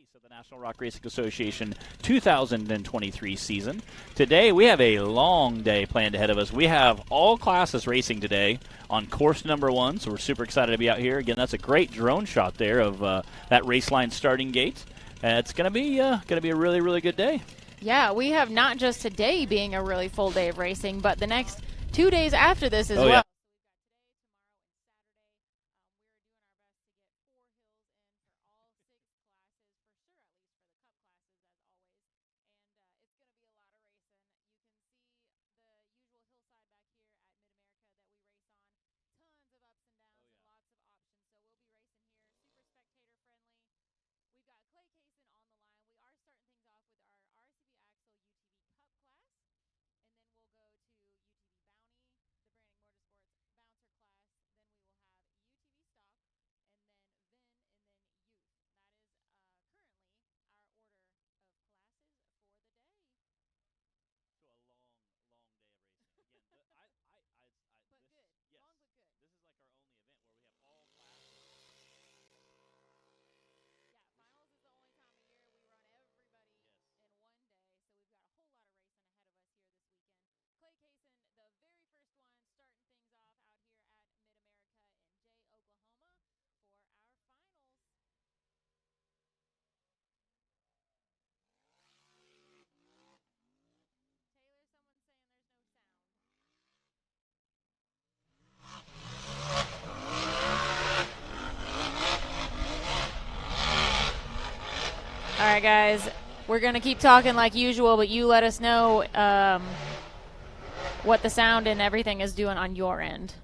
release of the National Rock Racing Association 2023 season. Today we have a long day planned ahead of us. We have all classes racing today on course number 1, so we're super excited to be out here. Again, that's a great drone shot there of that race line starting gate. It's going to be a really, really good day. Yeah, we have not just today being a really full day of racing, but the next 2 days after this as well. Yeah. All right, guys, we're going to keep talking like usual, but you let us know what the sound and everything is doing on your end.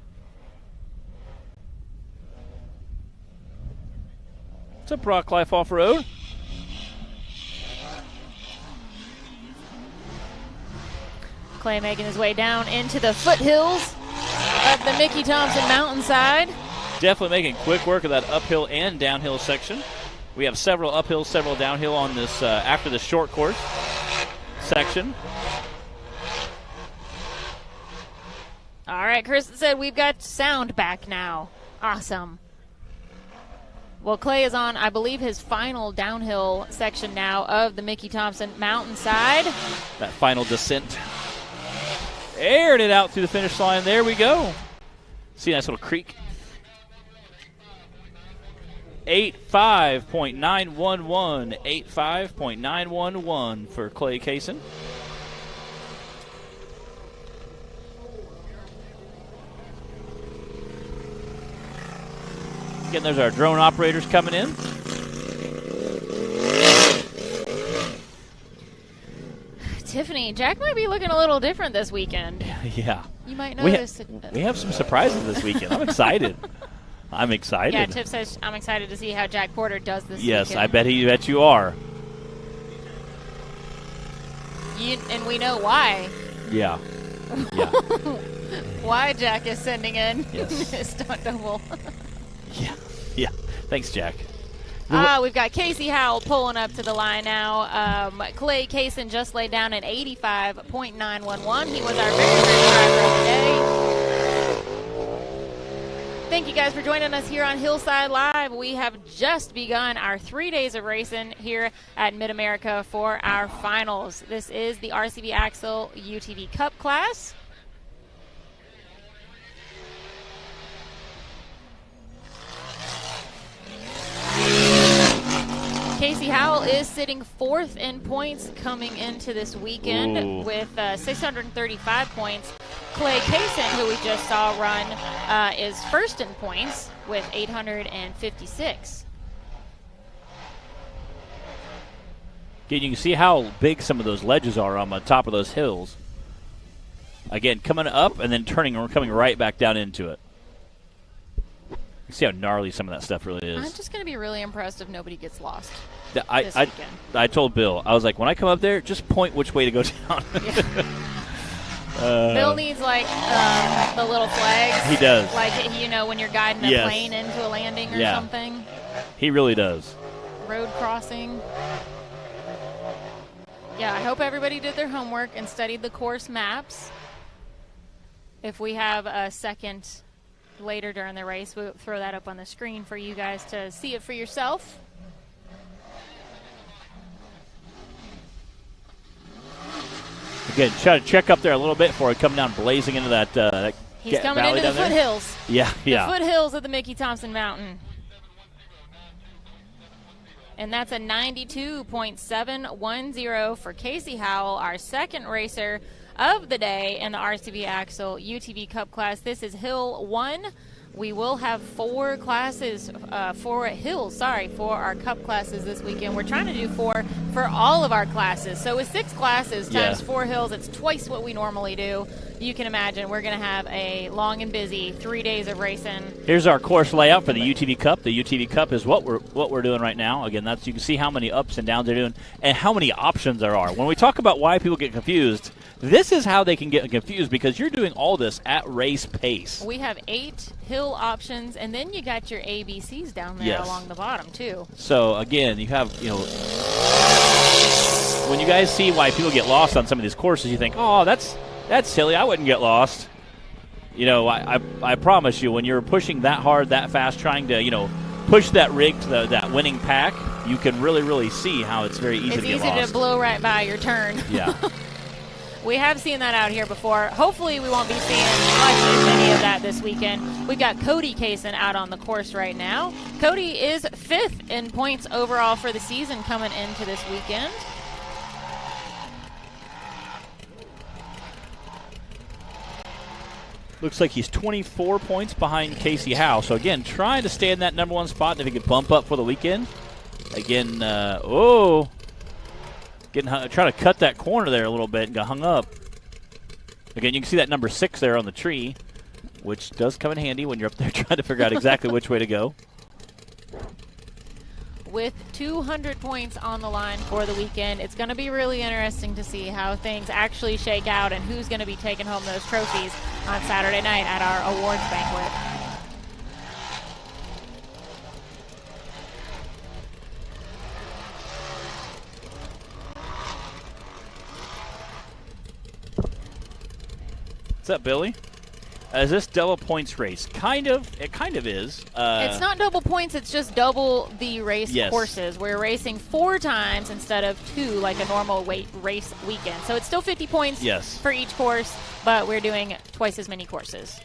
What's up, Rock Life Off-Road? Clay making his way down into the foothills of the Mickey Thompson mountainside. Definitely making quick work of that uphill and downhill section. We have several uphill, several downhill on this after the short course section. All right, Kristen said we've got sound back now. Awesome. Well, Clay is on, I believe, his final downhill section now of the Mickey Thompson mountainside. That final descent. Aired it out through the finish line. There we go. See a nice little creek. 85.911. 85.911 for Clay Kaysen. Again, there's our drone operators coming in. Tiffany, Jack might be looking a little different this weekend. Yeah. You might notice. We have some surprises this weekend. I'm excited. I'm excited. Yeah, Tiff says I'm excited to see how Jack Porter does this Yes, weekend. I bet you are. And we know why. Yeah. Yeah. Why Jack is sending in Yes. his stunt double. Yeah. Yeah. Thanks, Jack. We've got Casey Howell pulling up to the line now. Clay Kaysen just laid down at 85.911. He was our very first driver of the day. Thank you guys for joining us here on Hillside Live. We have just begun our 3 days of racing here at MidAmerica for our finals. This is the RCV Axle UTV Cup class. Casey Howell is sitting 4th in points coming into this weekend with 635 points. Clay Kaysen, who we just saw run, is 1st in points with 856. Again, you can see how big some of those ledges are on the top of those hills. Again, coming up and then coming right back down into it. You see how gnarly some of that stuff really is. I'm just going to be really impressed if nobody gets lost. I told Bill, I was like, when I come up there, just point which way to go down. Bill needs, like, the little flags. He does. Like, when you're guiding a plane into a landing or something. He really does. Road crossing. Yeah, I hope everybody did their homework and studied the course maps. If we have a second later during the race, we'll throw that up on the screen for you guys to see it for yourself. Again, try to check up there a little bit before I come down blazing into that He's coming valley into the down there. foothills. Yeah. The foothills of the Mickey Thompson Mountain. And that's a 92.710 for Casey Howell, our second racer of the day in the RRTV Axle UTV Cup class. This is Hill 1. We will have four classes, for our Cup classes this weekend. We're trying to do four for all of our classes. So with 6 classes times 4 hills, it's twice what we normally do. You can imagine we're going to have a long and busy 3 days of racing. Here's our course layout for the UTV Cup. The UTV Cup is what we're doing right now. Again, that's you can see how many ups and downs they're doing and how many options there are. When we talk about why people get confused, this is how they can get confused because you're doing all this at race pace. We have 8 hill options, and then you got your ABCs down there along the bottom too. So again, you have when you guys see why people get lost on some of these courses, you think, oh, that's silly. I wouldn't get lost. I promise you, when you're pushing that hard, that fast, trying to push that rig to that winning pack, you can really, really see how it's very easy to get lost. It's easy to blow right by your turn. Yeah. We have seen that out here before. Hopefully we won't be seeing much, if any, of that this weekend. We've got Cody Kaysen out on the course right now. Cody is 5th in points overall for the season coming into this weekend. Looks like he's 24 points behind Casey Howe. So, again, trying to stay in that number 1 spot. If he could bump up for the weekend. Again, trying to cut that corner there a little bit and got hung up. Again, you can see that number 6 there on the tree, which does come in handy when you're up there trying to figure out exactly which way to go. With 200 points on the line for the weekend, it's going to be really interesting to see how things actually shake out and who's going to be taking home those trophies on Saturday night at our awards banquet. What's up, Billy? Is this double points race? Kind of. It kind of is. It's not double points. It's just double the race courses. We're racing 4 times instead of 2 like a normal race weekend. So it's still 50 points for each course, but we're doing twice as many courses.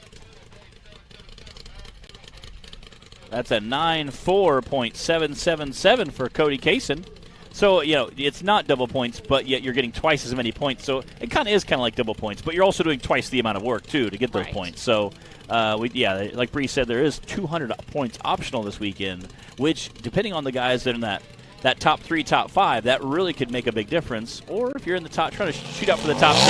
That's a 94.777 for Cody Kaysen. So, it's not double points, but yet you're getting twice as many points. So it kind of is like double points, but you're also doing twice the amount of work, too, to get those points. So, like Bree said, there is 200 points optional this weekend, which, depending on the guys that are in that top 3, top 5, that really could make a big difference. Or if you're in the top, trying to shoot up for the top 10,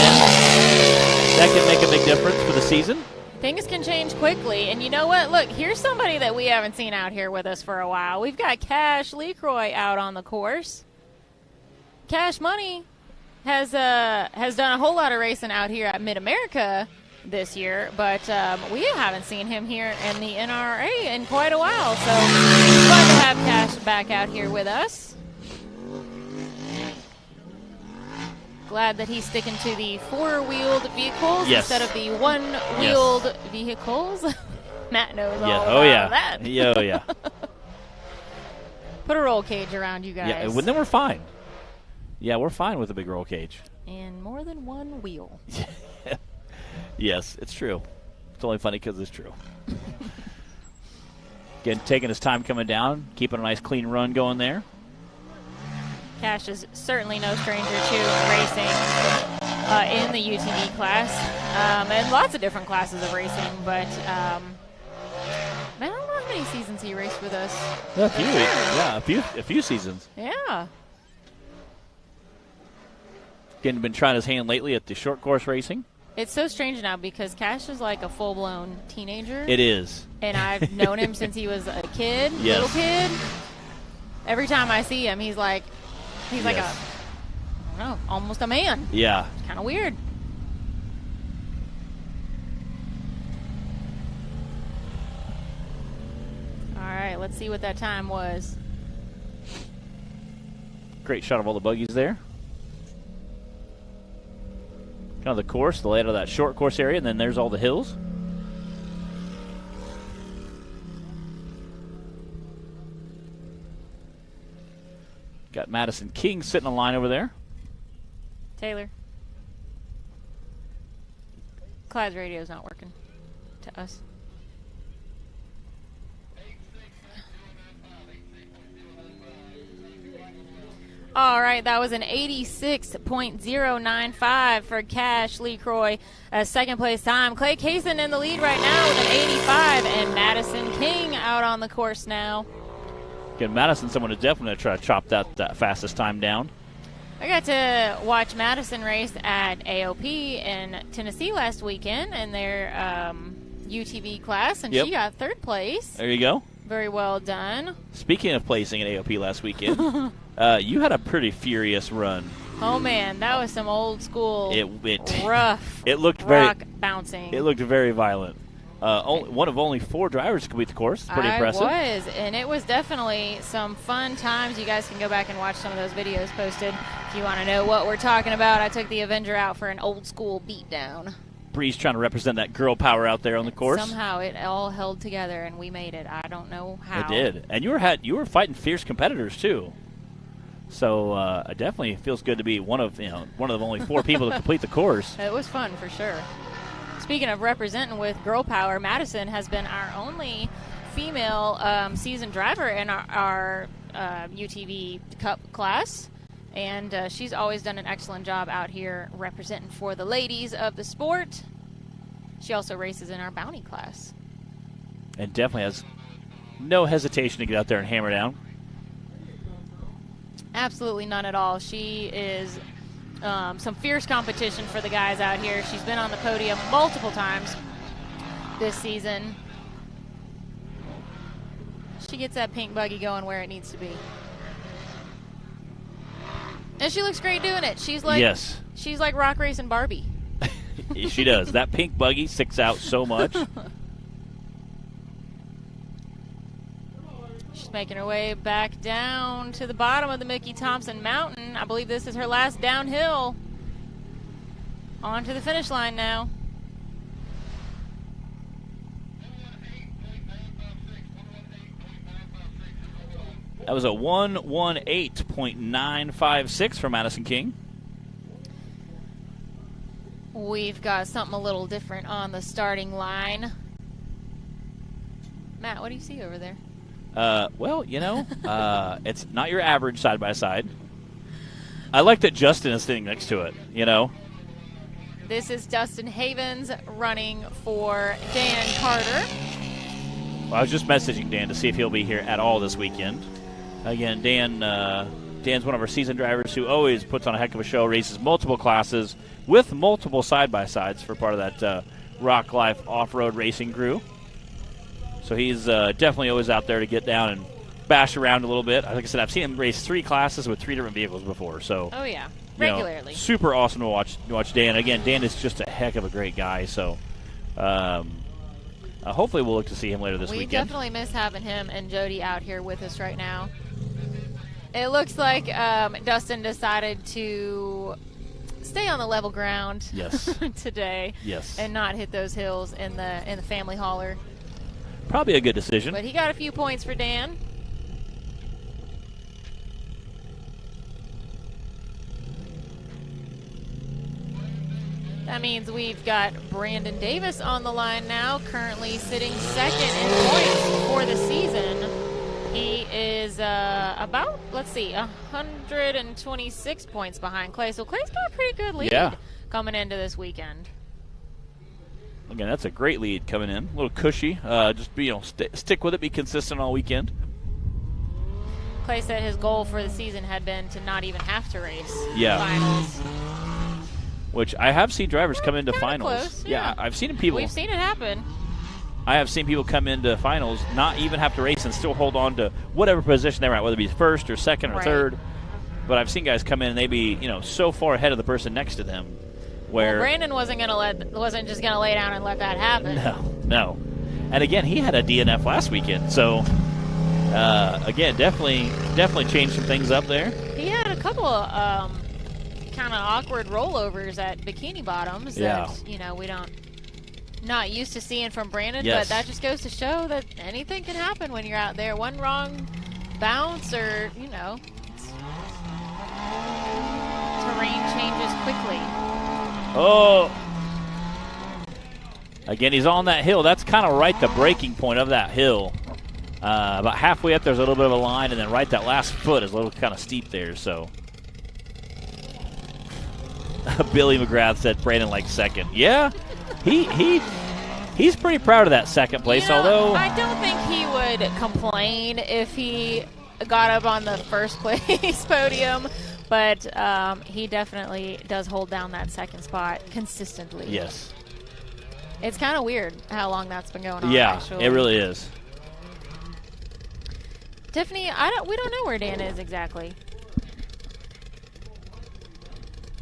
that could make a big difference for the season. Things can change quickly. And you know what? Look, here's somebody that we haven't seen out here with us for a while. We've got Cash LeCroy out on the course. Cash Money has done a whole lot of racing out here at MidAmerica this year, but we haven't seen him here in the NRRA in quite a while. So glad to have Cash back out here with us. Glad that he's sticking to the 4-wheeled vehicles instead of the 1-wheeled vehicles. Matt knows all about that. Yeah. Put a roll cage around you guys. Yeah, then we're fine. Yeah, we're fine with a big roll cage. And more than 1 wheel. Yes, it's true. It's only funny because it's true. Again, taking his time coming down, keeping a nice clean run going there. Cash is certainly no stranger to racing in the UTV class. And lots of different classes of racing, but I don't know how many seasons he raced with us. A few seasons. Yeah. Again, been trying his hand lately at the short course racing. It's so strange now because Cash is like a full-blown teenager. It is. And I've known him since he was a kid, little kid. Every time I see him, he's like almost a man. Yeah. It's kind of weird. All right, let's see what that time was. Great shot of all the buggies there. Kind of the course, the layout of that short course area, and then there's all the hills. Got Madison King sitting in line over there. Taylor. Clyde's radio's not working to us. All right, that was an 86.095 for Cash Lee Croy. Second place time. Clay Kaysen in the lead right now with an 85, and Madison King out on the course now. Again, Madison, someone to definitely try to chop that fastest time down. I got to watch Madison race at AOP in Tennessee last weekend in their UTV class, and she got third place. There you go. Very well done. Speaking of placing at AOP last weekend, you had a pretty furious run. Oh man, that was some old school rough. It looked rock bouncing. It looked very violent. One of only 4 drivers to complete the course. It's pretty impressive. It was, and it was definitely some fun times. You guys can go back and watch some of those videos posted if you want to know what we're talking about. I took the Avenger out for an old school beatdown. Bree's trying to represent that girl power out there on the course. Somehow it all held together and we made it. I don't know how. It did, and you were fighting fierce competitors too. So it definitely feels good to be one of the only 4 people to complete the course. It was fun for sure. Speaking of representing with girl power, Madison has been our only female seasoned driver in our UTV Cup class, and she's always done an excellent job out here representing for the ladies of the sport. She also races in our bounty class. And definitely has no hesitation to get out there and hammer down. Absolutely none at all. She is some fierce competition for the guys out here. She's been on the podium multiple times this season. She gets that pink buggy going where it needs to be. And she looks great doing it. She's like rock racing Barbie. She does. That pink buggy sticks out so much. She's making her way back down to the bottom of the Mickey Thompson Mountain. I believe this is her last downhill. On to the finish line now. That was a 1:18.956 for Madison King. We've got something a little different on the starting line. Matt, what do you see over there? Well, it's not your average side-by-side. I like that Justin is sitting next to it, This is Dustin Havens running for Dan Carter. Well, I was just messaging Dan to see if he'll be here at all this weekend. Again, Dan's one of our seasoned drivers who always puts on a heck of a show, races multiple classes with multiple side-by-sides for part of that Rock Life off-road racing crew. So he's definitely always out there to get down and bash around a little bit. Like I said, I've seen him race 3 classes with 3 different vehicles before. So oh yeah, regularly. Super awesome to watch Dan. Again, Dan is just a heck of a great guy. So hopefully we'll look to see him later this weekend. We definitely miss having him and Jody out here with us right now. It looks like Dustin decided to stay on the level ground today. Yes. And not hit those hills in the family hauler. Probably a good decision. But he got a few points for Dan. That means we've got Brandon Davis on the line now, currently sitting second in points for the season. He is about, 126 points behind Clay. So Clay's got a pretty good lead coming into this weekend. Again, that's a great lead coming in. A little cushy. Just stick with it. Be consistent all weekend. Clay said his goal for the season had been to not even have to race finals. Which I have seen drivers come into finals. Close, yeah. I've seen people. We've seen it happen. I have seen people come into finals, not even have to race and still hold on to whatever position they were at, whether it be first or second or third. But I've seen guys come in and they be, so far ahead of the person next to them. Where Brandon wasn't just gonna lay down and let that happen. No. And again, he had a DNF last weekend, so again, definitely changed some things up there. He had a couple of kind of awkward rollovers at Bikini Bottoms that we not used to seeing from Brandon, but that just goes to show that anything can happen when you're out there. One wrong bounce or terrain changes quickly. Oh, Again, he's on that hill. That's kind of right the breaking point of that hill. About halfway up, there's a little bit of a line, and then right that last foot is a little kind of steep there. So Billy McGrath said Brandon like second. Yeah, he's pretty proud of that second place. Although I don't think he would complain if he got up on the first place podium, but he definitely does hold down that second spot consistently. Yes. It's kind of weird how long that's been going on. Yeah, actually. It really is. Tiffany, we don't know where Dan is exactly.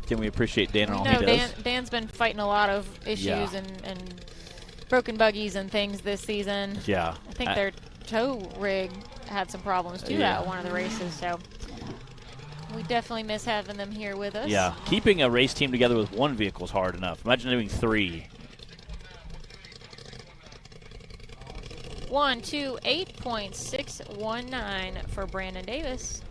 Can we appreciate Dan and all he does? Dan's been fighting a lot of issues and broken buggies and things this season. Yeah. I think their tow rig had some problems too at one of the races, so we definitely miss having them here with us. Yeah, keeping a race team together with one vehicle is hard enough. Imagine doing 3. 128.619 for Brandon Davis.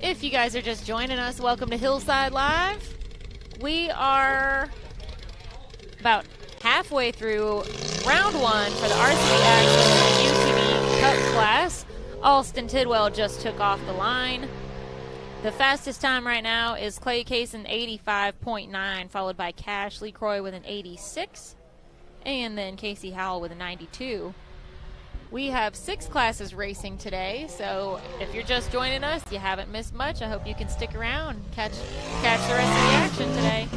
If you guys are just joining us, welcome to Hillside Live. We are about halfway through round 1 for the RC Action UTV Cup class. Alston Tidwell just took off the line. The fastest time right now is Clay Kaysen, 85.9, followed by Cash Lee Croy with an 86, and then Casey Howell with a 92. We have 6 classes racing today, so if you're just joining us, you haven't missed much. I hope you can stick around and catch the rest of the action today.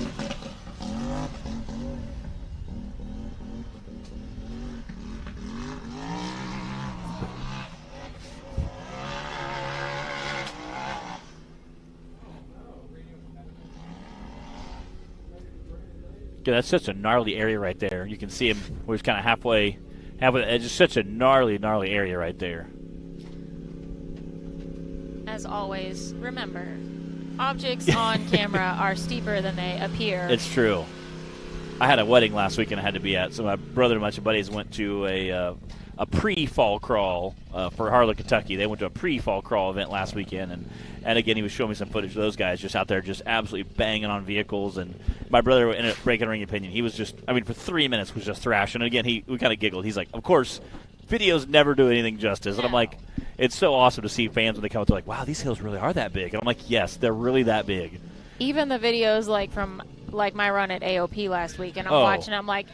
Yeah, that's such a gnarly area right there. You can see him where he's kind of halfway. It's just such a gnarly area right there. As always, remember, objects on camera are steeper than they appear. It's true. I had a wedding last weekend I had to be at, so my brother and a bunch of buddies went to a pre-fall crawl for Harlan, Kentucky. They went to a pre-fall crawl event last weekend, and again, he was showing me some footage of those guys just out there just absolutely banging on vehicles. And my brother ended up breaking a ring opinion. He was just, for 3 minutes was just thrashing. And again, we kind of giggled. He's like, of course, videos never do anything justice. And I'm like, it's so awesome to see fans when they come up to like, wow, these hills really are that big. And I'm like, yes, they're really that big. Even the videos from my run at AOP last week, and I'm watching, I'm like,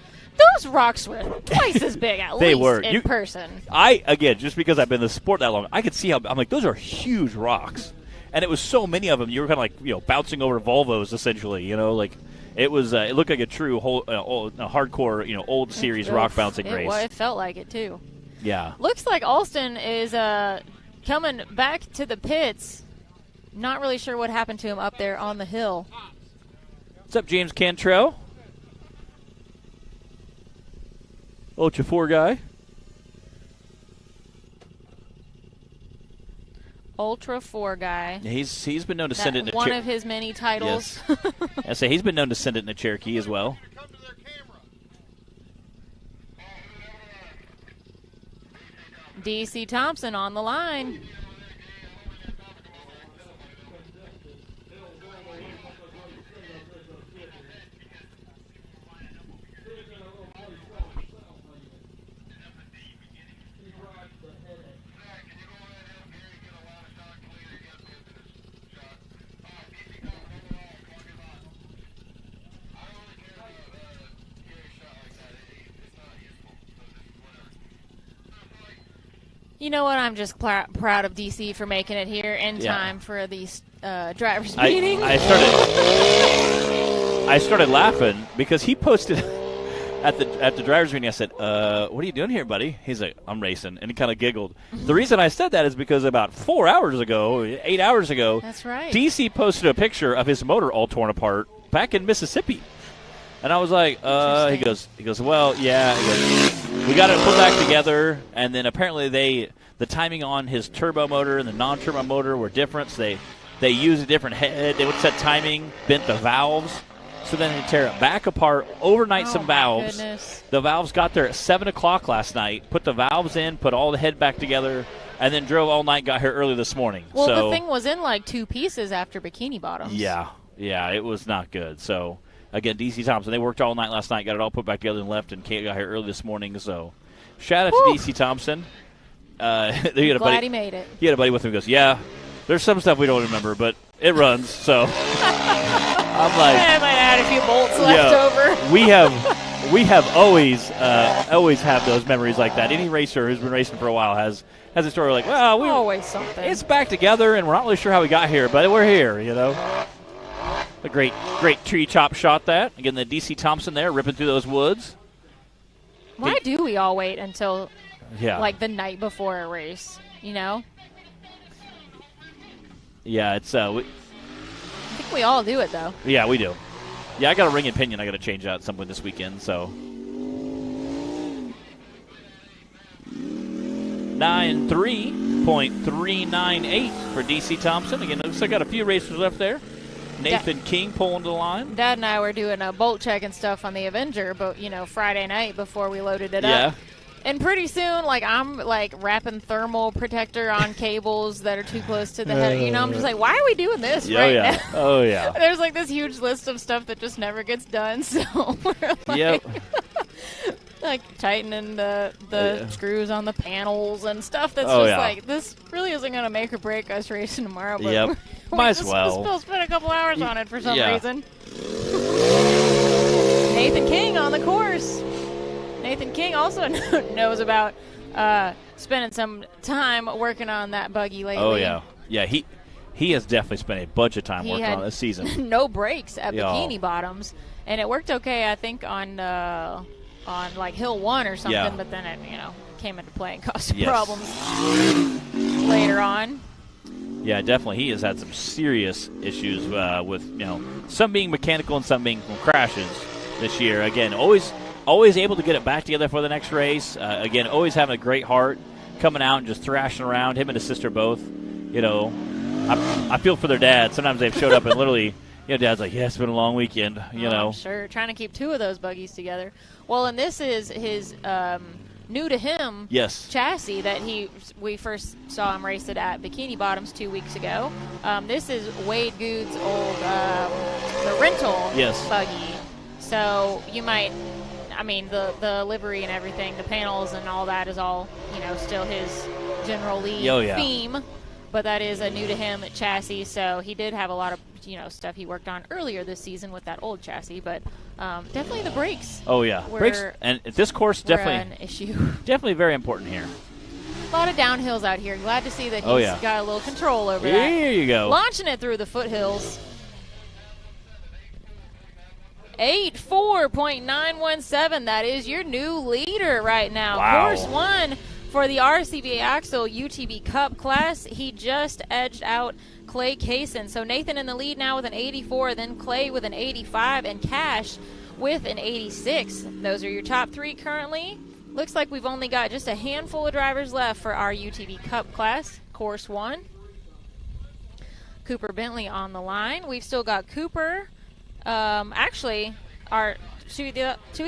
those rocks were twice as big at they least were. in person. Again, just because I've been in the sport that long, I could see how, I'm like, those are huge rocks. And it was so many of them, you were kind of bouncing over Volvos essentially, it was, it looked like a true hardcore, old series rock bouncing race. It felt like it too. Yeah. Looks like Alston is coming back to the pits. Not really sure what happened to him up there on the hill. What's up, James Cantrell? Ultra 4 guy. Ultra 4 guy. Yeah, he's been known to send it in a one of his many titles. Yes. I say he's been known to send it in a Cherokee as well. DC Thompson on the line. You know what? I'm just proud of DC for making it here in time for the drivers' meeting. I started laughing because he posted at the drivers' meeting. I said, "What are you doing here, buddy?" He's like, "I'm racing," and he kind of giggled. The reason I said that is because about 8 hours ago, that's right, DC posted a picture of his motor all torn apart back in Mississippi. And I was like, he goes, well, yeah. He goes, we got it put back together, and then apparently the timing on his turbo motor and the non-turbo motor were different. So they used a different head. They would set timing, bent the valves, So then they tear it back apart, overnight some valves. Goodness. The valves got there at 7 o'clock last night, put the valves in, put all the head back together, and then drove all night, got here early this morning. Well, so, the thing was in like 2 pieces after Bikini Bottoms. Yeah, it was not good. So, again, DC Thompson, they worked all night last night, got it all put back together and left, and Kate got here early this morning. So, shout out to DC Thompson. Glad he made it. He had a buddy with him who goes, yeah, there's some stuff we don't remember, but it runs. So, I'm like, I might add a few bolts left over. We have always have those memories like that. Any racer who's been racing for a while has a story like, well, we always something. It's back together, and we're not really sure how we got here, but we're here, A great tree chop shot that. Again, the DC Thompson there ripping through those woods. Why do we all wait until like the night before a race? Yeah, it's I think we all do it though. Yeah, we do. Yeah, I got a ring and pinion I got to change out at some point this weekend, so. 9.398 for DC Thompson. Again, looks like I got a few racers left there. Nathan King pulling to the line. Dad and I were doing a bolt check and stuff on the Avenger, but Friday night before we loaded it up. And pretty soon, I'm wrapping thermal protector on cables that are too close to the head. I'm just like, why are we doing this now? Oh, yeah. There's this huge list of stuff that just never gets done. So we're tightening the screws on the panels and stuff. That's this really isn't going to make or break us racing tomorrow. But might as well. We'll spend a couple hours on it for some reason. Nathan King on the course. Nathan King also knows about spending some time working on that buggy lately. Oh, yeah. Yeah, he has definitely spent a bunch of time working on it this season. No brakes at Bikini Bottoms, and it worked okay, I think, on Hill 1 or something, but then it came into play and caused some problems later on. Yeah, definitely. He has had some serious issues with, some being mechanical and some being from crashes this year. Again, always able to get it back together for the next race. Again, always having a great heart, coming out and just thrashing around. Him and his sister both. I feel for their dad. Sometimes they've showed up and literally, Dad's like, it's been a long weekend. I'm sure, trying to keep 2 of those buggies together. Well, and this is his new to him chassis that we first saw him race it at Bikini Bottoms 2 weeks ago. This is Wade Good's old the rental buggy. So you might. The livery and everything, the panels and all that is all, still his General Lee theme. But that is a new to him chassis, so he did have a lot of, stuff he worked on earlier this season with that old chassis. But definitely the brakes. Oh, yeah. Brakes, and at this course, definitely an issue. Definitely very important here. A lot of downhills out here. Glad to see that he's got a little control over that. There you go. Launching it through the foothills. 84.917. That is your new leader right now. Wow. Course 1 for the RCBA Axle UTV Cup class. He just edged out Clay Kaysen. So Nathan in the lead now with an 84, then Clay with an 85, and Cash with an 86. Those are your top 3 currently. Looks like we've only got just a handful of drivers left for our UTV Cup class, Course 1. Cooper Bentley on the line. We've still got Cooper. Actually, our two of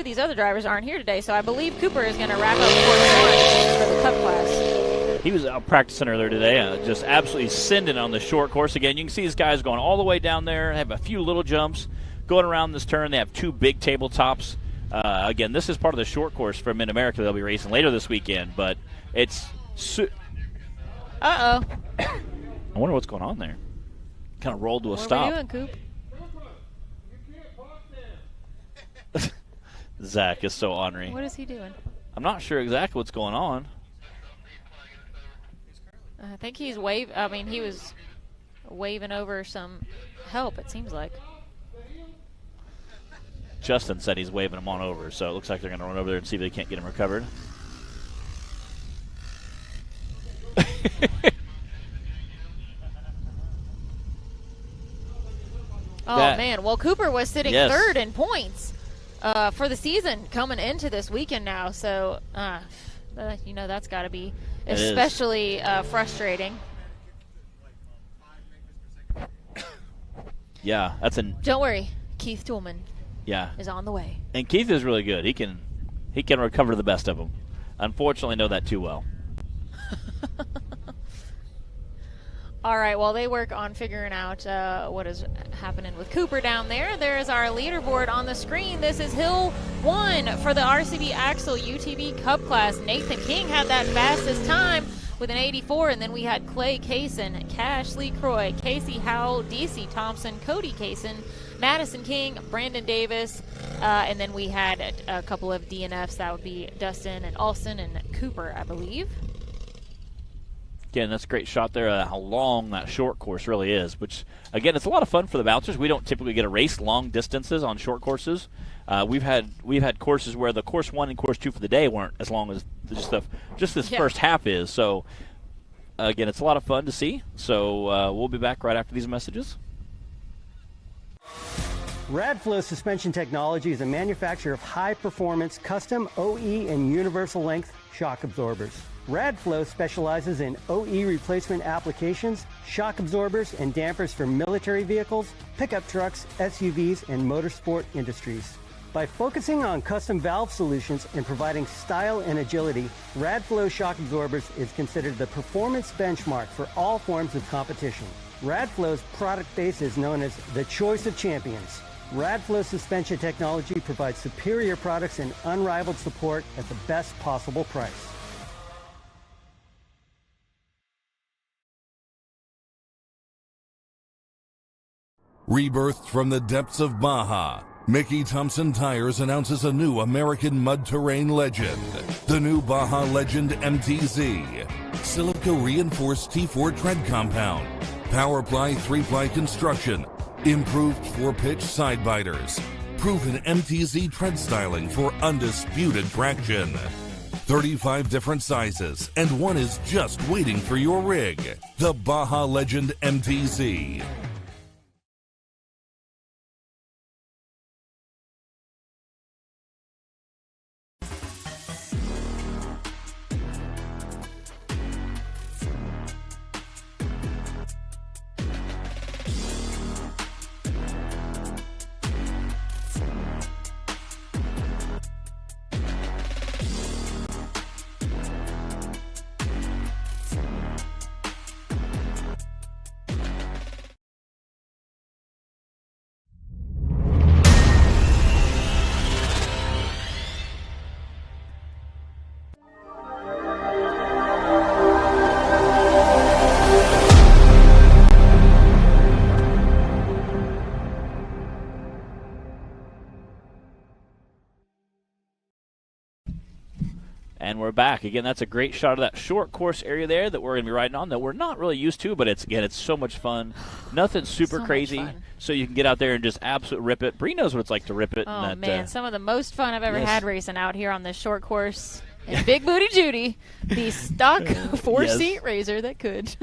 these other drivers aren't here today, so I believe Cooper is going to wrap up Course 1 for the Cup class. He was out practicing earlier today, just absolutely sending on the short course. Again, you can see these guys going all the way down there, have a few little jumps, going around this turn. They have 2 big tabletops. Again, this is part of the short course for MidAmerica they'll be racing later this weekend, but it's... Uh-oh. I wonder what's going on there. Kind of rolled to a stop. What are we doing, Coop? Zach is so ornery. What is he doing? I'm not sure exactly what's going on. I think he's he was waving over some help, it seems like. Justin said he's waving him on over, so it looks like they're going to run over there and see if they can't get him recovered. Man. Well, Cooper was sitting 3rd in points for the season coming into this weekend now. So, that's got to be especially frustrating. Yeah, that's Don't worry. Keith Toolman is on the way. And Keith is really good. He can recover the best of them. Unfortunately, know that too well. All right, while they work on figuring out what is happening with Cooper down there, there is our leaderboard on the screen. This is Hill 1 for the RCB Axle UTV Cup class. Nathan King had that fastest time with an 84, and then we had Clay Kaysen, Cash Lee Croy, Casey Howell, DC Thompson, Cody Kaysen, Madison King, Brandon Davis, and then we had a couple of DNFs. That would be Dustin and Olsen and Cooper, I believe. Again, that's a great shot there, how long that short course really is, which, again, it's a lot of fun for the bouncers. We don't typically get to race long distances on short courses. We've had courses where the course 1 and course 2 for the day weren't as long as just this first half is. So, again, it's a lot of fun to see. So we'll be back right after these messages. Radflow Suspension Technology is a manufacturer of high-performance custom OE and universal length shock absorbers. Radflow specializes in OE replacement applications, shock absorbers, and dampers for military vehicles, pickup trucks, SUVs, and motorsport industries. By focusing on custom valve solutions and providing style and agility, Radflow shock absorbers is considered the performance benchmark for all forms of competition. Radflow's product base is known as the choice of champions. Radflow Suspension Technology provides superior products and unrivaled support at the best possible price. Rebirthed from the depths of Baja, Mickey Thompson Tires announces a new American mud terrain legend. The new Baja Legend MTZ. Silica reinforced T4 tread compound. Powerply 3-ply construction. Improved 4-pitch side biters. Proven MTZ tread styling for undisputed traction. 35 different sizes, and one is just waiting for your rig. The Baja Legend MTZ. And we're back. Again, that's a great shot of that short course area there that we're going to be riding on that we're not really used to, but it's so much fun. Nothing super crazy, so you can get out there and just absolutely rip it. Bree knows what it's like to rip it. Oh, and that, man, some of the most fun I've ever had racing out here on this short course. And Big Booty Judy, the stock 4-seat razor that could.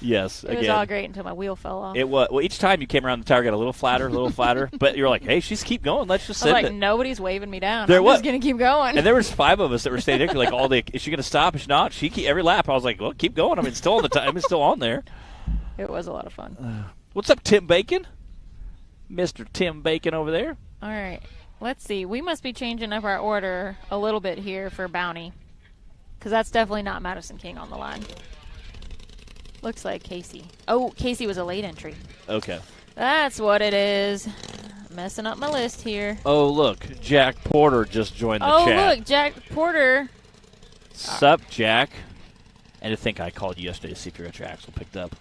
Yes, it was all great until my wheel fell off. It was. Well, each time you came around the tire, got a little flatter, but you're like, hey, she's keep going. Let's just send it. Nobody's waving me down. I'm just going to keep going. And there was 5 of us that were standing there, like, is she going to stop? Is she not? Every lap, I was like, well, keep going. I mean, it's still on the time. It's still on there. It was a lot of fun. What's up, Tim Bacon? Mr. Tim Bacon over there. All right. Let's see. We must be changing up our order a little bit here for Bounty, because that's definitely not Madison King on the line. Looks like Casey. Oh, Casey was a late entry. Okay. That's what it is. Messing up my list here. Oh, look. Jack Porter just joined the chat. Oh, look. Jack Porter. Sup, Jack? And to think I called you yesterday to see if your axle picked up.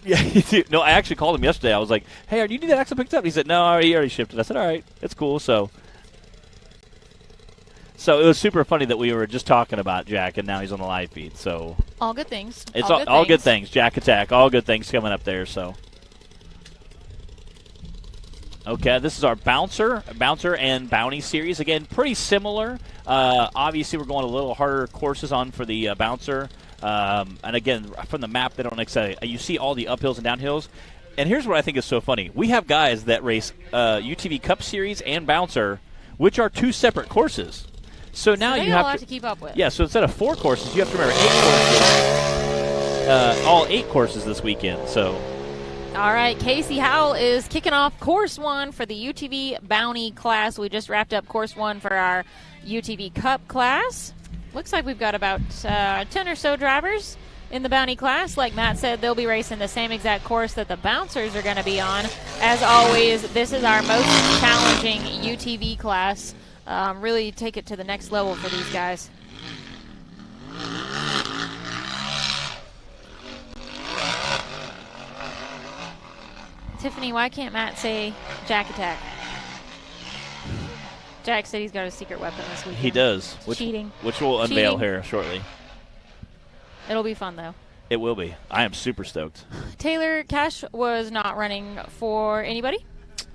Yeah, no, I actually called him yesterday. I was like, hey, do you need that axle picked up? He said, no, he already shipped it. I said, all right, it's cool. So it was super funny that we were just talking about Jack, and now he's on the live feed. So all good things. It's all good things. Jack Attack, all good things coming up there. So okay, this is our Bouncer and Bounty series. Again, pretty similar. Obviously, we're going a little harder courses on for the Bouncer. And again, from the map, they don't excite. You see all the uphills and downhills. And here's what I think is so funny. We have guys that race UTV Cup Series and Bouncer, which are 2 separate courses. So now you have to keep up with. Yeah, so instead of 4 courses, you have to remember 8 courses. all 8 courses this weekend. So, all right, Casey Howell is kicking off course 1 for the UTV Bounty class. We just wrapped up course 1 for our UTV Cup class. Looks like we've got about 10 or so drivers in the Bounty class. Like Matt said, they'll be racing the same exact course that the Bouncers are going to be on. As always, this is our most challenging UTV class. Really take it to the next level for these guys. Tiffany, why can't Matt say Jack Attack? Jack said he's got a secret weapon this weekend. he does. Cheating. Which we'll unveil Cheating. here shortly. It'll be fun, though. It will be. I am super stoked. Taylor Cash was not running for anybody.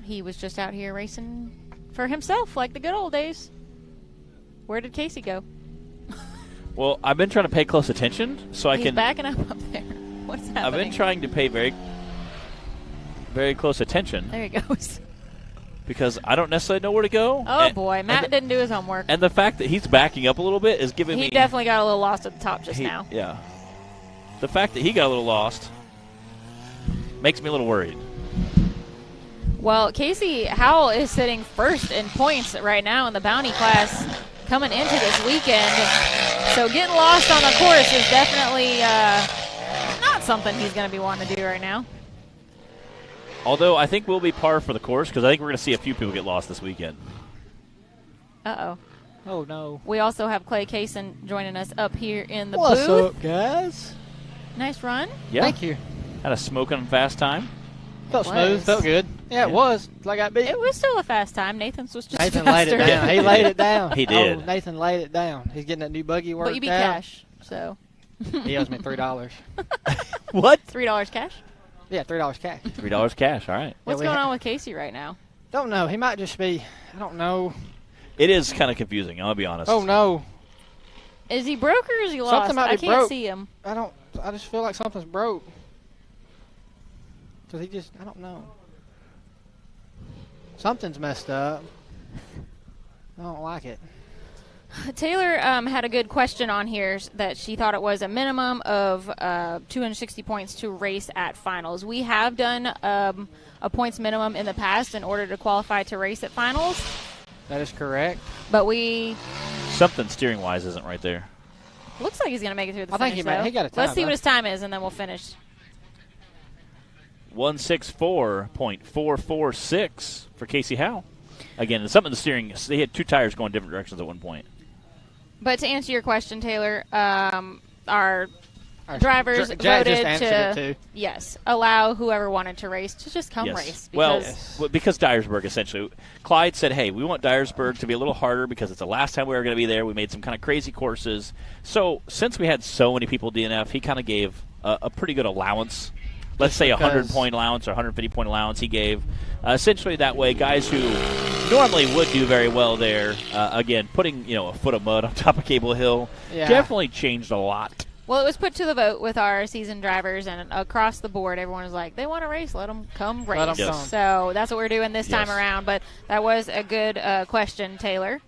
He was just out here racing for himself, like the good old days. Where did Casey go? Well, I've been trying to pay close attention so I He's can. backing up there. What's happening? I've been trying to pay very, very close attention There he goes. because I don't necessarily know where to go. Oh, boy. Matt didn't do his homework. And the fact that he's backing up a little bit is giving me. He definitely got a little lost at the top just now. Yeah. The fact that he got a little lost makes me a little worried. Well, Casey Howell is sitting first in points right now in the Bounty class coming into this weekend. So getting lost on the course is definitely not something he's going to be wanting to do right now. Although I think we'll be par for the course because I think we're going to see a few people get lost this weekend. Uh-oh. Oh, no. We also have Clay Kaysen joining us up here in the What's booth. up, guys? Nice run. Yeah. Thank you. Had a smoking fast time. Felt Was. smooth. Felt good. Yeah, it Yeah. was. Like I beat. It was still a fast time. Nathan's was just Nathan faster. laid it down. He laid it down. He did. Oh, Nathan laid it down. He's getting that new buggy worked But you beat out. Cash, so. He owes me $3. What? $3 cash. Yeah, $3 cash. $3 cash. All right. What's we going ha- on with Casey right now? Don't know. He might just be. I don't know. It is kind of confusing. I'll be honest. Oh no. Is he broke or is he lost? Something might I be can't broke. see him. I don't. I just feel like something's broke. Cause he just. I don't know. Something's messed up. I don't like it. Taylor had a good question on here that she thought it was a minimum of 260 points to race at finals. We have done a points minimum in the past in order to qualify to race at finals, That is correct. but we Something steering wise isn't right there. looks like he's going to make it through the I think finish, he might. though. He got a Let's time, see what though. his time is, and then we'll finish. 164.446 for Casey Howe. Again, it's something the steering. They had 2 tires going different directions at one point. But to answer your question, Taylor, our drivers Jack just voted answered to it too. yes, allow whoever wanted to race to just come race. Well, Because because Dyersburg, essentially. Clyde said, hey, we want Dyersburg to be a little harder because it's the last time we were going to be there. We made some kind of crazy courses. So since we had so many people DNF, he kind of gave a pretty good allowance. Let's say a 100-point allowance or 150-point allowance he gave. Essentially that way, guys who normally would do very well there, again, putting a foot of mud on top of Cable Hill definitely changed a lot. well, it was put to the vote with our seasoned drivers, and across the board, everyone was like, they want to race, let them come race. Let 'em Yes. come. So that's what we're doing this time Yes. around. But that was a good question, Taylor.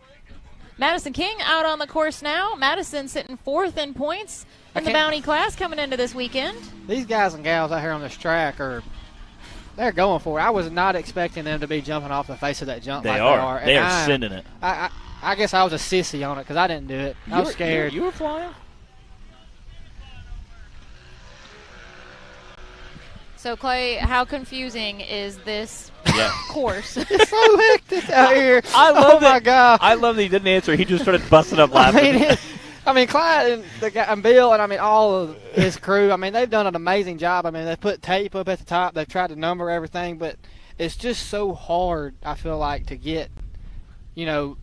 Madison King out on the course now. Madison sitting 4th in points in the Bounty class coming into this weekend. These guys and gals out here on this track they're going for it. I was not expecting them to be jumping off the face of that jump They like are. they They are. are And sending it. I guess I was a sissy on it because I didn't do it. I was scared. You were flying? So, Clay, how confusing is this Yeah. course? It's so hectic out here. I love oh my it. God. I love that he didn't answer. He just started busting up I laughing. mean, Clyde and the guy, and Bill, and all of his crew. I mean, they've done an amazing job. I mean, they put tape up at the top. They've tried to number everything, but it's just so hard. I feel like to get, There's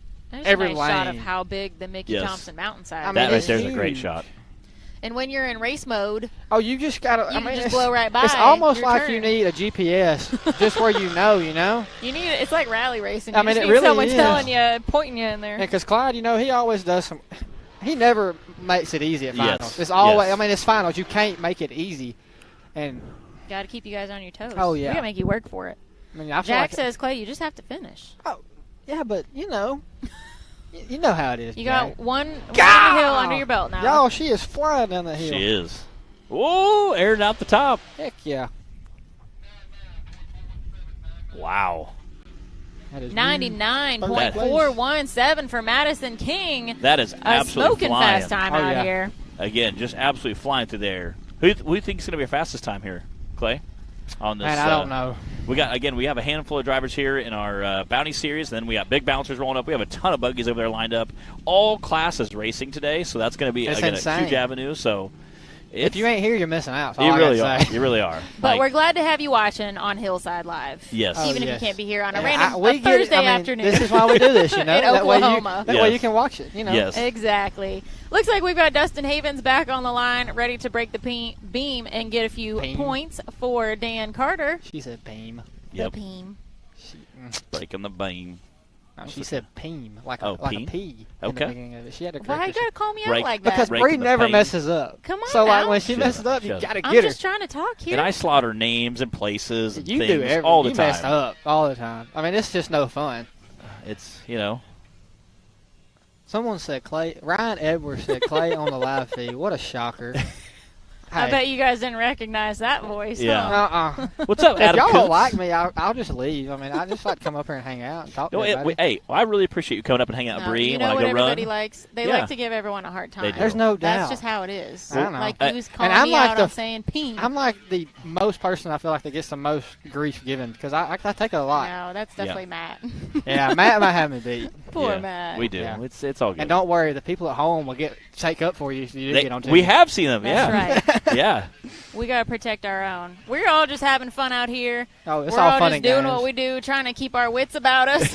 every a nice shot of lane. how big the Mickey Yes. Thompson mountainside I mean, That right it's there is a great huge. shot. And when you're in race mode, Oh, you just gotta. You I mean, just it's, blow right by It's almost your like turn. you need a GPS, just where you know. you need it's like rally racing. I You mean, just it need really someone is. telling you, pointing you in there. Because Clyde, he always does some. He never makes it easy at Yes. finals. It's always. Yes. I mean, it's finals. You can't make it easy, and Got to keep you guys on your toes. Oh, yeah. We got to make you work for it. I mean, I feel Jack like says, Clay, you just have to finish. yeah, but you know how it is. You Jack. got one God! hill under your belt now. Y'all, she is flying down the hill. She is. Whoa, aired out the top. Heck yeah. Wow. That is 99.417 for Madison King. That is A absolutely smoking flying. fast time Oh, out yeah. here. Again, just absolutely flying through there. Who do you think is going to be our fastest time here, Clay? On this, Man, I don't know. We have a handful of drivers here in our Bounty Series. And then we got big bouncers rolling up. We have a ton of buggies over there lined up. All classes racing today, so that's going to be That's again, a insane. huge avenue. So If you ain't here, you're missing out. you really are. You really are. But we're glad to have you watching on Hillside Live. Yes. Even if yes. you can't be here on a Yeah, random we get it. Thursday I mean, afternoon. This is why we do this, you know. In that Oklahoma. way you Yes. can watch it, you know. Yes. Exactly. Looks like we've got Dustin Havens back on the line, ready to break the beam and get a few Beam. points for Dan Carter. She said beam. Yep. The beam. Breaking the beam. No, she said peem, like Oh, a peen? P. Okay. In the beginning of it. She had to Why correct you gotta call me out Break- like that? because Breaking Bree the never pain. messes up. Come on So like now. when she Shut messes up, up, you shut up. gotta I'm get just her. trying to talk here. And I slaughter names and places and You things do everything. all the you time. mess up all the time. I mean, it's just no fun. It's, Someone said Clay. Ryan Edwards said Clay on the live feed. What a shocker. I bet you guys didn't recognize that voice. Yeah. Huh? What's up, If Adam y'all Coots? don't like me, I'll just leave. I mean, I just like to come up here and hang out and talk to everybody. Hey, I really appreciate you coming up and hanging out with No, Bree you when know I what go everybody run. likes? They Yeah. like to give everyone a hard time. They do. There's no doubt. That's just how it is. I know. Like you was And calling I'm me like out the- on saying peen. I'm like the most person I feel like that gets the most grief given because I take it a lot. No, that's definitely Matt. Yeah, Matt might have me beat. Poor Yeah, Matt. We do. Yeah. It's all good. And don't worry, the people at home will take up for you if you do get on TV. We have seen them, That's yeah. right. Yeah. We gotta protect our own. We're all just having fun out here. Oh, it's We're all all fun just and doing games. what we do, trying to keep our wits about us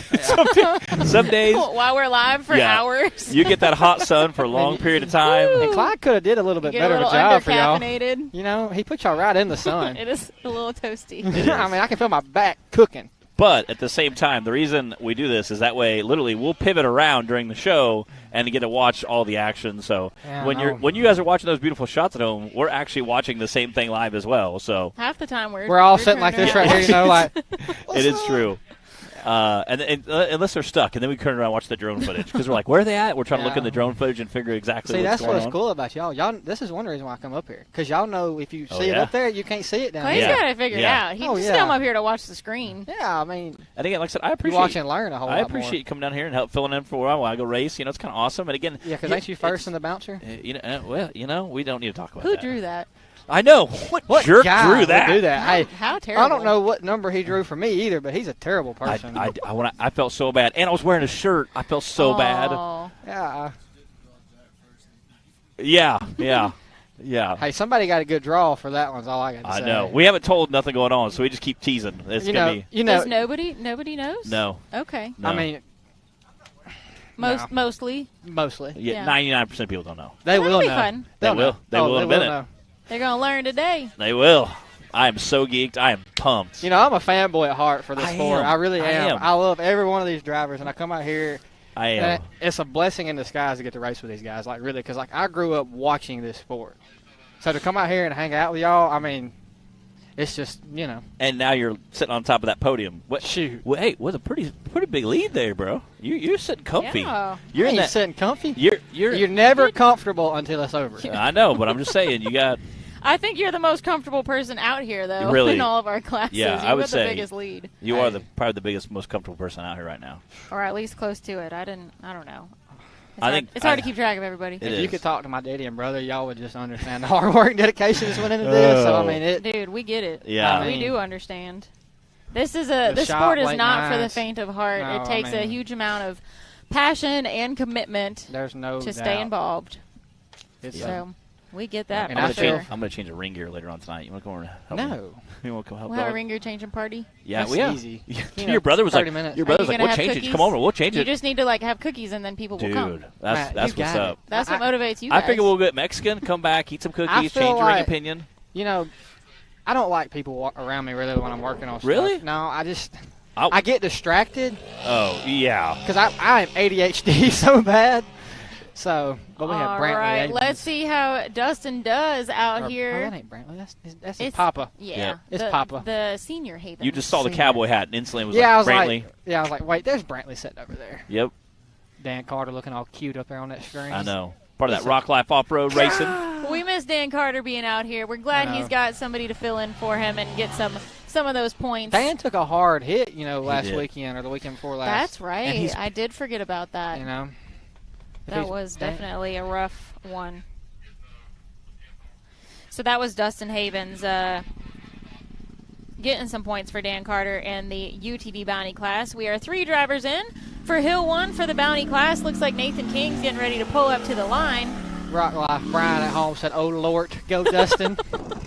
Some days while we're live for Yeah. hours. you get that hot sun for a long period of time. And Clyde could have did a little bit Get better a of a little job for y'all. undercaffeinated. You know, he put y'all right in the sun. It is a little toasty. I mean, I can feel my back cooking. But at the same time, the reason we do this is that way, literally, we'll pivot around during the show and get to watch all the action. So Yeah, when you guys are watching those beautiful shots at home, we're actually watching the same thing live as well. So Half the time We're all sitting like this right here, you know, like it is true. And unless they're stuck, and then we turn around and watch the drone footage because we're like, where are they at? We're trying to look Yeah. in the drone footage and figure exactly see, what's that's going what's on. cool about y'all. This is one reason why I come up here because y'all know if you Oh, see it yeah? up there, you can't see it down Clay's here. Yeah. got it figured Yeah. out. He Oh, just yeah. come up here to watch the screen. Yeah, I mean, And again, like I said, I you appreciate watch and learn a whole I lot appreciate more. you coming down here and help filling in for a while I go race. It's kind of awesome. And again, Yeah, because ain't you first in the bouncer? we don't need to talk about Who that. drew that? I know. What jerk guy drew would that? do that? Hey, How terrible. I don't know what number he drew for me either, but he's a terrible person. I felt so bad. And I was wearing a shirt. I felt so bad. Aw. yeah. Yeah. Hey, somebody got a good draw for that one. Is all I got to I say. know. We haven't told nothing going on, so we just keep teasing. It's you going know, to be. you know. Does nobody knows? No. Okay. No. I mean, Mostly. mostly Yeah. 99% of people don't know. they That'll will be know. fun. They They'll will. know. They will in a minute. know. They're gonna learn today. They will. I am so geeked. I am pumped. You know, I'm a fanboy at heart for this I sport. am. I really I am. am. I love every one of these drivers, and I come out here. I am. And it's a blessing in disguise to get to race with these guys. Like really, because like I grew up watching this sport, so to come out here and hang out with y'all, I mean, it's just And now you're sitting on top of that podium. What? shoot. Well, hey, with a pretty big lead there, bro. You're sitting comfy. Yeah. You're in You that. sitting comfy. You're. Never comfortable until it's over. I know, but I'm just saying you got. I think you're the most comfortable person out here, though, Really? in all of our classes. Yeah, you I would got the say biggest lead, You are probably the biggest, most comfortable person out here right now. or at least close to it. I don't know. I think it's hard to keep track of everybody. It If is. you could talk to my daddy and brother, y'all would just understand the hard work and dedication that's went into this. So I mean, it. Dude, we get it. Yeah. We do understand. This The sport shop, is late not for the nights. faint of heart. No, It takes a I mean- huge amount of passion and commitment There's no to doubt. stay involved. It's, So we get that. And for I feel- sure. I'm gonna change a ring gear later on tonight. You want to come over? And help me? no. You want to come help? We'll have a dog? ring gear changing party. Yeah, That's we have. easy. Your brother was 30 like, minutes. your Are you brother's like, gonna we'll have change it. cookies? Come over, we'll change You it. just need to have cookies, and then people will come. Dude, that's Matt, you what's got up. it. That's what motivates you guys. I figure we'll get Mexican, come back, eat some cookies, I change feel your ring like- opinion. You know, I don't like people around me really when I'm working on stuff. Really? No, I just I'll- I get distracted Oh yeah. because I am ADHD so bad. So, but we have All Brantley. right, Abrams. let's see how Dustin does out Oh, here. that ain't Brantley. That's his It's- Papa. Yeah, It's the, Papa. the senior Haven. You just saw the Senior. cowboy hat and instantly was Yeah, I was like, Brantley. like, wait, there's Brantley sitting over there. Yep, Dan Carter looking all cute up there on that screen. I know. Part of that Rock Life Off-Road racing. We miss Dan Carter being out here. We're glad he's got somebody to fill in for him and get some of those points. Dan took a hard hit, last weekend or the weekend before last. That's right. I did forget about that. That was definitely a rough one. So that was Dustin Havens getting some points for Dan Carter in the UTV Bounty class. We are 3 drivers in for Hill 1 for the Bounty class. Looks like Nathan King's getting ready to pull up to the line. Rock Life Brian at home said, "Oh Lord, go Dustin."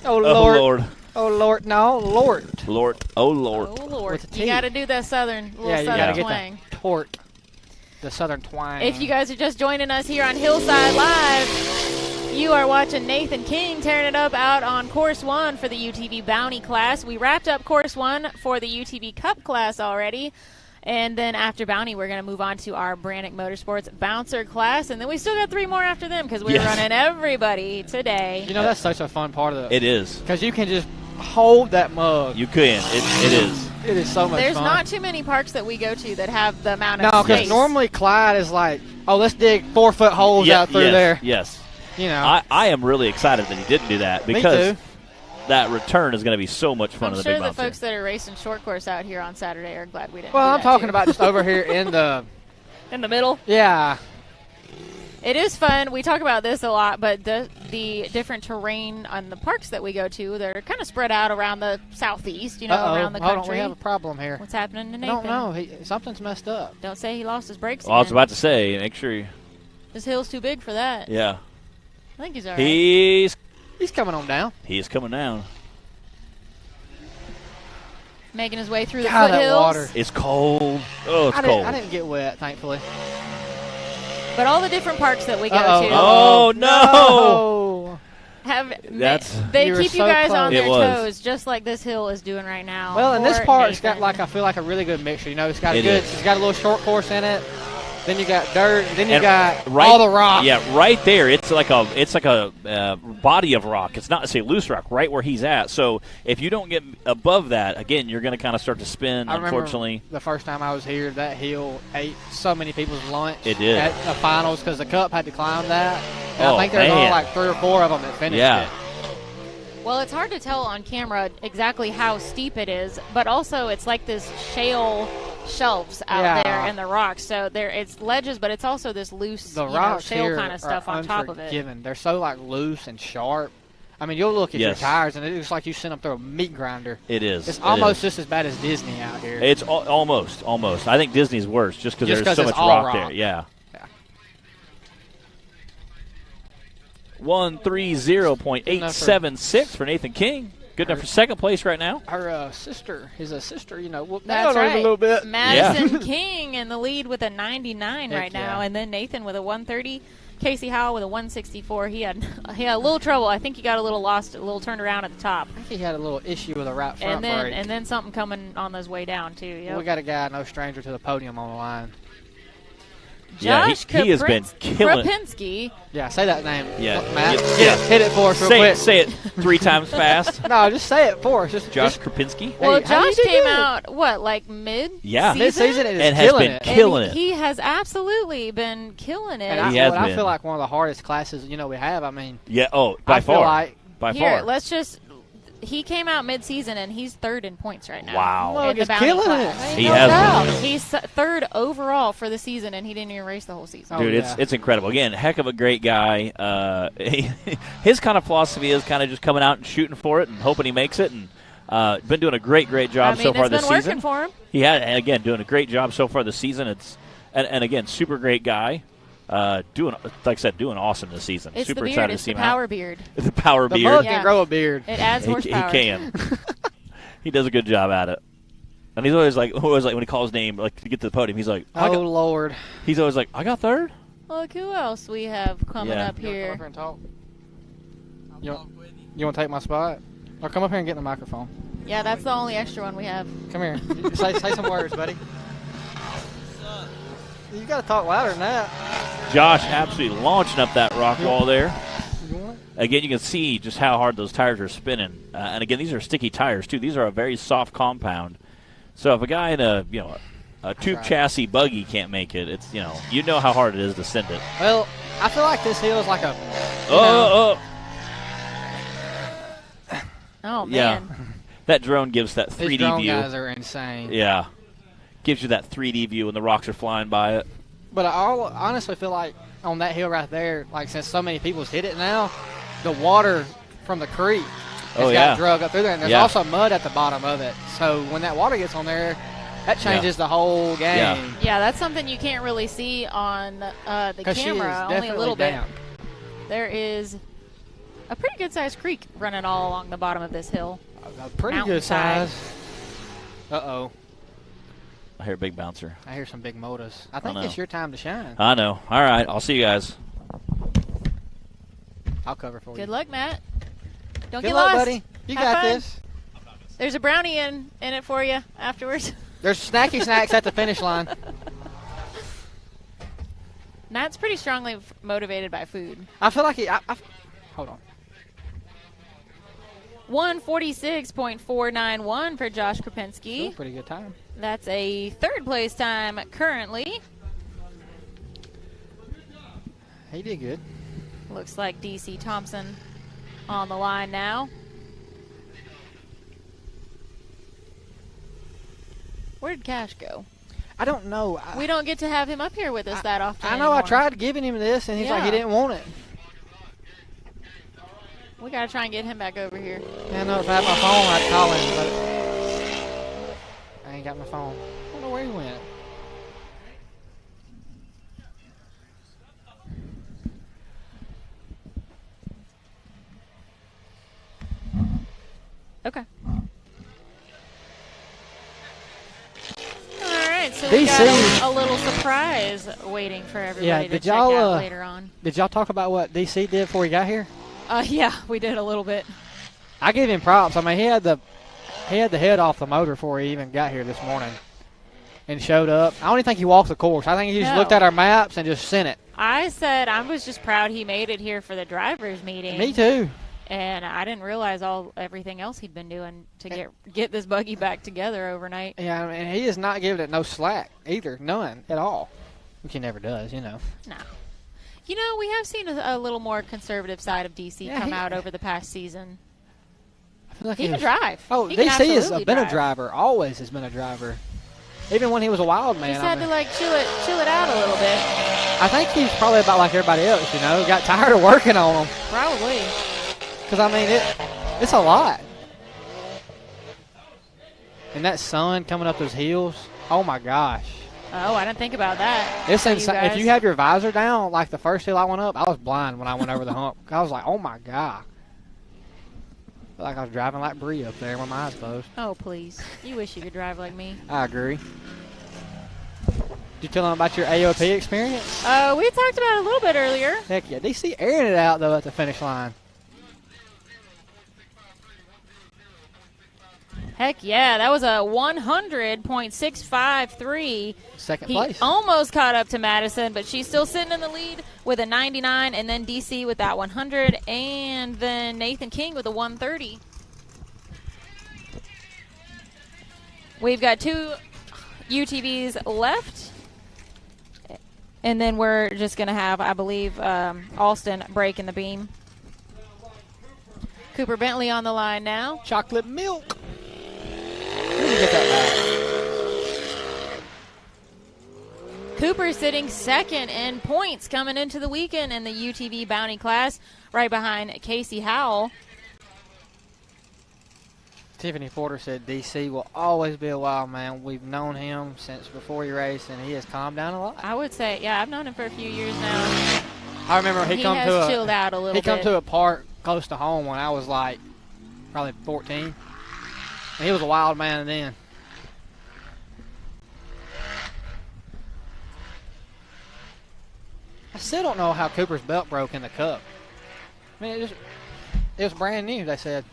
Oh Lord. Oh Lord, no, Lord. Lord. Oh Lord. Oh Lord. You got to do that southern You got to twang. get the tort, the southern twang. If you guys are just joining us here on Hillside Live, you are watching Nathan King tearing it up out on Course 1 for the UTV Bounty class. We wrapped up Course 1 for the UTV Cup class already. And then after Bounty, we're going to move on to our Brannick Motorsports Bouncer class. And then we still got 3 more after them because we're running everybody today. That's such a fun part of it. It is. Because you can just hold that mug. You can. It is. It is so much There's fun. not too many parks that we go to that have the amount of No, space. because normally Clyde is like, oh, let's dig 4-foot holes out through there. Yes. I am really excited that he didn't do that because that return is going to be so much fun. I'm in the sure big the bouncer. folks that are racing short course out here on Saturday are glad we didn't. Well, do I'm that talking too. about just over here in the middle. Yeah. It is fun. We talk about this a lot, but the different terrain on the parks that we go to, they're kind of spread out around the southeast, around the country. Hold on, we have a problem here. What's happening to I Nathan? don't know. Something's messed up. Don't say he lost his brakes Well, I was again. about to say, make sure you. This hill's too big for that. Yeah. I think he's all right. He's coming on down. He is coming down. Making his way through the God, that foothills. water. It's cold. Oh, it's cold. I didn't get wet, thankfully. But all the different parks that we go Uh-oh. to Oh, no. they You were keep you so guys on close. their It was. toes, just like this hill is doing right now. Well, and this for part's got Nathan. I feel like a really good mixture. It's got It is. it's got a little short course in it. Then you got dirt. Then you And got all the rock. Yeah, right there. It's like a body of rock. It's not loose rock. Right where he's at. So if you don't get above that, again, you're going to kind of start to spin. I remember unfortunately, the first time I was here, that hill ate so many people's lunch. It did. At the finals because the Cup had to climb that. And Oh, I think there's man. only like 3 or 4 of them that finished Yeah. it. Well, it's hard to tell on camera exactly how steep it is, but also it's like this shale shelves out there in the rocks. So it's ledges, but it's also this loose The rocks shale here kind of stuff are on top of it. unforgiving. They're so like loose and sharp. I mean, you'll look at your Yes. tires and it looks like you sent them through a meat grinder. it is. It's It almost is. just as bad as Disney out here. It's almost. I think Disney's worse just because Just there's 'cause so it's much all rock there. rock. Yeah. Yeah. 130.876 for Nathan King. Good enough for second place right now. Her sister, his sister, whooped That's down on him right. a little bit. Madison King in the lead with a 99 Heck right now, yeah. and then Nathan with a 130. Casey Howell with a 164. He had a little trouble. I think he got a little lost, a little turned around at the top, I think he had a little issue with a right front brake. and then something coming on his way down too. Yep. We got a guy, no stranger to the podium on the line. Yeah, Josh he has been killing it. Krapinski. Yeah, say that name. Yeah. Matt. Yeah. Hit it for us real quick. Say it 3 times fast. No, just say it for us. Josh Krapinski. Well, how you Josh do came good? out like mid? Yeah. Mid-season and And is has killing been it. killing And it. he has absolutely been killing it. And He has I been. feel like one of the hardest classes we have. I mean, Yeah. Oh, by I feel far. like By Here, far. let's just. He came out mid-season and he's third in points right now. Wow. Look, In the he's bounty killing class. it. He No has doubt. been. He's third overall for the season, and he didn't even race the whole season. Oh, Dude, yeah. it's incredible. Again, heck of a great guy. His kind of philosophy is kind of just coming out and shooting for it and hoping he makes it. And been doing a great job so far this it's been season. working for him. He had, and again, doing a great job so far this season. And again, super great guy. Doing, like I said, doing awesome this season. It's Super the beard. excited It's to see the him out. power beard. The power the beard. mug Yeah. can grow a beard. It adds He horsepower. can. He does a good job at it. And he's always like when he calls his name, like to get to the podium, he's like, Oh, Lord. he's always like, I got third. Look who else we have coming Yeah. up You wanna come here. up here and talk? You want to take my spot? Or come up here and get in the microphone. Yeah, that's the only extra one we have. Come here. say some words, buddy. You got to talk louder than that. Josh absolutely launching up that rock wall there. You want it? Again, you can see just how hard those tires are spinning. And again, these are sticky tires too. These are a very soft compound. So if a guy in a tube right. chassis buggy can't make it, it's you know how hard it is to send it. Well, I feel like this hill is like a. Oh, man. Yeah. That drone gives that 3D These drone view. guys are insane. Yeah. Gives you that 3D view when the rocks are flying by it. But I honestly feel like on that hill right there, like since so many people's hit it now, the water from the creek has got drug up through there. And there's also mud at the bottom of it. So when that water gets on there, that changes the whole game. Yeah, that's something you can't really see on the camera, only a little bit. There is a pretty good-sized creek running all along the bottom of this hill. A pretty good size. Uh-oh. I hear a big bouncer. I hear some big motors. I think it's your time to shine. I know. All right, I'll see you guys. I'll cover for you. Good luck, Matt. Don't Good get luck, lost. buddy. You Have got fun. this. There's a brownie in it for you afterwards. There's snacky snacks at the finish line. Matt's pretty strongly motivated by food. I feel like hold on. 146.491 for Josh Krupinski. Still a pretty good time. That's a third place time currently. He did good. Looks like DC Thompson on the line now. Where did Cash go? I don't know. We don't get to have him up here with us that often I know. anymore. I tried giving him this, and he's like, he didn't want it. We got to try and get him back over here. Yeah, I know. If I had my phone, I'd call him, but I ain't got my phone. I don't know where he went. Okay. All right, so we DC. got a little surprise waiting for everybody to check out later on. Did y'all talk about what DC did before he got here? Yeah, we did a little bit. I give him props. I mean, he had the head off the motor before he even got here this morning and showed up. I don't even think he walked the course. I think he just looked at our maps and just sent it. I said I was just proud he made it here for the drivers' meeting. Me too. And I didn't realize everything else he'd been doing to get this buggy back together overnight. Yeah, and he is not giving it no slack either, none at all, which he never does, you know. No. You know, we have seen a little more conservative side of DC come out over the past season. I feel like he can drive. Oh, he DC has been drive. a driver, always has been a driver. Even when he was a wild man. He's had to, like, chill it out a little bit. I think he's probably about like everybody else, you know, got tired of working on them. Probably. Because, I mean, it's a lot. And that sun coming up those hills, oh, my gosh. Oh, I didn't think about that. It's insane. If you have your visor down, like the first hill I went up, I was blind when I went over the hump. I was like, oh, my God. I felt like I was driving like Bree up there with my eyes closed. Oh, please. You wish you could drive like me. I agree. Did you tell them about your AOP experience? We talked about it a little bit earlier. Heck yeah. DC airing it out, though, at the finish line. Heck yeah, that was a 100.653. Second place. He almost caught up to Madison, but she's still sitting in the lead with a 99, and then DC with that 100, and then Nathan King with a 130. We've got 2 UTVs left, and then we're just going to have, I believe, Alston breaking the beam. Cooper Bentley on the line now. Chocolate milk. Get that back. Cooper sitting second in points coming into the weekend in the UTV Bounty class, right behind Casey Howell. Tiffany Porter said DC will always be a wild man. We've known him since before he raced, and he has calmed down a lot. I would say, yeah, I've known him for a few years now. I remember he has chilled out a little bit. He come to a park close to home when I was like probably 14. And he was a wild man then. I still don't know how Cooper's belt broke in the Cup. I mean, it was brand new, they said.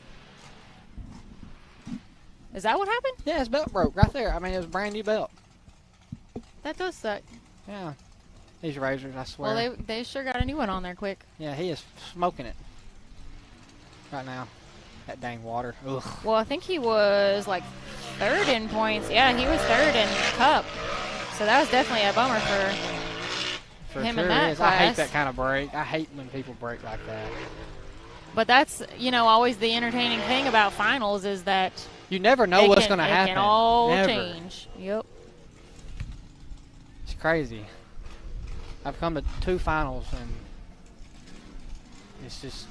Is that what happened? Yeah, his belt broke right there. I mean, it was a brand new belt. That does suck. Yeah. These razors, I swear. Well, they sure got a new one on there quick. Yeah, he is smoking it right now. That dang water. Ugh. Well, I think he was like third in points. Yeah, he was third in Cup. So that was definitely a bummer For him sure in that is. class. I hate that kind of break. I hate when people break like that. But that's, always the entertaining thing about finals is that you never know what's going to happen. It can all never. change. Yep. It's crazy. I've come to 2 finals, and it's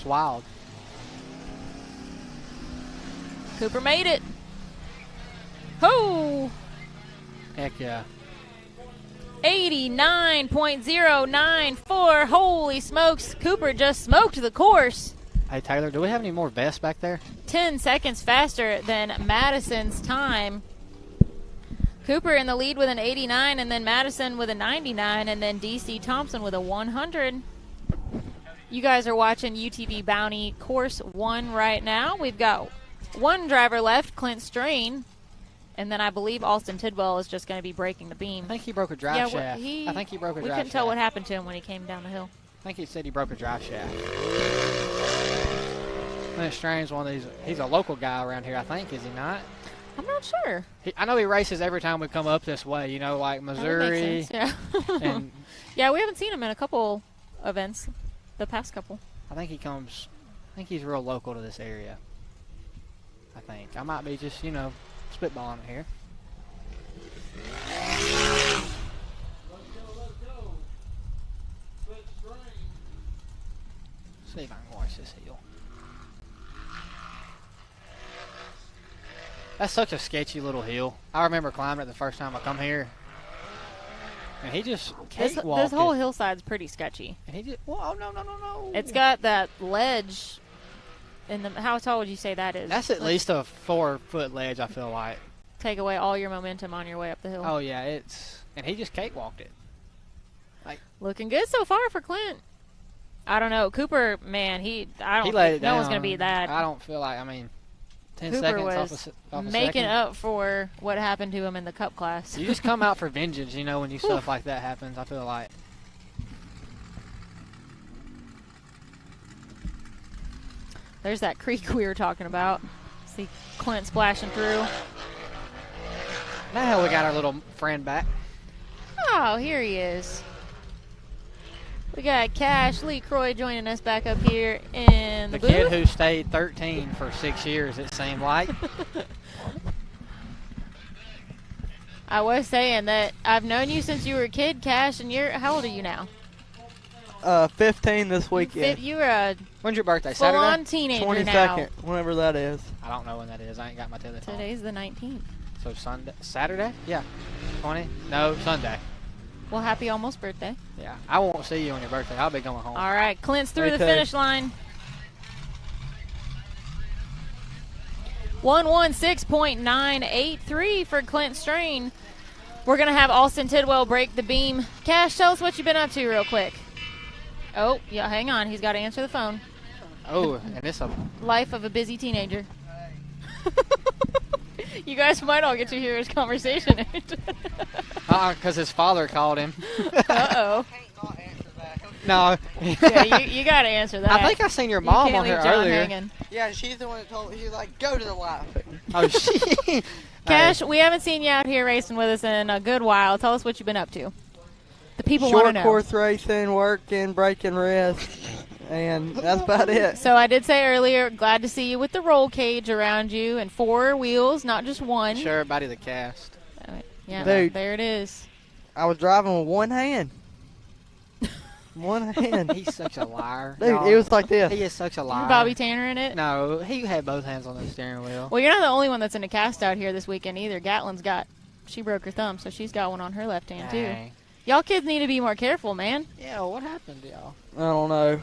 wild. Cooper made it. Ho! Heck yeah. 89.094. Holy smokes. Cooper just smoked the course. Hey, Taylor, do we have any more vests back there? 10 seconds faster than Madison's time. Cooper in the lead with an 89, and then Madison with a 99, and then DC Thompson with a 100. You guys are watching UTV Bounty Course 1 right now. We've got one driver left, Clint Strain, and then I believe Alston Tidwell is just going to be breaking the beam. I think he broke a drive shaft. I think he broke a drive shaft. We couldn't tell what happened to him when he came down the hill. I think he said he broke a drive shaft. Clint Strain's one of these. He's a local guy around here, I think, is he not? I'm not sure. I know he races every time we come up this way, like Missouri. Yeah. And yeah, we haven't seen him in a couple events, the past couple. I think he's real local to this area. I think. I might be just, spitballing it here. See if I can watch this hill. That's such a sketchy little hill. I remember climbing it the first time I come here. And he just cakewalked This whole hillside's pretty sketchy. And he just, whoa, no. It's got that ledge. How tall would you say that is? That's at least a 4-foot ledge, I feel like. Take away all your momentum on your way up the hill. Oh, yeah, and he just cakewalked it. Looking good so far for Clint. I don't know. Cooper, man, he laid it down. No one's going to be that. I don't feel like, 10 Cooper seconds was off a making second. up for what happened to him in the cup class. You just come out for vengeance, when stuff like that happens, I feel like. There's that creek we were talking about. See Clint splashing through. Now we got our little friend back. Oh, here he is. We got Cash Lee Croy joining us back up here in the booth. Kid who stayed 13 for 6 years, it seemed like. I was saying that I've known you since you were a kid, Cash, and how old are you now? 15 this weekend. You were a When's your birthday? Saturday? full-on teenager 22nd, now. whenever that is. I don't know when that is. I ain't got my telephone. Today's the 19th. So Saturday? Yeah. 20? No, Sunday. Well, happy almost birthday. Yeah. I won't see you on your birthday. I'll be going home. All right, Clint's through the too. finish line. 116.983 for Clint Strain. We're going to have Alston Tidwell break the beam. Cash, tell us what you've been up to real quick. Oh, yeah, hang on. He's got to answer the phone. Oh, and it's a... Life of a busy teenager. You guys might all get to hear his conversation. Because his father called him. Uh-oh. No. Yeah, you got to answer that. I think I seen your mom on here earlier. Hanging. Yeah, she's the one that told me. She was like, go to the live. Oh, shit. Cash, we haven't seen you out here racing with us in a good while. Tell us what you've been up to. The people want to know. Short course racing, working, breaking rest, and that's about it. So I did say earlier, glad to see you with the roll cage around you and 4 wheels, not just one. Show everybody the cast. Yeah, Dude. there it is. I was driving with one hand. One hand. He's such a liar. Dude, y'all. it was like this. He is such a liar. You're Bobby Tanner in it? No, he had both hands on the steering wheel. Well, you're not the only one that's in a cast out here this weekend either. Gatlin's she broke her thumb, so she's got one on her left hand, too. Dang. Y'all kids need to be more careful, man. Yeah, what happened to y'all? I don't know.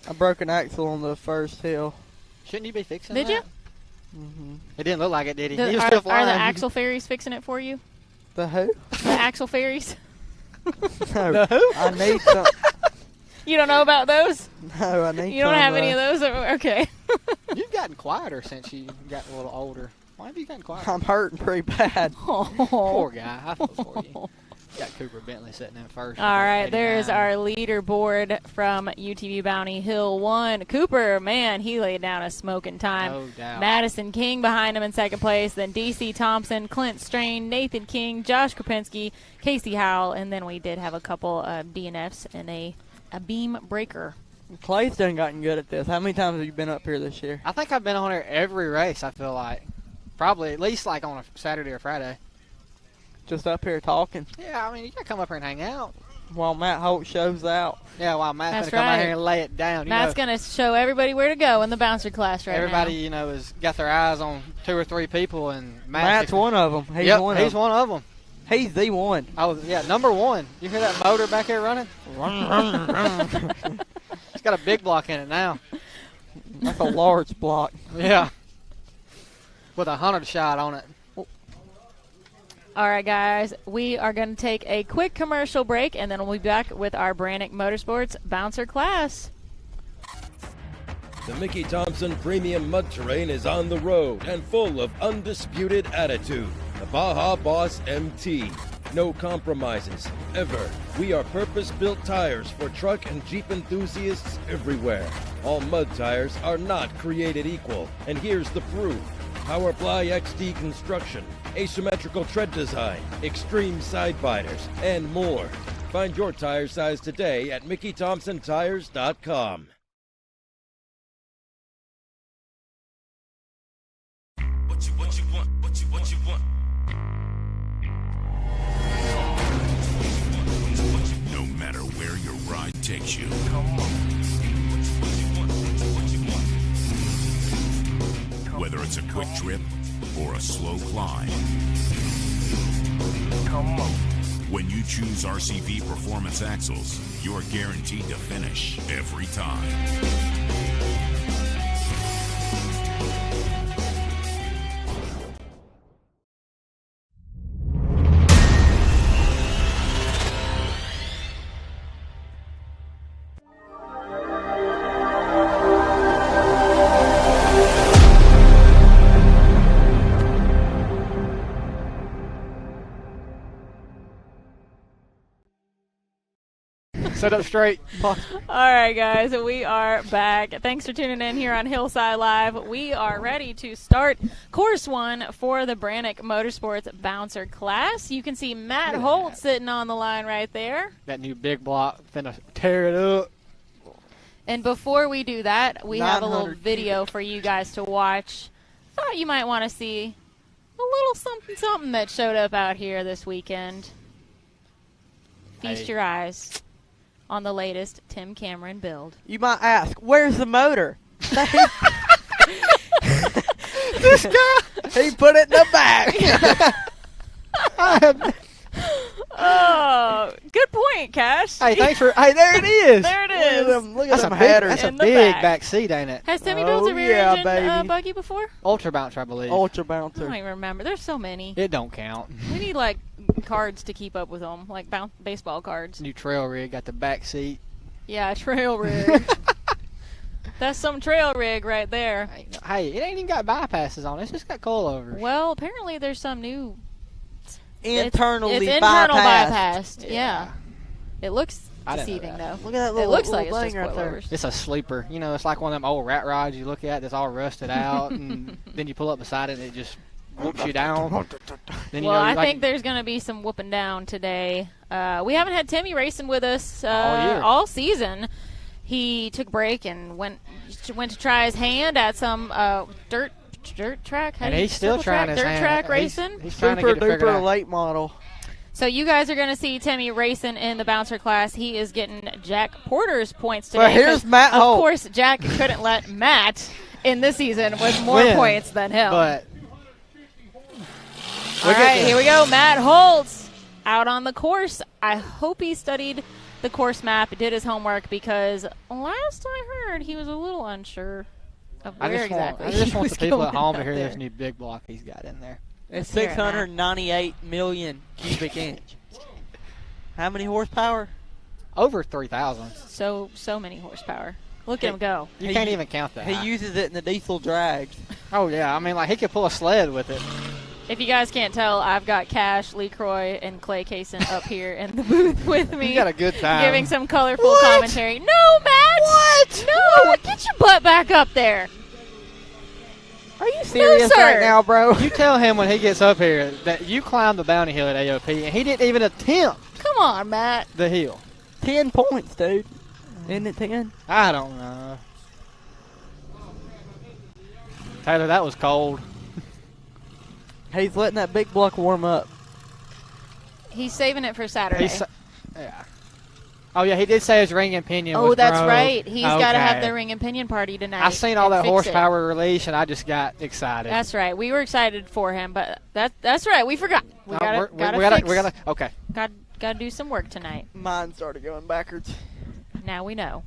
I broke an axle on the first hill. Shouldn't you be fixing Did that? you? Mm-hmm. It didn't look like it, did he? Are He was still the flying. axle fairies fixing it for you? The who? The axle fairies? No. The who? I need some. You don't know about those? No, I need You don't some, have any of those? Okay. You've gotten quieter since you got a little older. Why have you gotten quieter? I'm hurting pretty bad. Oh. Poor guy. I feel for you. Got Cooper Bentley sitting in first. All right, there's our leaderboard from UTV Bounty Hill 1. Cooper, man, he laid down a smoking time. No doubt. Madison King behind him in second place. Then DC Thompson, Clint Strain, Nathan King, Josh Kropinski, Casey Howell, and then we did have a couple of DNFs and a beam breaker. Clay's done gotten good at this. How many times have you been up here this year? I think I've been on here every race, I feel like. Probably at least like on a Saturday or Friday. Just up here talking. Yeah, I mean, you got to come up here and hang out. While Matt Holt shows out. Yeah, while Matt's going to That's come out right. here and lay it down. Matt's going to show everybody where to go in the bouncer class right Everybody, now. you know, has got their eyes on 2 or 3 people, and Matt's one of them. He's one of them. He's the one. Oh, yeah, number 1. You hear that motor back here running? It's got a big block in it now. That's a large block. Yeah. With a 100 shot on it. All right, guys, we are going to take a quick commercial break, and then we'll be back with our Brannick Motorsports bouncer class. The Mickey Thompson Premium Mud Terrain is on the road and full of undisputed attitude. The Baja Boss MT. No compromises, ever. We are purpose-built tires for truck and Jeep enthusiasts everywhere. All mud tires are not created equal, and here's the proof. Powerfly XD construction, asymmetrical tread design, extreme side biters, and more. Find your tire size today at MickeyThompsonTires.com. What you want, what you want. No matter where your ride takes you. Whether it's a quick trip or a slow climb. When you choose RCV Performance Axles, you're guaranteed to finish every time. Set up straight. All right, guys, we are back. Thanks for tuning in here on Hillside Live. We are ready to start course 1 for the Brannick Motorsports bouncer class. You can see Matt Holt sitting on the line right there. That new big block, finna tear it up. And before we do that, we have a little 900 video for you guys to watch. Thought you might want to see a little something that showed up out here this weekend. Feast your eyes on the latest Tim Cameron build. You might ask, where's the motor? This guy! He put it in the back. Oh, good point, Cash. Hey, thanks for. Hey, there it is. There it is. Look at them That's headers. a in the big back. back seat, ain't it? Has Timmy Oh, built a rear yeah, engine baby. buggy before? Ultra bouncer, I believe. Ultra I bouncer. don't even remember. There's so many. It don't count. We need, like, cards to keep up with them, like baseball cards. New trail rig, got the back seat. Yeah, trail rig. That's some trail rig right there. Hey, it ain't even got bypasses on it. It's just got coilovers. Well, apparently there's some new... Internally it's internal bypassed. Yeah. It looks I didn't know deceiving, that. though. Look at that little, It looks little like it's thing just right there. coilovers. It's a sleeper. You know, it's like one of them old rat rods you look at that's all rusted out, and then you pull up beside it and it just whoops you down. Then, you Well, know, I like, think there's going to be some whooping down today. We haven't had Timmy racing with us All year. all season. He took a break and went to try his hand at some dirt track. How and do you- he's still circle trying track, his dirt hand. track racing. He's trying to Super get it figured duper out. late model. So you guys are going to see Timmy racing in the bouncer class. He is getting Jack Porter's points today. Well, here's 'cause Matt Of Holt. course, Jack couldn't let Matt in this season with more Win, points than him. But All right, here we go. Matt Holtz out on the course. I hope he studied the course map, did his homework, because last I heard he was a little unsure of I where just exactly want he the was people at going home to out hear there. this new big block he's got in there. It's Let's hear it, Matt. 698 million cubic inch. How many horsepower? Over 3,000. So many horsepower. Look at him go. You He- can't even count that. He uses it in the diesel drags. Oh, yeah. I mean, like, he could pull a sled with it. If you guys can't tell, I've got Cash, Lee Croy, and Clay Kaysen up here in the booth with me. You got a good time. Giving some colorful commentary. No, Matt! What? No! Get your butt back up there. Are you serious right now, bro? You tell him when he gets up here that you climbed the bounty hill at AOP, and he didn't even attempt Come on, Matt. the hill. 10 points, dude. Isn't it 10? I don't know. Taylor, that was cold. He's letting that big block warm up. He's saving it for Saturday. Yeah. Oh, yeah, he did say his ring and pinion was that's broke. right. He's got to have Okay. the ring and pinion party tonight. I seen all and that fix horsepower release, and I just got excited. That's right. We were excited for him, but that's right. We forgot. We we're gotta gonna okay. Gotta do some work tonight. Mine started going backwards. Now we know.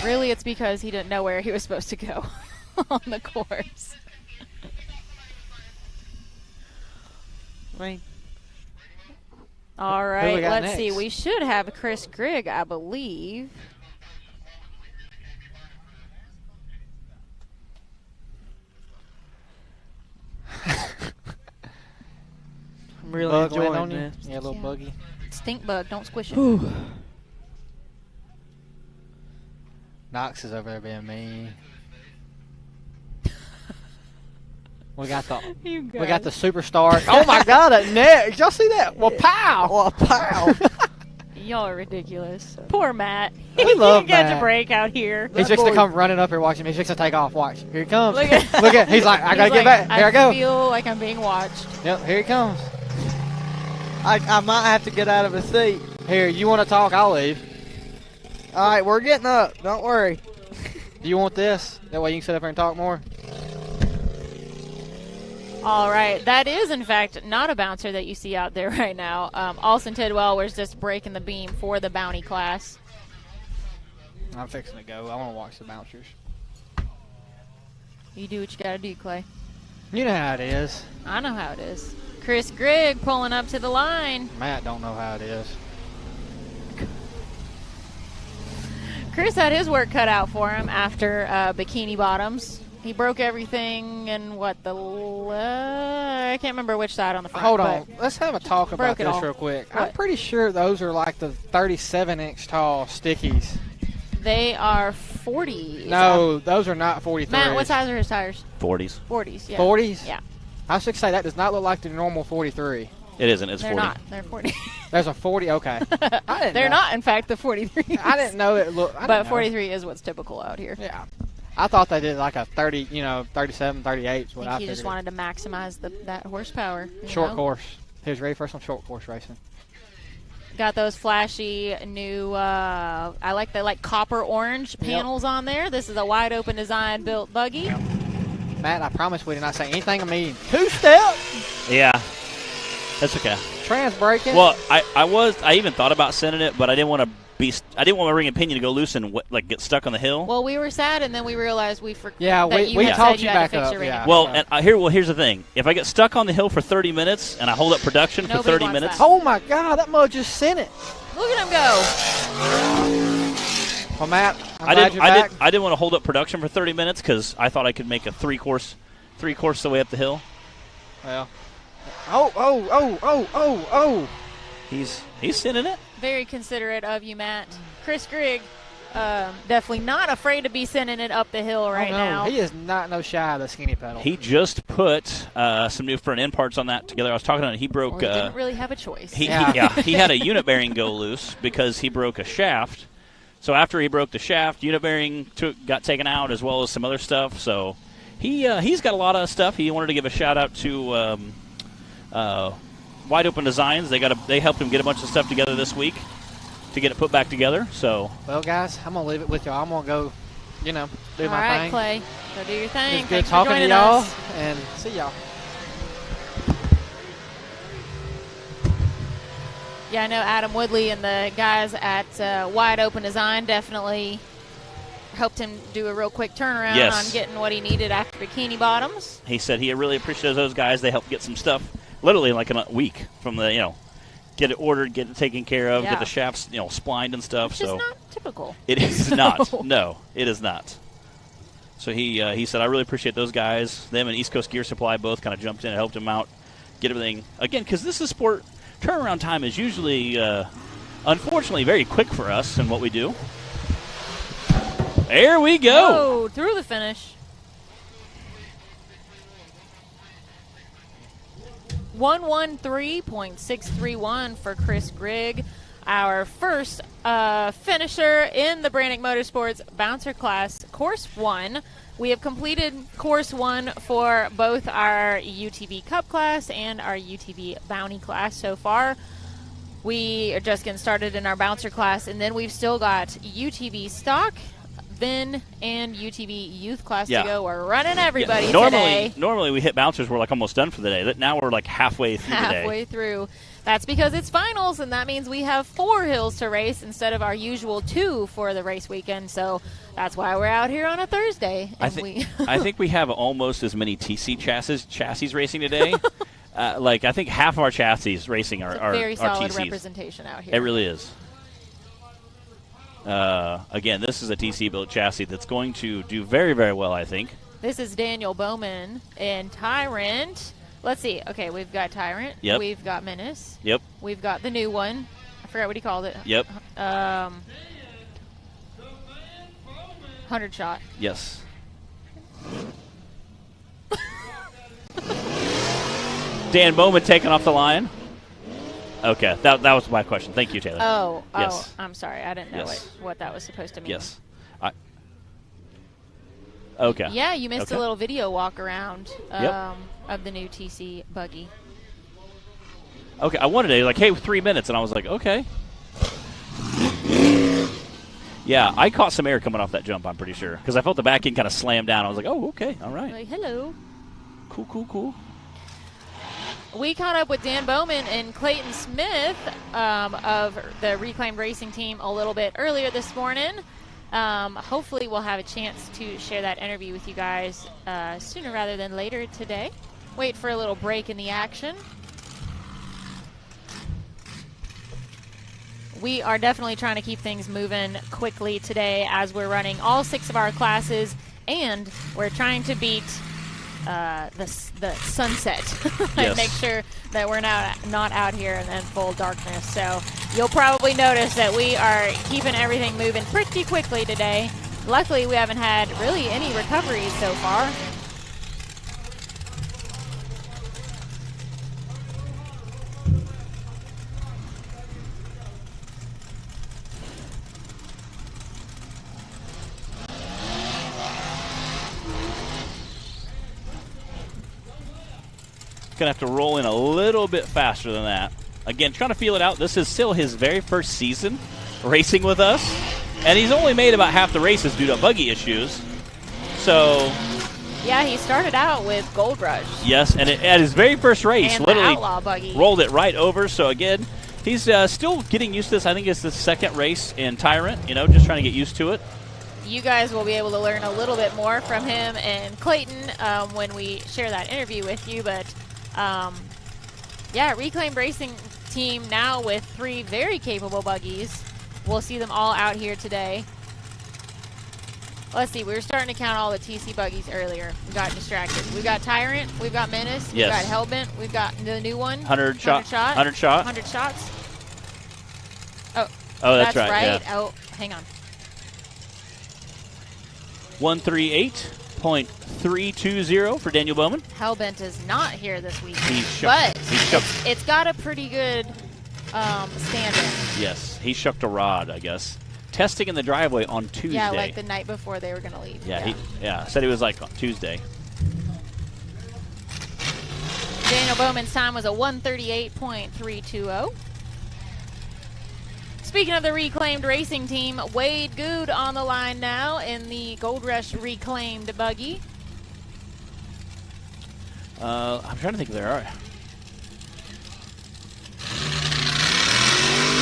Really, it's because he didn't know where he was supposed to go on the course. Right. All Who right, we got let's next? see. We should have Chris Grigg, I believe. I'm really Bug enjoying on you? this. Yeah, a little buggy. Stink bug, don't squish it. Knox is over there being mean. We got the superstar. Oh my God, that net! Did y'all see that? Well, pow! Well, pow! Y'all are ridiculous. Poor Matt. We love He got Matt. to break out here. He's fixing to come running up here. Watch him. He's fixing to take off. Watch. Here he comes. Look at- Look at. He's like, I gotta get back. Here I go. I feel like I'm being watched. Yep. Here he comes. I might have to get out of a seat. Here, you want to talk? I'll leave. All right, we're getting up. Don't worry. Do you want this? That way you can sit up here and talk more. All right, that is in fact not a bouncer that you see out there right now. Alston Tidwell was just breaking the beam for the bounty class. I'm fixing to go. I want to watch the bouncers. You do what you got to do, Clay. You know how it is. I know how it is. Chris Grigg pulling up to the line. Matt don't know how it is. Chris had his work cut out for him after Bikini Bottoms. He broke everything in I can't remember which side on the front. Hold on. Let's have a talk about broke it this all. real quick. What? I'm pretty sure those are like the 37-inch tall stickies. They are 40s. No, those are not 43s. Matt, what size are his tires? 40s. 40s, yeah. 40s? Yeah. I should say that does not look like the normal 43. It isn't. It's They're 40. not. They're 40. There's a 40. Okay. I didn't They're know. not, in fact, the 43. I didn't know it looked. But 43 is what's typical out here. Yeah. I thought they did like a 30, 37, 38 is what I I think he figured. just wanted to maximize that horsepower. you Short know? course. He was ready for some short course racing. Got those flashy new, I like the copper orange panels on there. This is a wide open design built buggy. Matt, I promise we did not say anything mean. 2-step. Yeah. That's okay. Trans braking. Well, I even thought about sending it, but I didn't want my ring and pinion to go loose and get stuck on the hill. Well, we were sad, and then we realized we forgot. Yeah, that we had talked said you had to back fix up, your ring yeah. and Well, pinion. and here's the thing. If I get stuck on the hill for 30 minutes and I hold up production for Nobody 30 wants minutes, that. Oh my God, that mud just sent it. Look at him go. Well, Matt, I glad you're back. didn't want to hold up production for 30 minutes because I thought I could make a three course the way up the hill. Well. Oh. He's sending it. Very considerate of you, Matt. Chris Grigg, definitely not afraid to be sending it up the hill right no, now. he is not shy of the skinny pedal. He just put some new front end parts on that together. I was talking on it. He broke. Well, he didn't really have a choice. He had a unit bearing go loose because he broke a shaft. So after he broke the shaft, unit bearing got taken out as well as some other stuff. So he's got a lot of stuff. He wanted to give a shout out to Wide Open Designs. They helped him get a bunch of stuff together this week to get it put back together. So well, guys, I'm gonna leave it with y'all. I'm gonna go, do All my right, thing. Clay, go do your thing. It's good Thanks for talking to joining y'all, us. and see y'all. Yeah, I know Adam Woodley and the guys at Wide Open Design definitely helped him do a real quick turnaround Yes. on getting what he needed after Bikini Bottoms. he said he really appreciates those guys. They helped get some stuff literally in a week from the get it ordered, get it taken care of, Yeah. get the shafts splined and stuff. Which so is not typical. it is not. No, it is not. So he said, I really appreciate those guys. Them and East Coast Gear Supply both kind of jumped in and helped him out, get everything. Again, because this is sport, turnaround time is usually, unfortunately, very quick for us in what we do. There we go. Oh, through the finish. 113.631 for Chris Grigg, our first finisher in the Brannick Motorsports Bouncer Class Course 1. We have completed Course 1 for both our UTV Cup class and our UTV Bounty class so far. We are just getting started in our Bouncer class, and then we've still got UTV Stock, VIN, and UTV Youth class to go. We're running everybody today. Normally we hit Bouncers, we're like almost done for the day. Now we're like halfway through the day. Halfway through. That's because it's finals, and that means we have 4 hills to race instead of our usual 2 for the race weekend. So that's why we're out here on a Thursday. I think we have almost as many TC chassis racing today. I think half of our chassis racing are very solid TCs. Representation out here. It really is. Again, this is a TC-built chassis that's going to do very, very well, I think. This is Daniel Bowman and Tyrant. Let's see. Okay, we've got Tyrant. Yep. We've got Menace. Yep. We've got the new one. I forgot what he called it. Yep. 100 shot. Yes. Dan Bowman taking off the line. Okay, that was my question. Thank you, Taylor. Oh, yes. I'm sorry. I didn't know what that was supposed to mean. Yes. Okay. Yeah, you missed a little video walk around Yep. of the new TC buggy. Okay, I wanted it. Like, hey, 3 minutes, and I was like, okay. Yeah, I caught some air coming off that jump, I'm pretty sure, because I felt the back end kind of slam down. I was like, oh, okay, all right. Like, hello. Cool. We caught up with Dan Bowman and Clayton Smith of the Reclaimed Racing Team a little bit earlier this morning. Hopefully we'll have a chance to share that interview with you guys sooner rather than later today. Wait for a little break in the action. We are definitely trying to keep things moving quickly today as we're running all 6 of our classes, and we're trying to beat the sunset and make sure that we're not out here in full darkness. So you'll probably notice that we are keeping everything moving pretty quickly today. Luckily, we haven't had really any recoveries so far. Going to have to roll in a little bit faster than that. Again, trying to feel it out. This is still his very first season racing with us, and he's only made about half the races due to buggy issues. So, yeah, he started out with Gold Rush. Yes, and at his very first race, and literally the Outlaw buggy. Rolled it right over. So again, he's still getting used to this. I think it's the second race in Tyrant. Just trying to get used to it. You guys will be able to learn a little bit more from him and Clayton when we share that interview with you, but. Reclaimed Racing Team now with 3 very capable buggies. We'll see them all out here today. Let's see, we were starting to count all the TC buggies earlier. We got distracted. We've got Tyrant, we've got Menace, we've got Hellbent, we've got the new one. 100 shots. 100 shots. Oh, that's right. Yeah. Oh, hang on. 138.320 for Daniel Bowman. Hellbent is not here this week, but it's got a pretty good stand-in. Yes, he shucked a rod, I guess. Testing in the driveway on Tuesday. Yeah, like the night before they were going to leave. Yeah, said he was like on Tuesday. Daniel Bowman's time was a 138.320. Speaking of the Reclaimed Racing Team, Wade Good on the line now in the Gold Rush Reclaimed buggy. I'm trying to think if there are.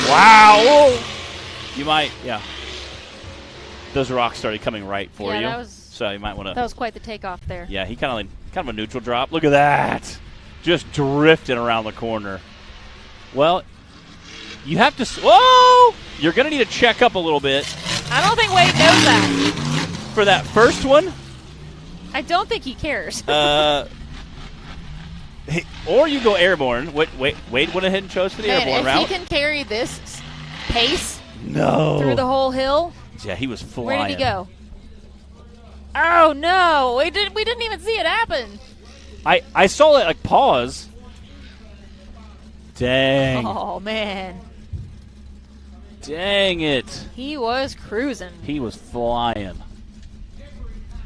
Wow! Whoa. You might, yeah. Those rocks started coming right for you. So you might want to. That was quite the takeoff there. Yeah, he kind of a neutral drop. Look at that. Just drifting around the corner. Well, you have to. Whoa! You're going to need to check up a little bit. I don't think Wade knows that. For that first one, I don't think he cares. Or you go airborne. Wade went ahead and chose for the airborne route. If he can carry this pace through the whole hill. Yeah, he was flying. Where did he go? Oh, no. We didn't even see it happen. I saw it, like, pause. Dang. Oh, man. Dang it. He was cruising. He was flying.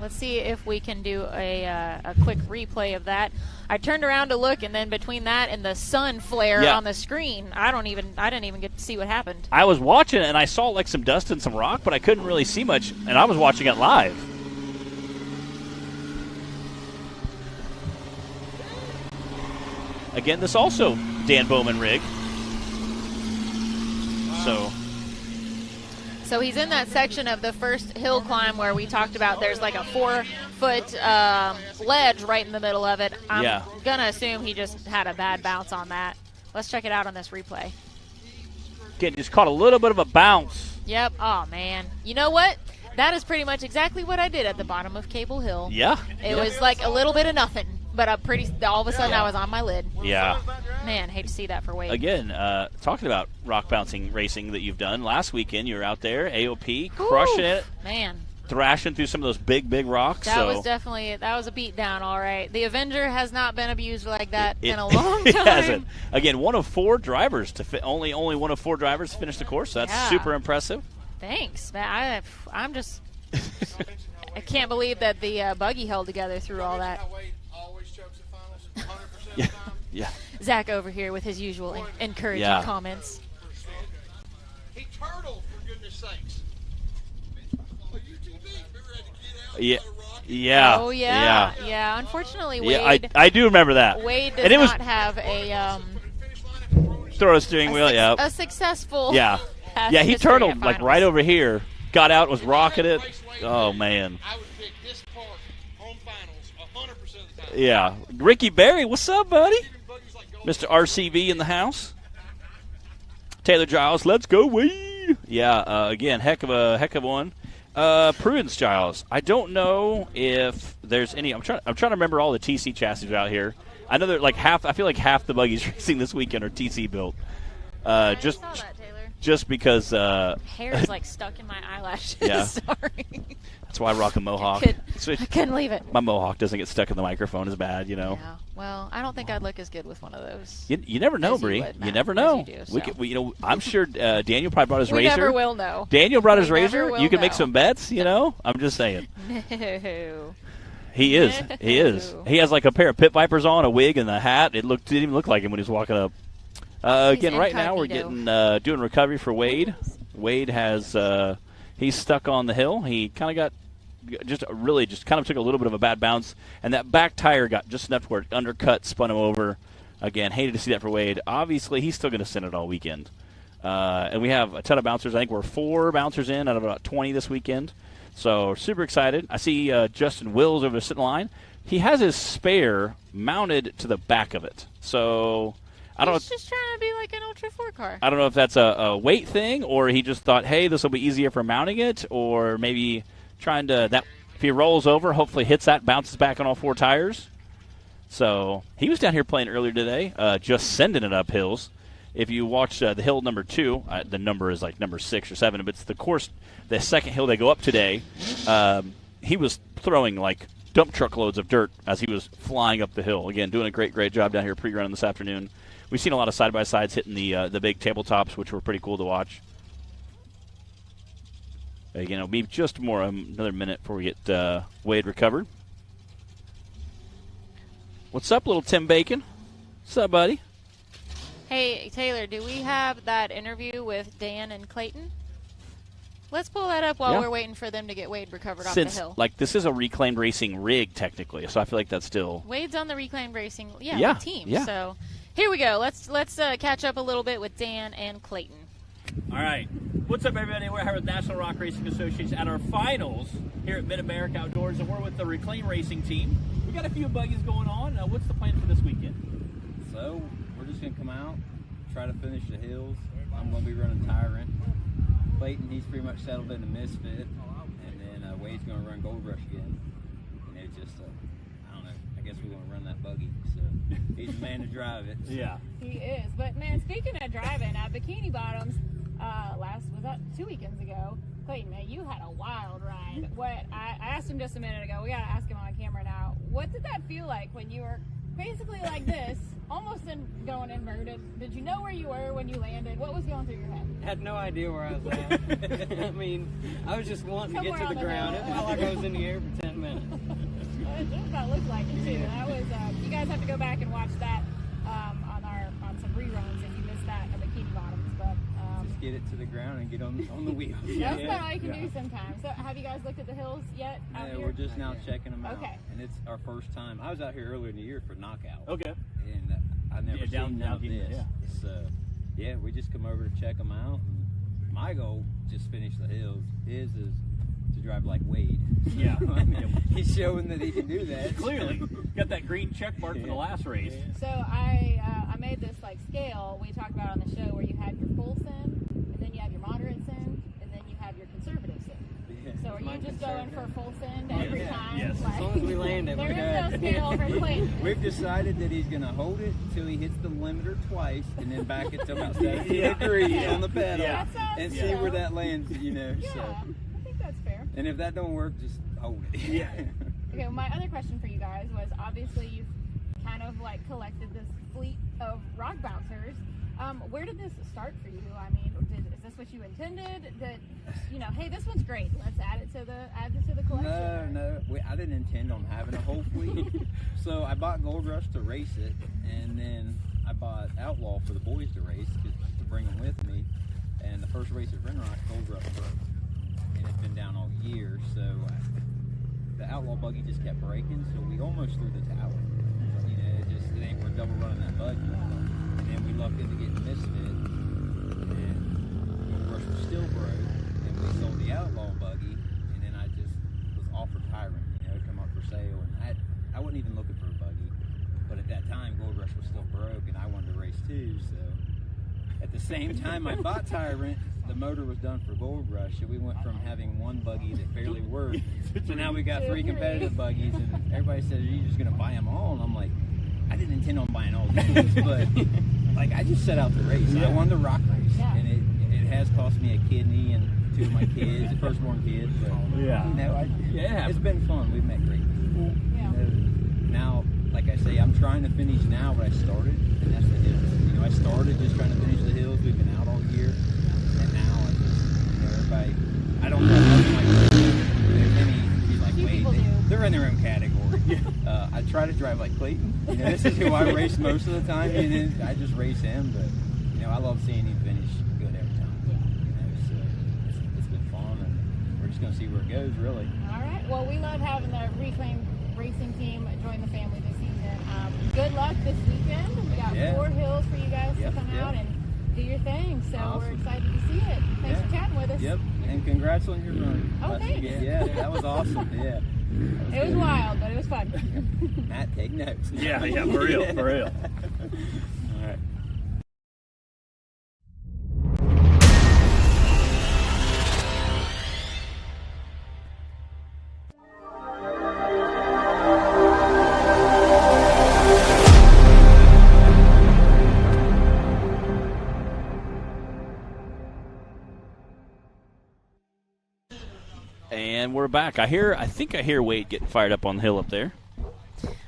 Let's see if we can do a quick replay of that. I turned around to look, and then between that and the sun flare on the screen, I didn't even get to see what happened. I was watching it, and I saw like some dust and some rock, but I couldn't really see much, and I was watching it live. Again, this also Dan Bowman rig. So he's in that section of the first hill climb where we talked about there's like a 4-foot ledge right in the middle of it. I'm going to assume he just had a bad bounce on that. Let's check it out on this replay. Again, just caught a little bit of a bounce. Yep. Oh, man. You know what? That is pretty much exactly what I did at the bottom of Cable Hill. Yeah. It was like a little bit of nothing, but all of a sudden I was on my lid. Yeah. Man, hate to see that for Wade. Again, talking about rock bouncing racing that you've done. Last weekend you were out there, AOP, crushing it. Man. Thrashing through some of those big rocks. That was a beat down, all right. The Avenger has not been abused like that in a long time. It hasn't. Again, one of 4 drivers only one of 4 drivers to finish the course. So that's super impressive. Thanks, man. I'm just I can't believe that the buggy held together through all that. Yeah. Zach over here with his usual encouraging comments. He turtled, for goodness sakes. Yeah. Oh, yeah. Unfortunately, Wade. I do remember that. Wade does not have a throw a steering wheel. A successful. Yeah. Yeah, he turtled like right over here. Got out, was rocking it. Oh man. I would pick this part home finals 100% of the time. Yeah. Ricky Berry, what's up, buddy? Mr. RCV in the house. Taylor Giles, let's go, Wade. Yeah, again, heck of a one. Prudence Giles, I don't know if there's any. I'm trying to remember all the TC chassis out here. I know that like half. I feel like half the buggies racing this weekend are TC built. I saw that, Taylor. Just because hair is like stuck in my eyelashes. Yeah. Sorry. That's why I rock a mohawk. I couldn't leave it. My mohawk doesn't get stuck in the microphone as bad, you know. Yeah. Well, I don't think I'd look as good with one of those. You never know, Bree. You never know. You do, so. I'm sure Daniel probably brought his razor. We never will know. Daniel brought his razor. You can make some bets, you know. I'm just saying. No. He is. No. He is. He has like a pair of pit vipers on, a wig, and the hat. It didn't even look like him when he was walking up. Again, right now we're getting doing recovery for Wade. Wade has he's stuck on the hill. He kind of got just kind of took a little bit of a bad bounce, and that back tire got just enough where it undercut, spun him over. Again, hated to see that for Wade. Obviously, he's still going to send it all weekend. And we have a ton of bouncers. I think we're 4 bouncers in out of about 20 this weekend. So super excited. I see Justin Wills over there sitting in line. He has his spare mounted to the back of it. So I don't know. He's just trying to be like an Ultra 4 car. I don't know if that's a weight thing, or he just thought, hey, this will be easier for mounting it, or maybe trying to if he rolls over, hopefully hits that, bounces back on all 4 tires. So he was down here playing earlier today, just sending it up hills. If you watch the hill number 2, the number is like number 6 or 7, but it's the course, the second hill they go up today. He was throwing like dump truck loads of dirt as he was flying up the hill. Again, doing a great job down here pre-running this afternoon. We've seen a lot of side-by-sides hitting the big tabletops, which were pretty cool to watch. Again, it'll be just another minute before we get Wade recovered. What's up, little Tim Bacon? What's up, buddy? Hey, Taylor, do we have that interview with Dan and Clayton? Let's pull that up while we're waiting for them to get Wade recovered off the hill. Like, this is a Reclaimed Racing rig, technically, so I feel like that's still... Wade's on the Reclaimed Racing team. Yeah. So here we go. Let's catch up a little bit with Dan and Clayton. All right. What's up, everybody? We're here with National Rock Racing Association at our finals here at MidAmerica Outdoors, and we're with the Reclaim Racing team. We got a few buggies going on. What's the plan for this weekend? So we're just going to come out, try to finish the hills. I'm going to be running Tyrant. Clayton, he's pretty much settled in the Misfit, and then Wade's going to run Gold Rush again. And just, I don't know, I guess we're going to run that buggy. So he's the man to drive it. So. Yeah. He is. But, man, speaking of driving, at Bikini Bottoms, was that 2 weekends ago? Clayton, man, you had a wild ride. I asked him just a minute ago. We got to ask him on camera now. What did that feel like when you were basically like this, almost going inverted? Did you know where you were when you landed? What was going through your head? I had no idea where I was at. I mean, I was just wanting to get to the ground. It felt like I was in the air for 10 minutes. It just about looked like it too. That was. You guys have to go back and watch that on some reruns if you missed that at Bikini Bottoms. But just get it to the ground and get on the wheels. That's about all you can do sometimes. So, have you guys looked at the hills yet? Yeah, we're just now checking them out. Okay. And it's our first time. I was out here earlier in the year for Knockout. Okay. And I've never seen none of this. Yeah. We just come over to check them out. And my goal, just finish the hills. His is to drive like Wade. Yeah. I mean, he's showing that he can do that. Clearly. Got that green check mark from the last race. So I made this like scale we talked about on the show where you had your full sin, and then you have your moderate sin, and then you have your conservative sin. Yeah. So are you just going for full sin every time? Yes. Like, As long as we land it, there we're is good. no scale for Clayton. We've decided that he's going to hold it until he hits the limiter twice and then back it to about 17 degrees on the pedal and see where that lands, Yeah, So. I think that's fair. And if that don't work, just hold it. Yeah. Okay, well, my other question for you guys was, obviously you've kind of like collected this fleet of rock bouncers. Where did this start for you? I mean, is this what you intended? That, hey, this one's great. Let's add it to the collection. No, I didn't intend on having a whole fleet. So I bought Gold Rush to race it, and then I bought Outlaw for the boys to race to bring them with me. And the first race at Rinrock, Gold Rush broke, and it's been down all year. So the Outlaw buggy just kept breaking, so we almost threw the towel. It ain't worth double running that buggy. And then we lucked into getting Misfit, and Gold Rush was still broke, and we sold the Outlaw buggy, and then I just was offered Tyrant, come up for sale, and I wasn't even looking for a buggy, but at that time Gold Rush was still broke, and I wanted to race too, so at the same time I bought Tyrant, the motor was done for Gold Rush, so we went from having one buggy that barely worked, so now we got 3 competitive buggies, and everybody said, are you just going to buy them all? And I'm like, I didn't intend on buying all these, but like I just set out to race. I wanted to rock race, and it has cost me a kidney and 2 of my kids, the firstborn kids. But, it's been fun. We've met great people. Now, like I say, I'm trying to finish now what I started, and that's the hills. I started just trying to finish the hills. We've been out all year, and now I just, everybody. I don't know there's any like Wade. They're in their own category. I try to drive like Clayton. This is who I race most of the time, and then I just race him. But I love seeing him finish good every time. So it's been fun, and we're just gonna see where it goes, really. All right. Well, we love having the Reclaim Racing team join the family this season. Good luck this weekend. We got 4 hills for you guys to come out and do your thing. So we're excited to see it. Thanks for chatting with us. Yep. And congrats on your run. Oh, thanks. Yeah, that was awesome. Yeah. It was wild, but it was fun. Matt, take notes. Yeah, for real. All right. And we're back. I think I hear Wade getting fired up on the hill up there.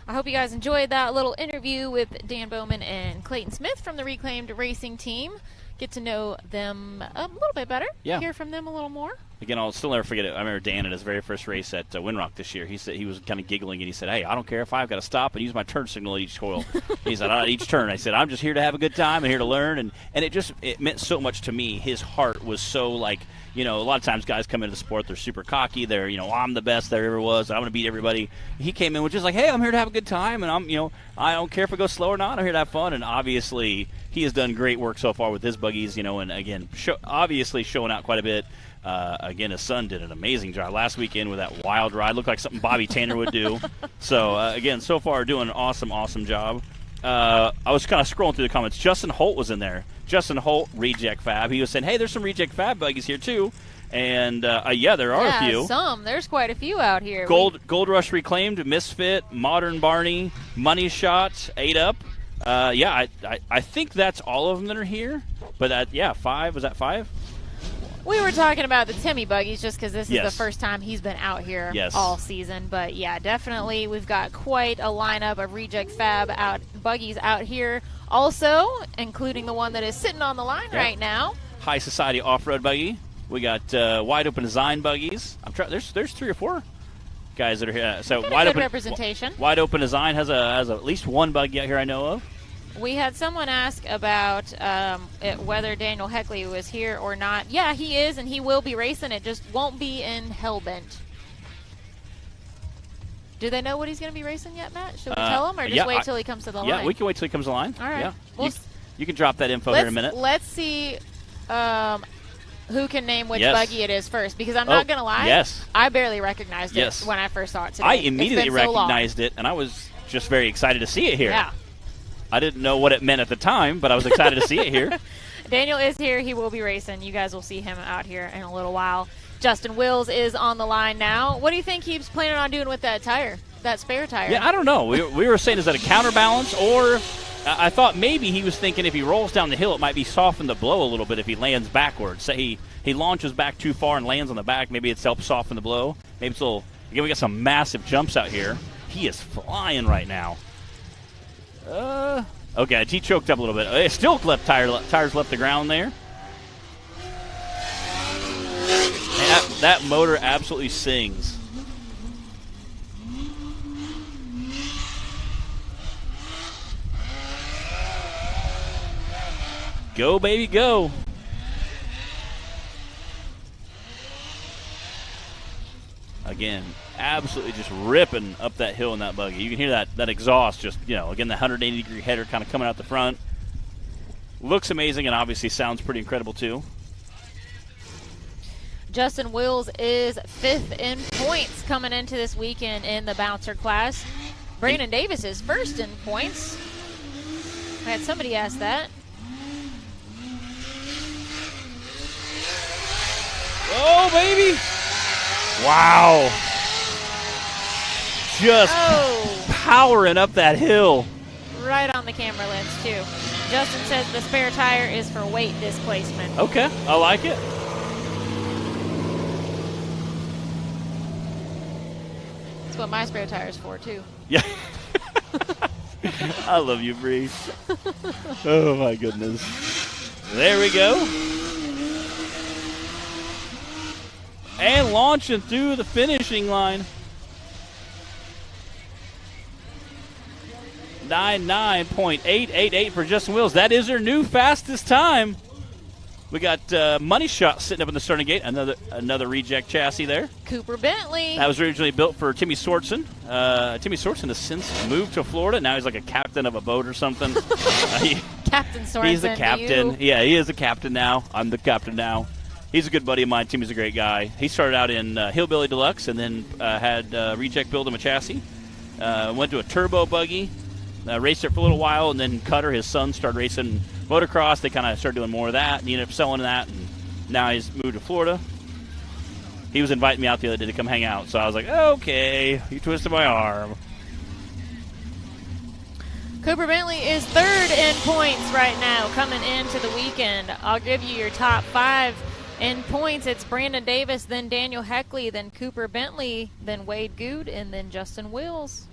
I hope you guys enjoyed that little interview with Dan Bowman and Clayton Smith from the Reclaimed Racing team. Get to know them a little bit better. Yeah. Hear from them a little more. Again, I'll still never forget it. I remember Dan at his very first race at Windrock this year. He said he was kind of giggling, and he said, "Hey, I don't care if I've got to stop and use my turn signal at each coil." He said, "At each turn." I said, "I'm just here to have a good time and here to learn." And it meant so much to me. His heart was so like, a lot of times guys come into the sport, they're super cocky. They're, I'm the best there ever was. I'm going to beat everybody. He came in with just like, "Hey, I'm here to have a good time, and I don't care if it goes slow or not. I'm here to have fun." And obviously, he has done great work so far with his buggies, and again, obviously showing out quite a bit. Again, his son did an amazing job last weekend with that wild ride. Looked like something Bobby Tanner would do. So, again, so far doing an awesome job. I was kind of scrolling through the comments. Justin Holt was in there. Justin Holt, reject fab. He was saying, hey, there's some reject fab buggies here too. And, yeah, there are a few. There's quite a few out here. Gold Rush Reclaimed, Misfit, Modern Barney, Money Shot, 8 Up. Yeah, I think that's all of them that are here. But, yeah, 5. Was that 5? We were talking about the Timmy buggies just because this is the first time he's been out here all season. But, yeah, definitely we've got quite a lineup of reject fab buggies out here also, including the one that is sitting on the line right now. High Society Off-Road Buggy. We got Wide Open Design buggies. There's 3 or 4 guys that are here. So Wide Open representation. Wide Open Design has at least one buggy out here I know of. We had someone ask about whether Daniel Heckley was here or not. Yeah, he is, and he will be racing. It just won't be in Hellbent. Do they know what he's going to be racing yet, Matt? Should we tell him, or just wait till he comes to the line? Yeah, we can wait till he comes to the line. All right. Yeah. You can drop that info here in a minute. Let's see who can name which buggy it is first, because I'm not going to lie. I barely recognized it when I first saw it today. I immediately recognized it, and I was just very excited to see it here. Yeah. I didn't know what it meant at the time, but I was excited to see it here. Daniel is here. He will be racing. You guys will see him out here in a little while. Justin Wills is on the line now. What do you think he's planning on doing with that tire, that spare tire? Yeah, I don't know. We were saying, is that a counterbalance, or I thought maybe he was thinking if he rolls down the hill, it might be soften the blow a little bit if he lands backwards. Say he launches back too far and lands on the back, maybe it's helped soften the blow. Maybe it's a little. Again, we got some massive jumps out here. He is flying right now. Okay, he choked up a little bit. It still left tires left the ground there. That motor absolutely sings. Go, baby, go. Again, absolutely just ripping up that hill in that buggy. You can hear that exhaust just, again, the 180-degree header kind of coming out the front. Looks amazing and obviously sounds pretty incredible, too. Justin Wills is 5th in points coming into this weekend in the bouncer class. Brandon Davis is 1st in points. I had somebody ask that. Oh, baby. Wow. Just powering up that hill. Right on the camera lens, too. Justin says the spare tire is for weight displacement. Okay, I like it. That's what my spare tire is for, too. Yeah. I love you, Bree. Oh, my goodness. There we go. And launching through the finishing line. 99.888 for Justin Wills. That is her new fastest time. We got Money Shot sitting up in the starting gate. Another reject chassis there. Cooper Bentley. That was originally built for Timmy Sortson. Timmy Sortson has since moved to Florida. Now he's like a captain of a boat or something. Captain Sortson. He's the captain. Yeah, he is the captain now. I'm the captain now. He's a good buddy of mine. Timmy's a great guy. He started out in Hillbilly Deluxe and then had Reject build him a chassis. Went to a turbo buggy, raced it for a little while, and then Cutter, his son, started racing motocross. They kind of started doing more of that, and he ended up selling that, and now he's moved to Florida. He was inviting me out the other day to come hang out, so I was like, okay, you twisted my arm. Cooper Bentley is 3rd in points right now coming into the weekend. I'll give you your top 5 in points. It's Brandon Davis, then Daniel Heckley, then Cooper Bentley, then Wade Good, and then Justin Wills.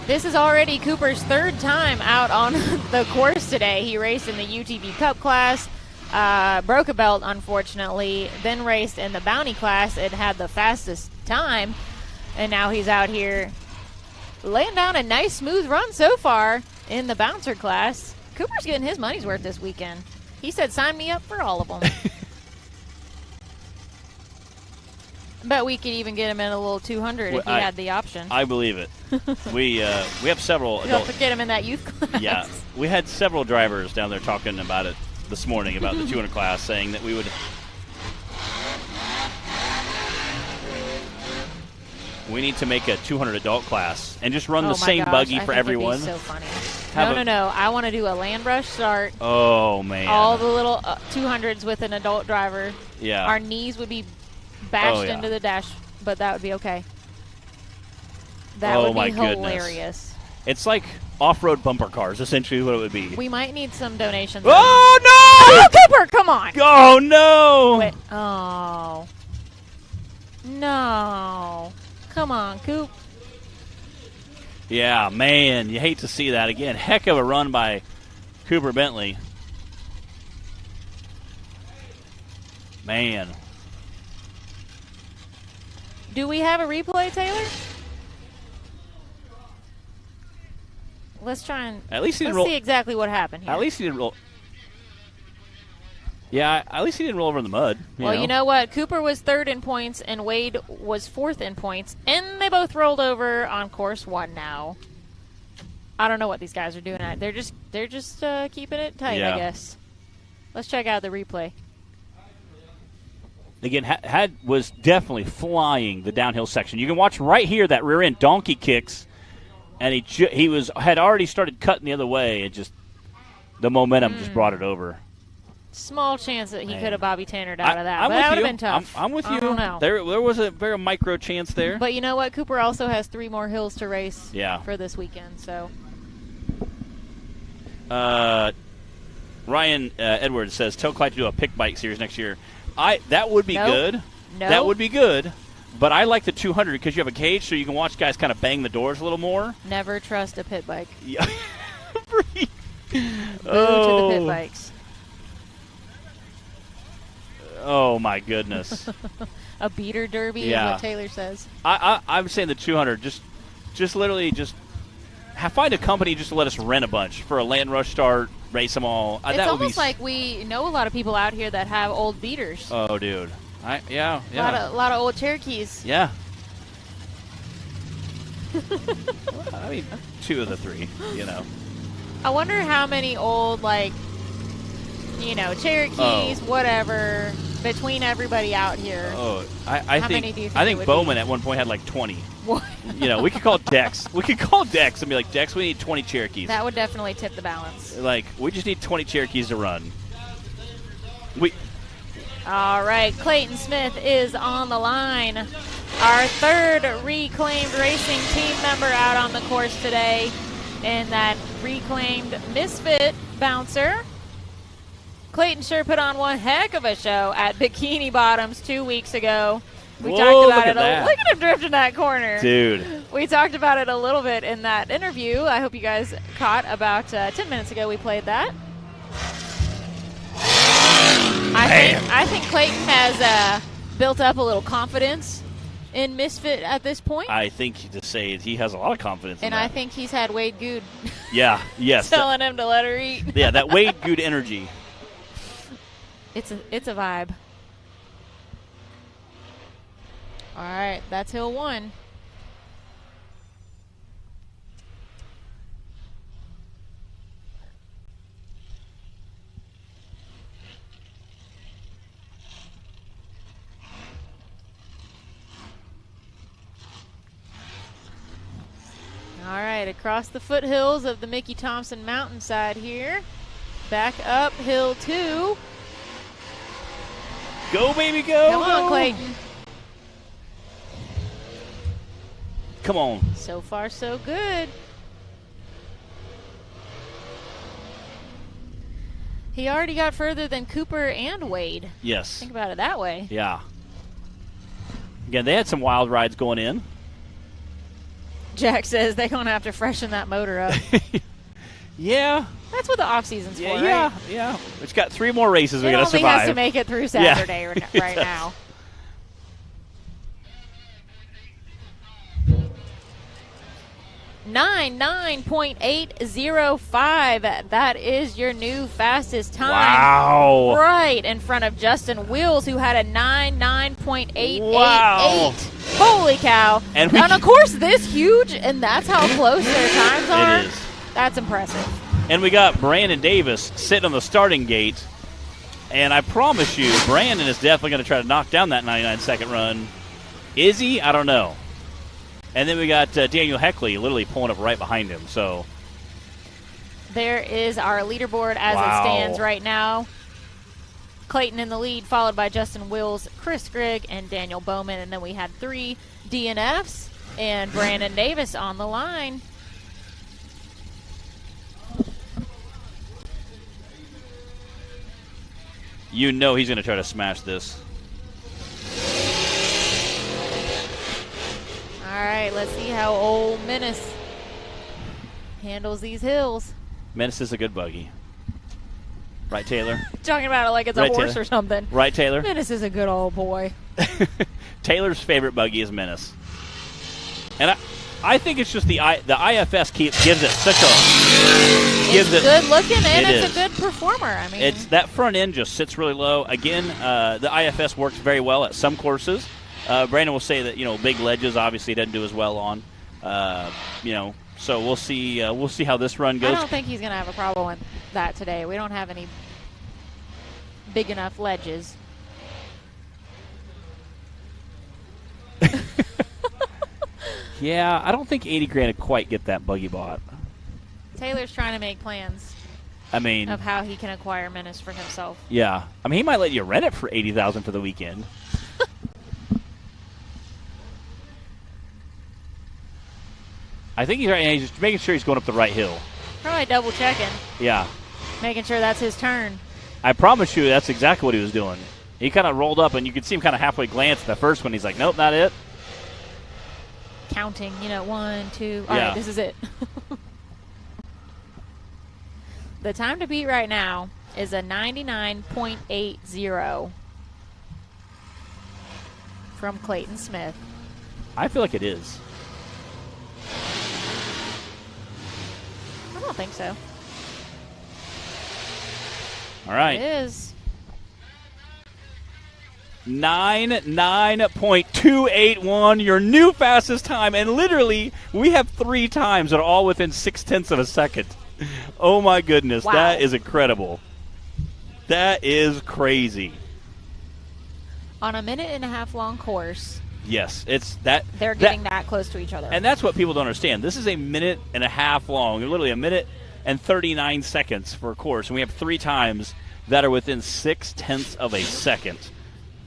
This is already Cooper's 3rd time out on the course today. He raced in the UTV Cup class, broke a belt, unfortunately, then raced in the Bounty class and had the fastest time. And now he's out here laying down a nice, smooth run so far in the Bouncer class. Cooper's getting his money's worth this weekend. He said, sign me up for all of them. Bet we could even get him in a little 200 if he had the option. I believe it. we have several. You'll have to get him in that youth class. Yeah, we had several drivers down there talking about it this morning about the 200 class, saying that we would. We need to make a 200 adult class and just run the same buggy for everyone. It'd be so funny. No. I want to do a land rush start. Oh, man. All the little 200s with an adult driver. Yeah. Our knees would be bashed into the dash, but that would be okay. That would be hilarious. It's like off-road bumper cars, essentially what it would be. We might need some donations. Oh, no! Oh, Cooper, come on! Oh, no! Wait. Oh. No. Come on, Coop. Yeah, man, you hate to see that again. Heck of a run by Cooper Bentley. Man. Do we have a replay, Taylor? Let's try and let's see exactly what happened here. At least he didn't roll. Yeah, at least he didn't roll over in the mud. You know what? Cooper was 3rd in points, and Wade was 4th in points, and they both rolled over on course 1 now. I don't know what these guys are doing. They're just keeping it tight, I guess. Let's check out the replay. Again, was definitely flying the downhill section. You can watch right here that rear end donkey kicks, and he had already started cutting the other way. It just the momentum just brought it over. Small chance that he could have Bobby Tannered out of that, but that would have been tough. I'm with you. I don't know. There was a very micro chance there. But you know what? Cooper also has 3 more hills to race for this weekend. So, Ryan Edwards says, "Tell Clyde to do a pick bike series next year." That would be good. No. That would be good. But I like the 200 because you have a cage, so you can watch guys kind of bang the doors a little more. Never trust a pit bike. Yeah. Boo to the pit bikes. Oh, my goodness. A beater derby is what Taylor says. I'm saying the 200, just literally find a company just to let us rent a bunch for a land rush start, race them all. It's almost like we know a lot of people out here that have old beaters. Oh, dude. Yeah. A lot of old Cherokees. Yeah. I mean, 2 of the 3, I wonder how many old, Cherokees, whatever, between everybody out here. Oh, I think Bowman at one point had like 20. What? We could call Dex. We could call Dex and be like, Dex, we need 20 Cherokees. That would definitely tip the balance. We just need 20 Cherokees to run. All right, Clayton Smith is on the line. Our 3rd reclaimed racing team member out on the course today in that reclaimed Misfit bouncer. Clayton sure put on one heck of a show at Bikini Bottoms 2 weeks ago. We talked about it. Look at him drifting that corner. Dude. We talked about it a little bit in that interview. I hope you guys caught about 10 minutes ago we played that. I think Clayton has built up a little confidence in Misfit at this point. I think to say he has a lot of confidence in that. And I think he's had Wade Good telling him to let her eat. Yeah, that Wade Good energy. It's a vibe. All right, that's hill 1. All right, across the foothills of the Mickey Thompson mountainside here. Back up hill 2. Go, baby, go. Come on, Clayton. Come on. So far, so good. He already got further than Cooper and Wade. Yes. Think about it that way. Yeah. Again, they had some wild rides going in. Jack says they're going to have to freshen that motor up. Yeah. That's what the off-season's for, right? Yeah. It's got 3 more races we got to survive. It only has to make it through Saturday right now. 99.805. That is your new fastest time. Wow. Right in front of Justin Wills, who had a 99.888. Wow. Holy cow. And of course, this huge, and that's how close their times are. It is. That's impressive. And we got Brandon Davis sitting on the starting gate. And I promise you, Brandon is definitely going to try to knock down that 99-second run. Is he? I don't know. And then we got Daniel Heckley literally pulling up right behind him. So there is our leaderboard as it stands right now. Clayton in the lead, followed by Justin Wills, Chris Grigg, and Daniel Bowman. And then we had 3 DNFs and Brandon Davis on the line. you know he's going to try to smash this. All right, let's see how old Menace handles these hills. Menace is a good buggy. Right, Taylor? Talking about it like it's a horse Taylor? or something. Right, Taylor? Menace is a good old boy. Taylor's favorite buggy is Menace. And I think it's just the IFS gives it such a... It's good looking and it's is. a good performer. I mean, it's that front end just sits really low. Again, the IFS works very well at some courses. Brandon will say that big ledges obviously doesn't do as well on. So we'll see. We'll see how this run goes. I don't think he's going to have a problem with that today. We don't have any big enough ledges. Yeah, I don't think 80 grand would quite get that buggy bought. Taylor's trying to make plans. Of how he can acquire Menace for himself. Yeah, he might let you rent it for $80,000 for the weekend. I think he's right. He's just making sure he's going up the right hill. Probably double checking. Yeah. Making sure that's his turn. I promise you, that's exactly what he was doing. He kind of rolled up, and you could see him kind of halfway glance at the first one. He's like, nope, not it. Counting, 1, 2. All right, this is it. The time to beat right now is a 99.80 from Clayton Smith. I feel like it is. I don't think so. All right. It is. 99.281, your new fastest time. And literally, we have 3 times that are all within 0.6 of a second. Oh, my goodness. Wow. That is incredible. That is crazy. On a 1.5-minute long course. Yes, it's that. They're getting that close to each other. And that's what people don't understand. This is a 1.5 long, literally 1 minute and 39 seconds for a course. And we have 3 times that are within 0.6 of a second.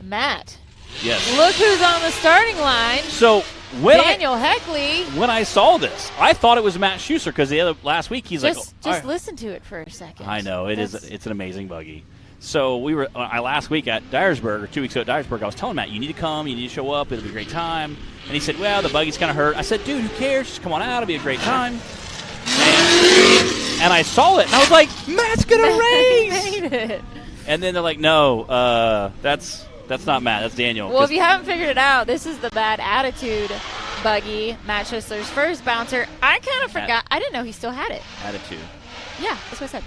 Matt. Yes. Look who's on the starting line. So Daniel Heckley. When I saw this, I thought it was Matt Schuster because last week he's just listen to it for a second. I know it's an amazing buggy. So we were last week at Dyersburg, or 2 weeks ago at Dyersburg. I was telling Matt, you need to come, you need to show up, it'll be a great time. And he said, well, the buggy's kind of hurt. I said, dude, who cares? Just come on out, it'll be a great time. And I saw it, and I was like, Matt's gonna race. He made it. And then they're like, no, that's not Matt, that's Daniel. Well, if you haven't figured it out, this is the Bad Attitude buggy, Matt Schisler's first bouncer. I kind of forgot. I didn't know he still had it. Attitude. Yeah, that's what I said.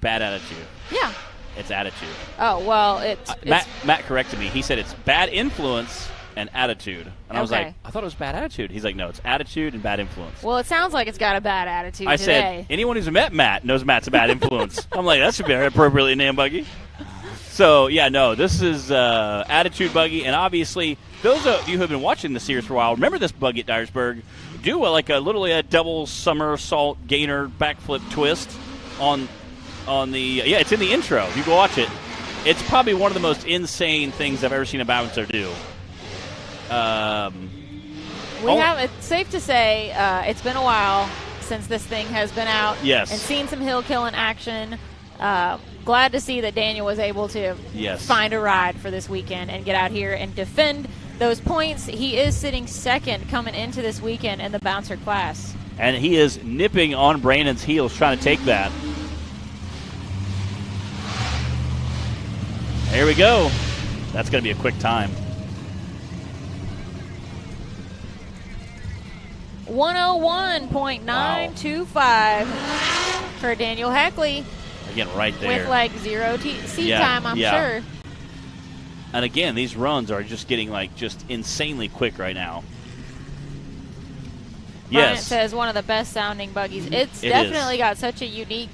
Bad Attitude. Yeah. It's Attitude. Oh, well, it's Matt corrected me. He said it's Bad Influence and Attitude. And I was like, I thought it was Bad Attitude. He's like, no, it's Attitude and Bad Influence. Well, it sounds like it's got a bad attitude I today. said, anyone who's met Matt knows Matt's a bad influence. I'm like, that should be appropriately named buggy. So, yeah, no, this is Attitude buggy. And obviously, those of you who have been watching the series for a while, remember this buggy at Dyersburg. Do a double somersault gainer backflip twist on the it's in the intro. You go watch it. It's probably one of the most insane things I've ever seen a bouncer do. It's safe to say it's been a while since this thing has been out. Yes. And seen some hill killing action. Glad to see that Daniel was able to find a ride for this weekend and get out here and defend those points. He is sitting second coming into this weekend in the bouncer class. And he is nipping on Brandon's heels trying to take that. Here we go. That's going to be a quick time. 101.925 for Daniel Heckley. Again, right there. With like zero seat time, I'm sure. And again, these runs are just getting like just insanely quick right now. Bryant Yes. says one of the best sounding buggies. It's definitely got such a unique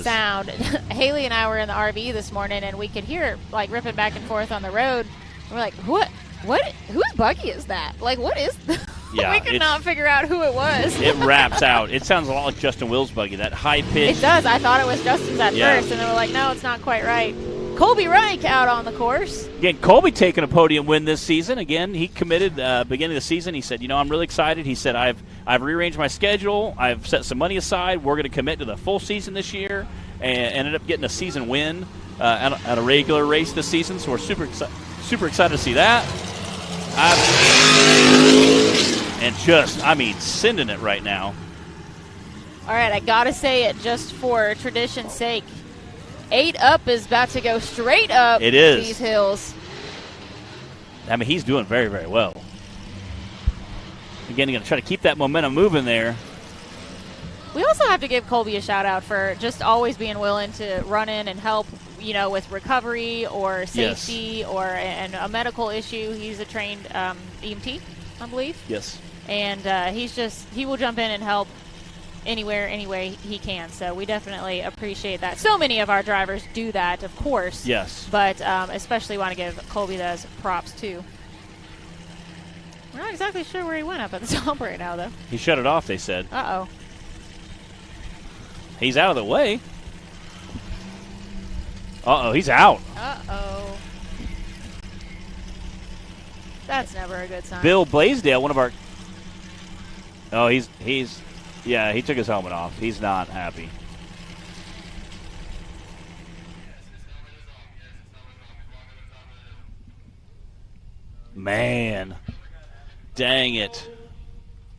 sound. Haley and I were in the RV this morning, and we could hear it like ripping back and forth on the road. We're like, what, whose buggy is that? Like, what is Yeah, we could not figure out who it was. It raps out. It sounds a lot like Justin Will's buggy, that high pitch. It does. I thop it was Justin's at first, and then we're like, no, it's not quite right. Colby Reich out on the course. Again, Colby taking a podium win this season. Again, he committed beginning of the season. He said, I'm really excited. He said, I've rearranged my schedule. I've set some money aside. We're going to commit to the full season this year, and ended up getting a season win at a regular race this season. So we're super excited to see that. Sending it right now. All right, I got to say it just for tradition's sake. 8 Up is about to go straight up these hills. He's doing very, very well. Again, going to try to keep that momentum moving there. We also have to give Colby a shout-out for just always being willing to run in and help, with recovery or safety or a medical issue. He's a trained EMT, I believe. Yes. And he will jump in and help anywhere, any way he can. So we definitely appreciate that. So many of our drivers do that, of course. Yes. But especially want to give Colby those props, too. We're not exactly sure where he went up at the top right now, though. He shut it off, they said. Uh-oh. He's out of the way. Uh-oh, he's out. Uh-oh. That's never a good sign. Bill Blaisdell, one of our... Oh, he took his helmet off. He's not happy. Man. Dang it.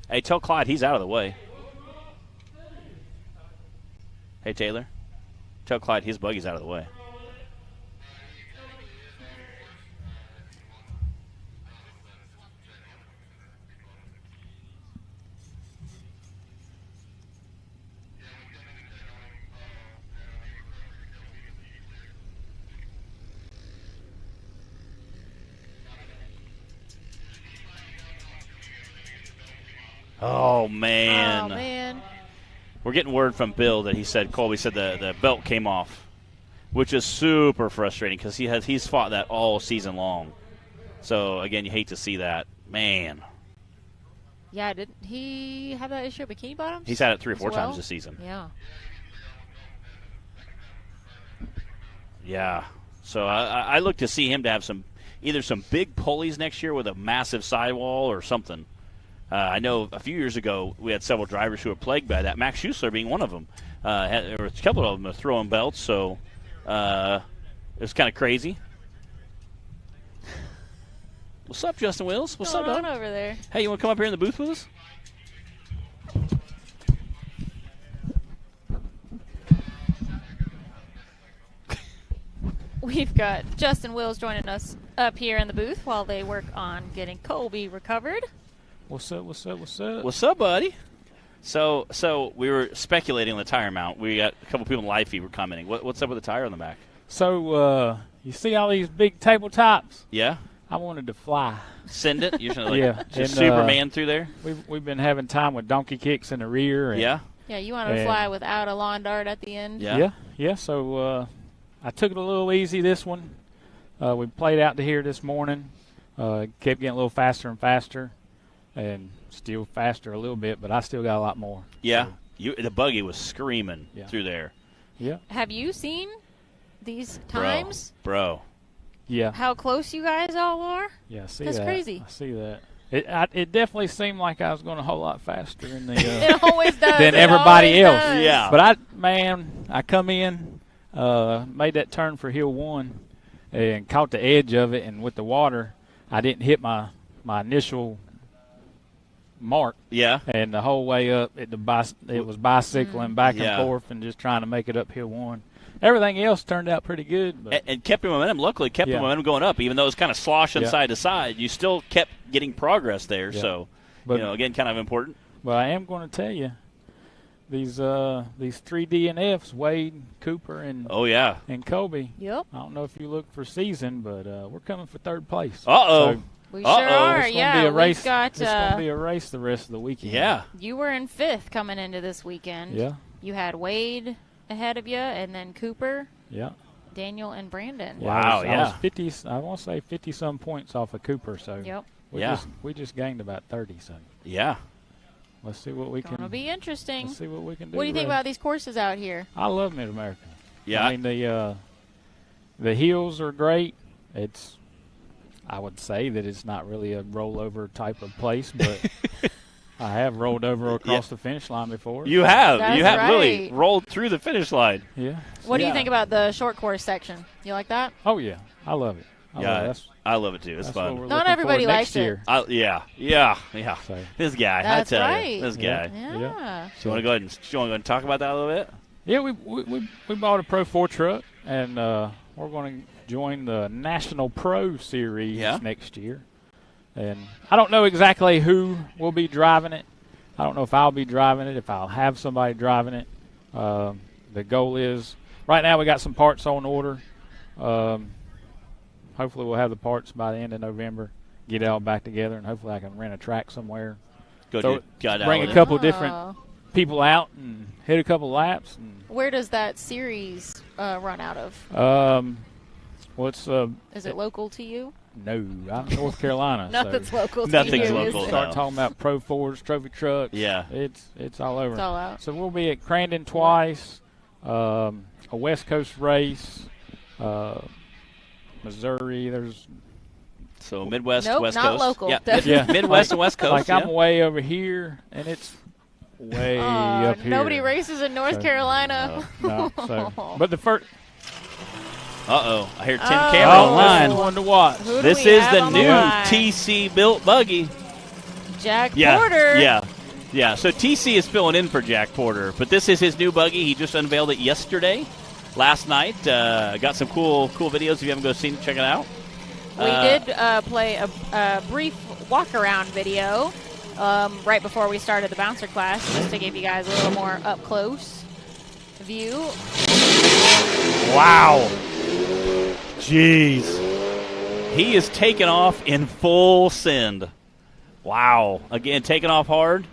Hey, tell Clyde he's out of the way. Hey, Taylor. Tell Clyde his buggy's out of the way. Oh, man. Oh, man. We're getting word from Bill that Colby said the belt came off, which is super frustrating because he's fought that all season long. So, again, you hate to see that. Man. Yeah, didn't he have that issue at Bikini Bottoms? He's had it 3 or 4 times this season. Yeah. Yeah. So I look to see him to have either some big pulleys next year with a massive sidewall or something. I know a few years ago we had several drivers who were plagued by that, Max Schuessler being one of them. There were a couple of them throwing belts, so it was kind of crazy. What's up, Justin Wills? What's up, dog? over there? Hey, you want to come up here in the booth with us? We've got Justin Wills joining us up here in the booth while they work on getting Colby recovered. What's up, what's up, what's up? What's up, buddy? So we were speculating on the tire mount. We got a couple people in live feed were commenting. What's up with the tire on the back? So you see all these big tabletops? Yeah. I wanted to fly. Send it? You're just Superman through there? We've been having time with donkey kicks in the rear. And, yeah. Yeah, you want to fly without a lawn dart at the end? Yeah. So I took it a little easy this one. We played out to here this morning. Kept getting a little faster and faster. And still faster a little bit, but I still got a lot more. Yeah. So. The buggy was screaming through there. Yeah. Have you seen these times? Bro. Yeah. How close you guys all are? Yeah, I see That's that. crazy. I see that. It definitely seemed like I was going a whole lot faster in the it always does. than everybody else. Does. Yeah. But I come in, made that turn for hill 1 and caught the edge of it, and with the water, I didn't hit my initial mark. Yeah. And the whole way up, it was bicycling back and forth and just trying to make it up hill 1. Everything else turned out pretty good. But and kept the momentum. Luckily, kept the momentum going up. Even though it was kind of sloshing side to side, you still kept getting progress there. Yeah. So, but, again, kind of important. But I am going to tell you, these 3 DNFs, Wade, Cooper, and and Colby. Yep. I don't know if you look for season, but we're coming for 3rd place. So we sure are. It's yeah, be a race. We've got, it's going to be a race the rest of the weekend. Yeah. You were in 5th coming into this weekend. Yeah. You had Wade ahead of you, and then Cooper. Yeah. Daniel and Brandon. Yeah, I was 50. I want to say 50-some points off of Cooper. So. Yep. We just gained about 30. So. Yeah. Let's see what we can. It'll be interesting. Let's see what we can do. What do you think about these courses out here? I love MidAmerica. Yeah. I mean the hills are great. I would say that it's not really a rollover type of place, but I have rolled over across the finish line before. You have. That's you have right. really rolled through the finish line. Yeah. What do you think about the short course section? You like that? Oh yeah, I love it. I love it too. It's fun. Not everybody likes it. Yeah. So. This guy, That's I tell right. you, this guy. Yeah. So you want to go ahead and talk about that a little bit? Yeah, we bought a Pro 4 truck, and we're going to join the National Pro Series next year. And I don't know exactly who will be driving it. I don't know if I'll be driving it, if I'll have somebody driving it. The goal is, right now we got some parts on order. Hopefully we'll have the parts by the end of November, get it all back together, and hopefully I can rent a track somewhere. Bring a couple different people out and hit a couple laps. And where does that series run out of? Is it local to you? No, I'm in North Carolina. Nothing's local to Nothing's you. local. Start talking about Pro 4s, trophy trucks. Yeah. It's all over. It's all out. So we'll be at Crandon twice, a West Coast race, Missouri. So Midwest, nope, West not Coast. Local. Yeah, Midwest and West Coast. Like I'm way over here, and it's way up here. Nobody races in North Carolina. No. But the first. I hear Tim Cameron online. One to watch. This is the new TC built buggy. Jack Porter. Yeah. So TC is filling in for Jack Porter, but this is his new buggy. He just unveiled it yesterday, last night. Got some cool videos. If you haven't seen it, check it out. We did play a brief walk-around video right before we started the bouncer class, just to give you guys a little more up-close view. Wow. Jeez. He is taking off in full send. Wow. Again, taking off hard.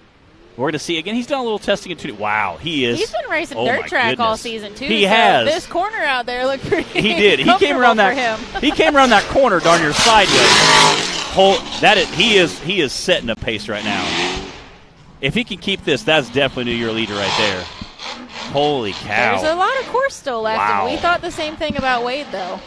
We're going to see again. He's done a little testing in 2. Wow, he is. He's been racing dirt track all season too. He has. This corner out there looked pretty. He did. He came around that. He came around that corner darn near sideways. He is setting a pace right now. If he can keep this, that's definitely New Year leader right there. Holy cow! There's a lot of course still left, Wow. and we thought the same thing about Wade though.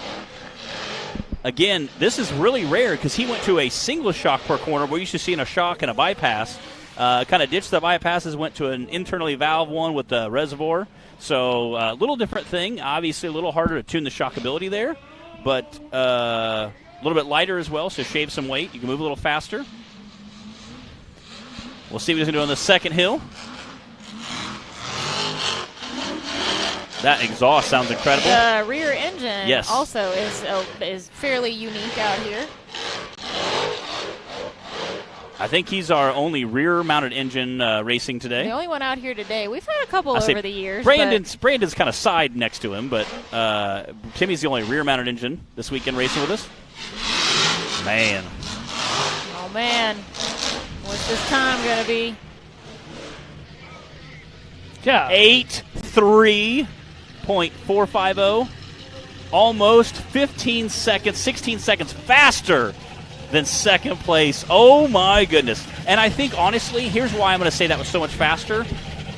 Again, this is really rare because he went to a single shock per corner. We're used to seeing a shock and a bypass. Kind of ditched the bypasses, went to an internally valved one with the reservoir. So a little different thing. Obviously a little harder to tune the shockability there, but a little bit lighter as well, so shave some weight. You can move a little faster. We'll see what he's going to do on the second hill. That exhaust sounds incredible. The rear engine Yes. also is fairly unique out here. I think he's our only rear-mounted engine racing today. The only one out here today. We've had a couple over the years. Brandon's kind of side next to him, but Timmy's the only rear-mounted engine this weekend racing with us. Man. Oh, man. What's this time going to be? Yeah. 8:3.450. Almost 15 seconds, 16 seconds faster than second place. Oh, my goodness. And I think, honestly, here's why I'm going to say that was so much faster.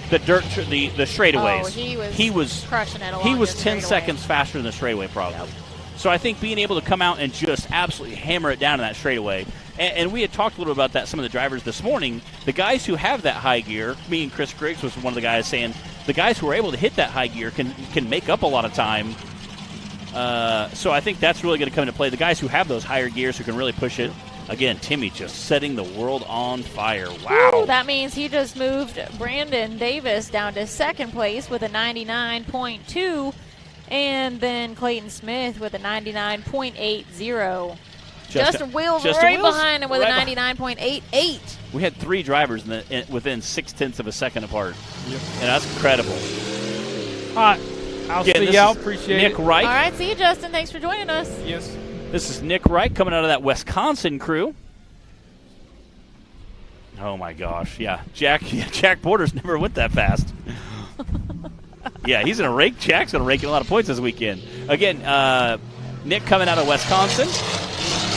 The straightaways. Oh, he was crushing it along. He was 10 seconds faster than the straightaway, probably. Yep. So I think being able to come out and just absolutely hammer it down in that straightaway. And we had talked a little about that, some of the drivers this morning. The guys who have that high gear, me and Chris Griggs was one of the guys saying, the guys who are able to hit that high gear can make up a lot of time. So I think that's really going to come into play. The guys who have those higher gears who can really push it. Again, Timmy just setting the world on fire. Wow. Ooh, that means he just moved Brandon Davis down to second place with a 99.2, and then Clayton Smith with a 99.80. Justin Wills right behind him with a 99.88. We had 3 drivers within 0.6 of a second apart. Yep. And that's incredible. All right. I'll see y'all. Appreciate Nick it. Wright. All right. See you, Justin. Thanks for joining us. Yes. This is Nick Wright coming out of that Wisconsin crew. Oh, my gosh. Yeah. Jack Borders never went that fast. Yeah, he's going to rake. Jack's going to rake in a lot of points this weekend. Again, Nick coming out of Wisconsin.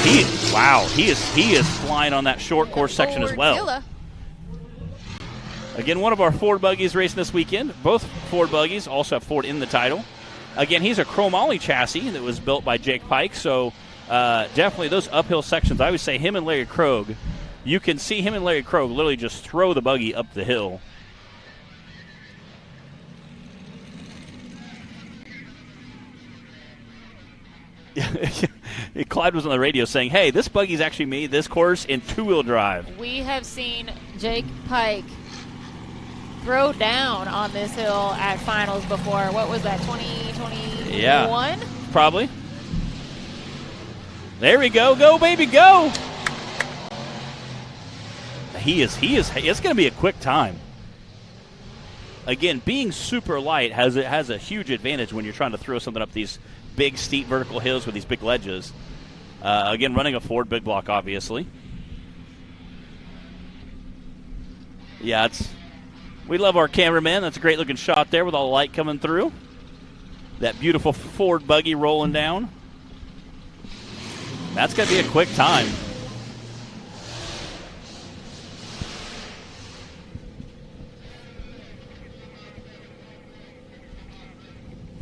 He is flying on that short course section as well. Again, one of our Ford buggies racing this weekend. Both Ford buggies also have Ford in the title. Again, he's a chromoly chassis that was built by Jake Pike, so definitely those uphill sections, I would say him and Larry Krogh, you can see him and Larry Krogh literally just throw the buggy up the hill. Clyde was on the radio saying, hey, this buggy's actually made this course in 2-wheel drive. We have seen Jake Pike throw down on this hill at finals before. What was that, 2021? Yeah, probably. There we go. Go, baby, go. It's going to be a quick time. Again, being super light has a huge advantage when you're trying to throw something up these big, steep vertical hills with these big ledges. Again, running a Ford big block, obviously. Yeah, we love our cameraman. That's a great-looking shot there with all the light coming through. That beautiful Ford buggy rolling down. That's going to be a quick time.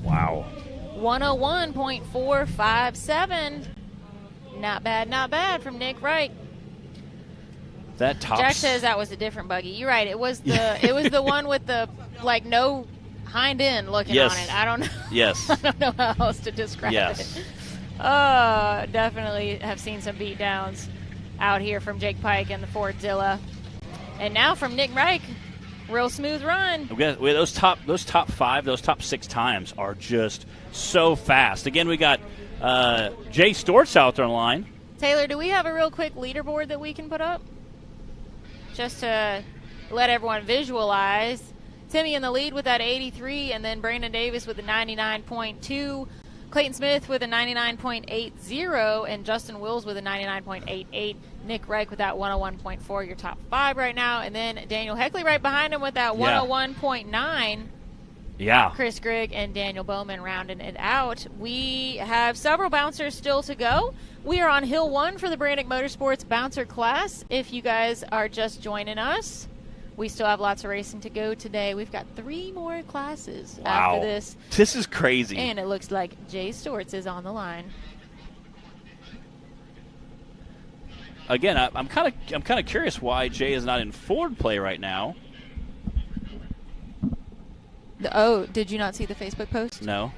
Wow. 101.457. Not bad from Nick Wright. That tops. Jack says that was a different buggy. You're right. It was the one with the no hind end looking on it. I don't know. Yes. I don't know how else to describe it. Definitely have seen some beat downs out here from Jake Pike and the Fordzilla. And now from Nick Wright. Real smooth run. Those top 5, those top 6 times are just so fast. Again, we got Jay Stortz out there on the line. Taylor, do we have a real quick leaderboard that we can put up? Just to let everyone visualize. Timmy in the lead with that 83, and then Brandon Davis with a 99.2. Clayton Smith with a 99.80, and Justin Wills with a 99.88. Nick Reich with that 101.4, your top 5 right now. And then Daniel Heckley right behind him with that 101.9. Yeah. Chris Grigg and Daniel Bowman rounding it out. We have several bouncers still to go. We are on Hill 1 for the Brandick Motorsports Bouncer class. If you guys are just joining us, we still have lots of racing to go today. We've got 3 more classes after this. This is crazy. And it looks like Jay Stortz is on the line. Again, I'm kind of curious why Jay is not in Ford play right now. Oh, did you not see the Facebook post? No.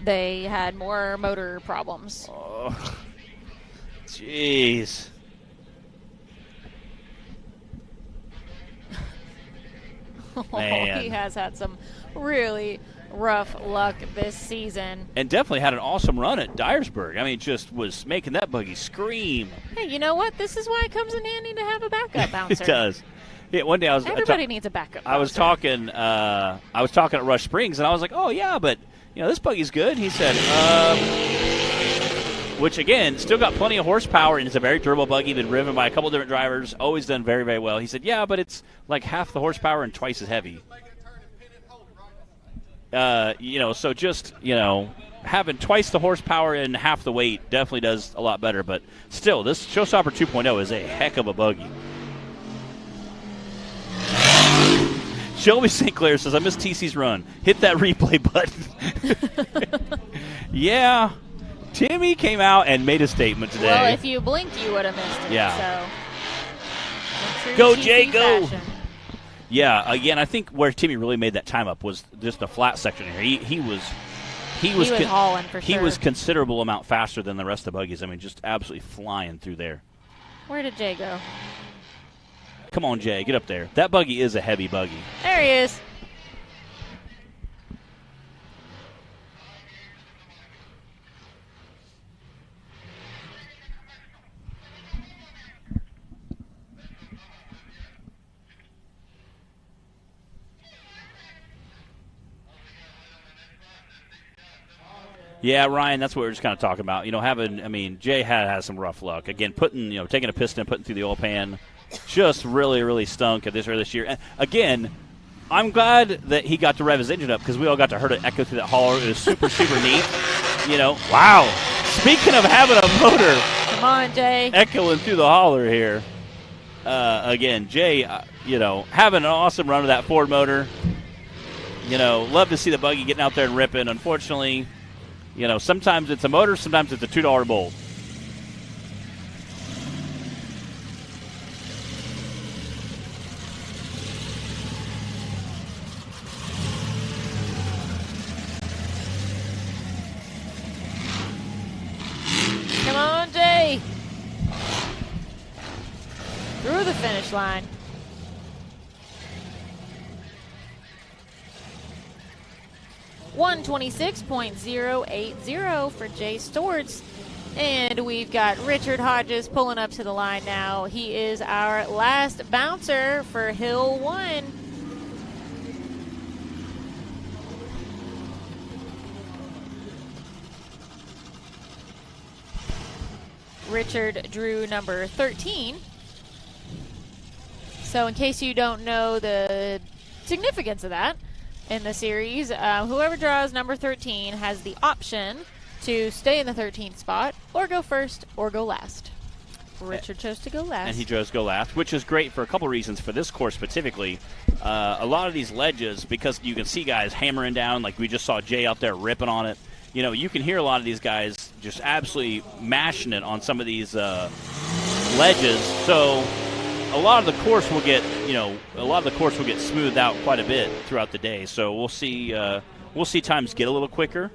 They had more motor problems. Oh, jeez. Man. He has had some really rough luck this season. And definitely had an awesome run at Dyersburg. I mean, just was making that buggy scream. Hey, you know what? This is why it comes in handy to have a backup bouncer. It does. Yeah, one day everybody needs a backup bouncer. I was talking at Rush Springs, and I was like, "Oh yeah, but this buggy's good." He said, which again, still got plenty of horsepower, and it's a very durable buggy. Been driven by a couple different drivers, always done very, very well. He said, "Yeah, but it's like half the horsepower and twice as heavy." So just having twice the horsepower and half the weight definitely does a lot better. But still, this Showstopper 2.0 is a heck of a buggy. Shelby St. Clair says, I missed TC's run. Hit that replay button. Yeah. Timmy came out and made a statement today. Well, if you blinked, you would have missed it. Yeah. So, go, Jay, go. Fashion. Yeah, again, I think where Timmy really made that time up was just the flat section here. He was hauling for sure. He was considerable amount faster than the rest of the buggies. I mean, just absolutely flying through there. Where did Jay go? Come on, Jay, get up there. That buggy is a heavy buggy. There he is. Yeah, Ryan, that's what we're just kind of talking about. Jay has some rough luck. Again, taking a piston and putting through the oil pan just really, really stunk at this early this year. And again, I'm glad that he got to rev his engine up because we all got to hear it echo through that hauler. It was super, super neat. Wow. Speaking of having a motor. Come on, Jay. Echoing through the hauler here. Again, Jay, having an awesome run of that Ford motor. Love to see the buggy getting out there and ripping. Unfortunately, sometimes it's a motor, sometimes it's a $2 bolt. Come on, Jay. Through the finish line. .126.080 for Jay Storts. And we've got Richard Hodges pulling up to the line now. He is our last bouncer for Hill 1. Richard drew number 13. So in case you don't know the significance of that, in the series, whoever draws number 13 has the option to stay in the 13th spot or go first or go last. Richard chose to go last. And he chose go last, which is great for a couple reasons for this course specifically. A lot of these ledges, because you can see guys hammering down, like we just saw Jay out there ripping on it. You can hear a lot of these guys just absolutely mashing it on some of these ledges. So a lot of the course will get, smoothed out quite a bit throughout the day. So we'll see times get a little quicker.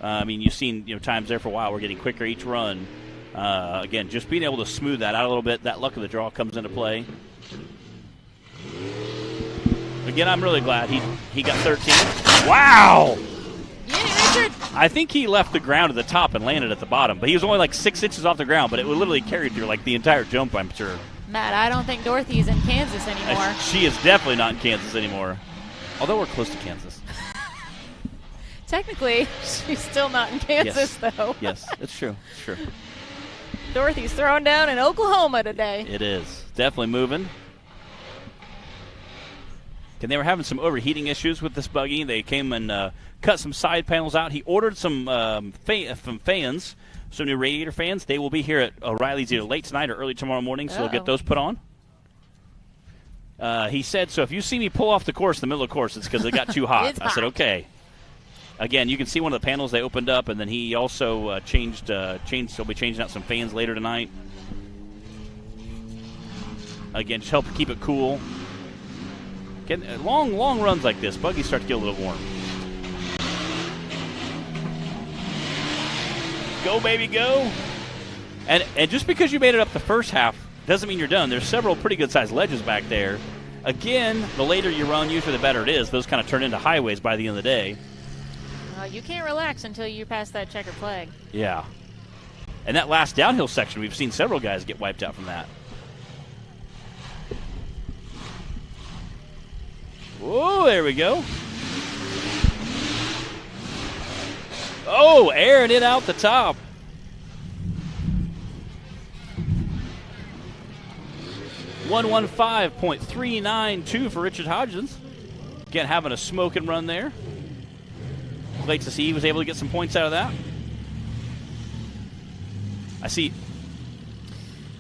You've seen times there for a while. We're getting quicker each run. Again, just being able to smooth that out a little bit, that luck of the draw comes into play. Again, I'm really glad he got 13. Wow! Yeah, Richard! I think he left the ground at the top and landed at the bottom, but he was only like 6 inches off the ground, but it would literally carry through like the entire jump, I'm sure. Matt, I don't think Dorothy's in Kansas anymore. She is definitely not in Kansas anymore, although we're close to Kansas. Technically, she's still not in Kansas, though. Yes, it's true. It's true. Dorothy's throwing down in Oklahoma today. It is. Definitely moving. And they were having some overheating issues with this buggy. They came and cut some side panels out. He ordered some fans, some new radiator fans. They will be here at O'Reilly's either late tonight or early tomorrow morning, so he'll get those put on. He said, so if you see me pull off the course in the middle of the course, it's because it got too hot. I said, okay. Again, you can see one of the panels they opened up, and then he also changed. He'll be changing out some fans later tonight. Again, just help keep it cool. Getting long runs like this, buggies start to get a little warm. Go, baby, go! And just because you made it up the first half doesn't mean you're done. There's several pretty good-sized ledges back there. Again, the later you run, usually the better it is. Those kind of turn into highways by the end of the day. You can't relax until you pass that checkered flag. Yeah. And that last downhill section, we've seen several guys get wiped out from that. Whoa, there we go. Oh, airing it out the top. .115.392 for Richard Hodgins. Again, having a smoking run there. Great to see he was able to get some points out of that. I see.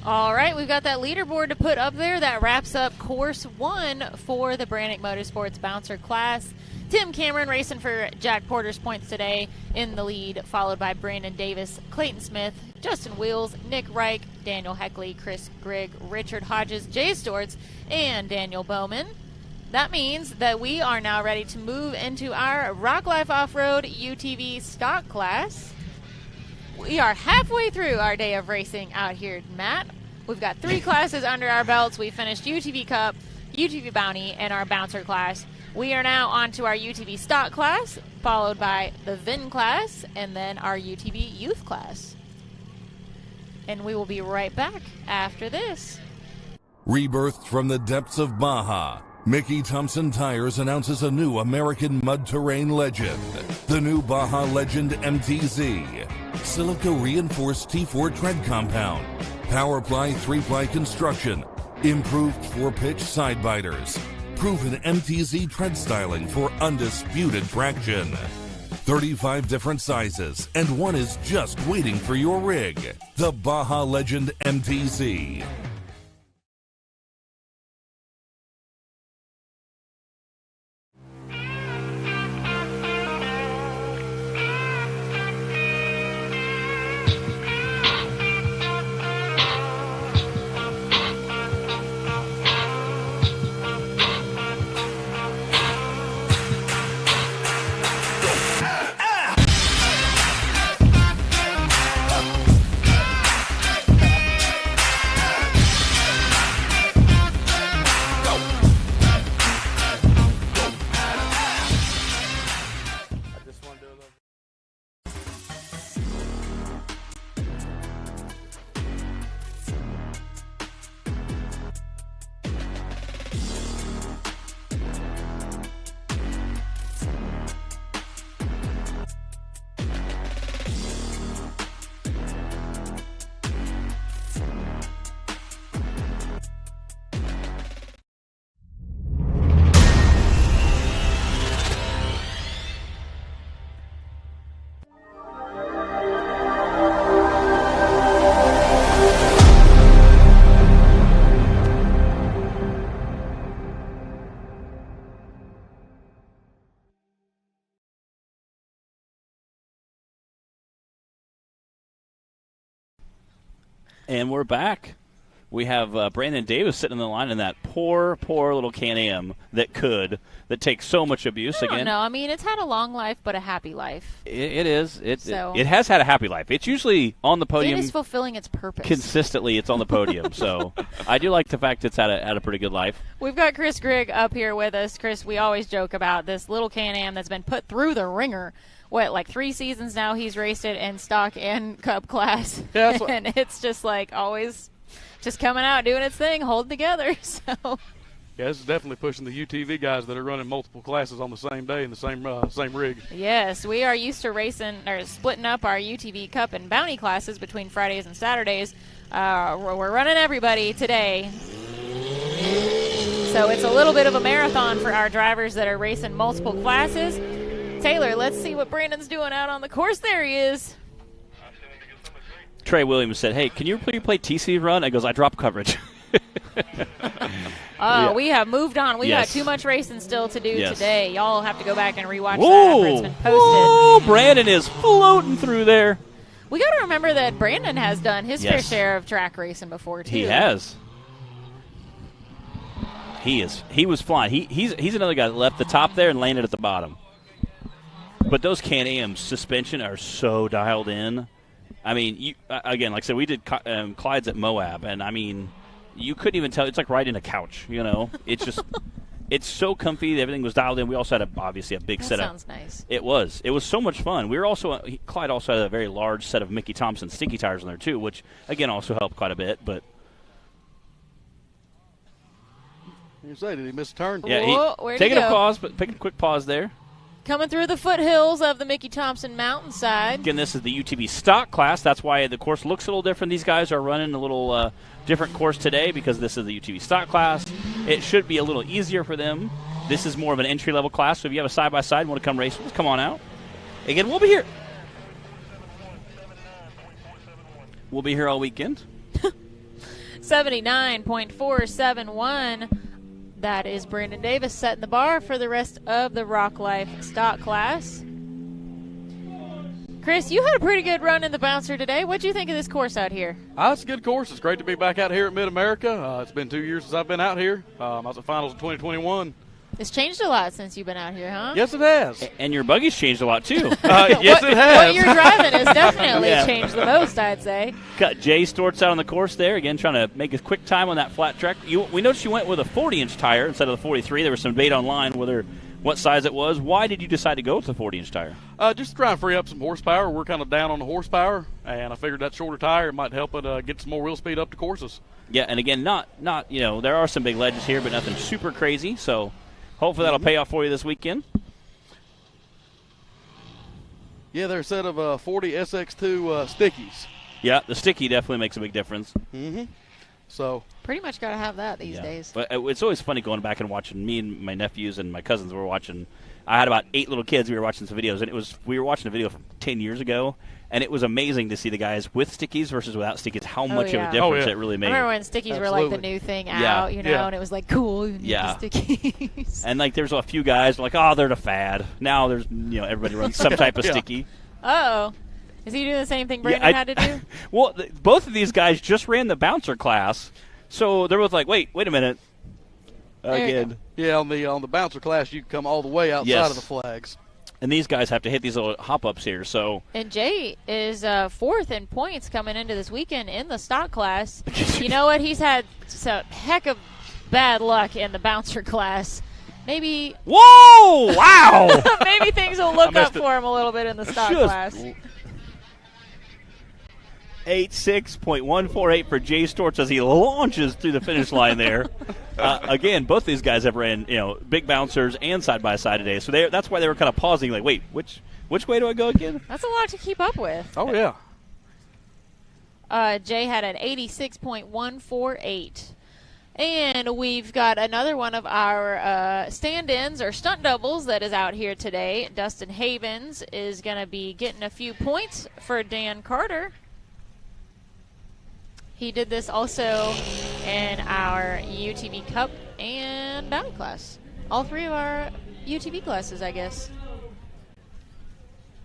All right, we've got that leaderboard to put up there. That wraps up course 1 for the Brannick Motorsports Bouncer class. Tim Cameron racing for Jack Porter's points today in the lead, followed by Brandon Davis, Clayton Smith, Justin Wheels, Nick Reich, Daniel Heckley, Chris Grigg, Richard Hodges, Jay Storts, and Daniel Bowman. That means that we are now ready to move into our Rock Life Off-Road UTV stock class. We are halfway through our day of racing out here, Matt. We've got 3 classes under our belts. We finished UTV Cup, UTV Bounty, and our Bouncer class. We are now on to our UTV stock class, followed by the VIN class, and then our UTV youth class. And we will be right back after this. Rebirthed from the depths of Baja, Mickey Thompson Tires announces a new American mud terrain legend, the new Baja Legend MTZ. Silica reinforced T4 tread compound, Powerply 3-ply construction, improved 4-pitch side biters, proven MTZ tread styling for undisputed traction. 35 different sizes, and one is just waiting for your rig. The Baja Legend MTZ. And we're back. We have Brandon Davis sitting in the line in that poor little Can-Am that takes so much abuse. I don't know. I mean, it's had a long life, but a happy life. It is. It has had a happy life. It's usually on the podium. It is fulfilling its purpose. Consistently, it's on the podium. So I do like the fact it's had a pretty good life. We've got Chris Grigg up here with us. Chris, we always joke about this little Can-Am that's been put through the ringer. Like 3 seasons now he's raced it in stock and cup class. Yeah, and it's just like always just coming out, doing its thing, holding together. So yeah, this is definitely pushing the UTV guys that are running multiple classes on the same day in the same rig. Yes, we are used to racing or splitting up our UTV Cup and Bounty classes between Fridays and Saturdays. We're running everybody today. So it's a little bit of a marathon for our drivers that are racing multiple classes. Taylor, let's see what Brandon's doing out on the course. There he is. Trey Williams said, "Hey, can you play TC run?" I goes, "I dropped coverage." Yeah. We have moved on. We got too much racing still to do today. Y'all have to go back and rewatch that after it's been posted. Oh, Brandon is floating through there. We got to remember that Brandon has done his fair share of track racing before, too. He has. He was flying. He's another guy that left the top there and landed at the bottom. But those Can-Am suspension are so dialed in. I mean, again, like I said, we did Clyde's at Moab, and I mean, you couldn't even tell. It's like riding a couch, you know. It's just, it's so comfy. Everything was dialed in. We also had obviously a big setup. That sounds nice. It was so much fun. We were also Clyde also had a very large set of Mickey Thompson stinky tires in there too, which again also helped quite a bit. But you say, did he miss a turn? Yeah, taking a pause, but taking a quick pause there. Coming through the foothills of the Mickey Thompson mountainside. Again, this is the UTV stock class. That's why the course looks a little different. These guys are running a little different course today because this is the UTV stock class. It should be a little easier for them. This is more of an entry-level class, so if you have a side-by-side and want to come race with us, come on out. Again, we'll be here. We'll be here all weekend. 79.471. That is Brandon Davis setting the bar for the rest of the Rock Life stock class. Chris, you had a pretty good run in the bouncer today. What did you think of this course out here? It's a good course. It's great to be back out here at MidAmerica. It's been 2 years since I've been out here. I was at finals in 2021. It's changed a lot since you've been out here, huh? Yes, it has. And your buggy's changed a lot, too. Yes, it has. What you're driving has definitely changed the most, I'd say. Got Jay Storts out on the course there, again, trying to make a quick time on that flat track. We noticed you went with a 40-inch tire instead of the 43. There was some debate online whether what size it was. Why did you decide to go with the 40-inch tire? Just to try and free up some horsepower. We're kind of down on the horsepower, and I figured that shorter tire might help it get some more wheel speed up to courses. Yeah, and again, not there are some big ledges here, but nothing super crazy. So hopefully that'll pay off for you this weekend. Yeah, they're a set of 40 SX2 stickies. Yeah, the sticky definitely makes a big difference. Mm-hmm. So pretty much got to have that these days. But it's always funny going back and watching. Me and my nephews and my cousins were watching. I had about 8 little kids. We were watching some videos, and we were watching a video from 10 years ago, and it was amazing to see the guys with stickies versus without stickies. How much of a difference it really made. I remember when stickies were like the new thing out, and it was like cool. You need the stickies. And like there's a few guys like, oh, they're the fad. Now there's everybody runs some type of sticky. Uh-oh. Is he doing the same thing Brandon had to do? Well, both of these guys just ran the bouncer class, so they're both like, wait a minute. Again. Yeah, on the bouncer class, you can come all the way outside of the flags. And these guys have to hit these little hop-ups here. So. And Jay is 4th in points coming into this weekend in the stock class. You know what? He's had some heck of bad luck in the bouncer class. Maybe. Whoa! Wow! Maybe things will look up for him a little bit in the stock class. 86.148 for Jay Stortz as he launches through the finish line there. Again, both these guys have ran big bouncers and side-by-side today. So that's why they were kind of pausing, like, wait, which way do I go again? That's a lot to keep up with. Oh, yeah. Jay had an 86.148. And we've got another one of our stand-ins or stunt doubles that is out here today. Dustin Havens is going to be getting a few points for Dan Carter. He did this also in our UTV Cup and Bound class. All 3 of our UTV classes, I guess.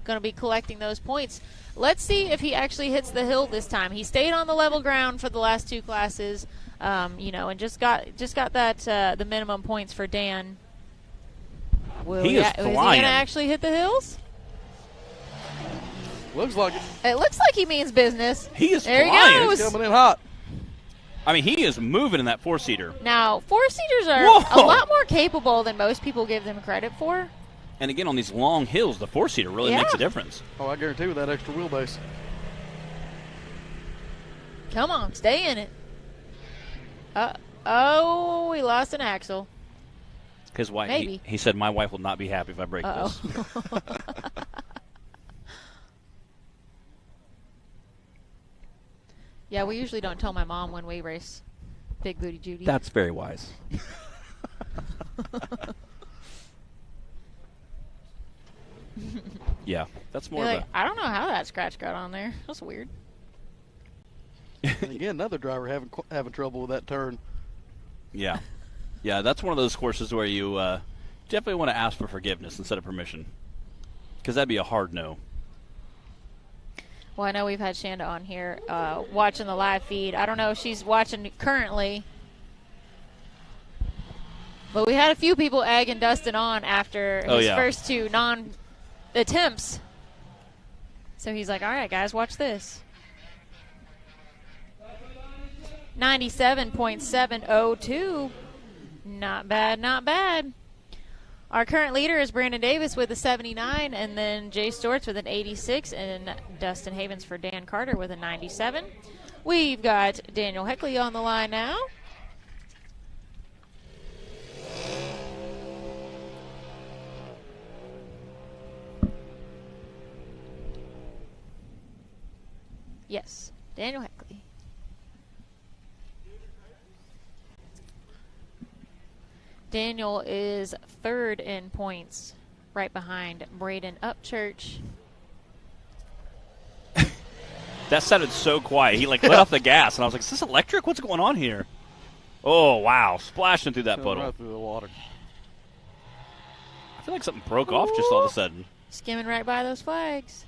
Going to be collecting those points. Let's see if he actually hits the hill this time. He stayed on the level ground for the last 2 classes, and just got that the minimum points for Dan. Is he going to actually hit the hills? Looks like it. It looks like he means business. He is there flying. He goes. He's coming in hot. I mean, he is moving in that 4-seater. Now, 4-seaters are a lot more capable than most people give them credit for. And again, on these long hills, the 4-seater really makes a difference. Oh, I guarantee with that extra wheelbase. Come on, stay in it. Oh, we lost an axle. His wife. Maybe. He said, my wife will not be happy if I break this. Yeah, we usually don't tell my mom when we race Big Booty Judy. That's very wise. Yeah, that's more of I don't know how that scratch got on there. That's weird. And again, another driver having trouble with that turn. Yeah. Yeah, that's one of those courses where you definitely want to ask for forgiveness instead of permission. Because that'd be a hard no. Well, I know we've had Shanda on here watching the live feed. I don't know if she's watching currently. But we had a few people egging Dustin on after his first 2 non-attempts. So he's like, all right, guys, watch this. 97.702. Not bad, not bad. Our current leader is Brandon Davis with a 79, and then Jay Stortz with an 86, and Dustin Havens for Dan Carter with a 97. We've got Daniel Heckley on the line now. Yes, Daniel Heckley. Daniel is 3rd in points, right behind Braden Upchurch. That sounded so quiet. He let off the gas, and I was like, is this electric? What's going on here? Oh, wow. Splashing through that puddle. Right through the water. I feel like something broke off just all of a sudden. Skimming right by those flags.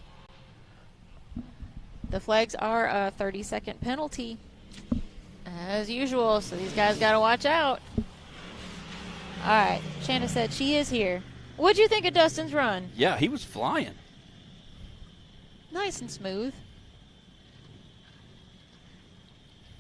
The flags are a 30-second penalty, as usual, so these guys got to watch out. All right, Shanna said she is here. What'd you think of Dustin's run? Yeah, he was flying. Nice and smooth.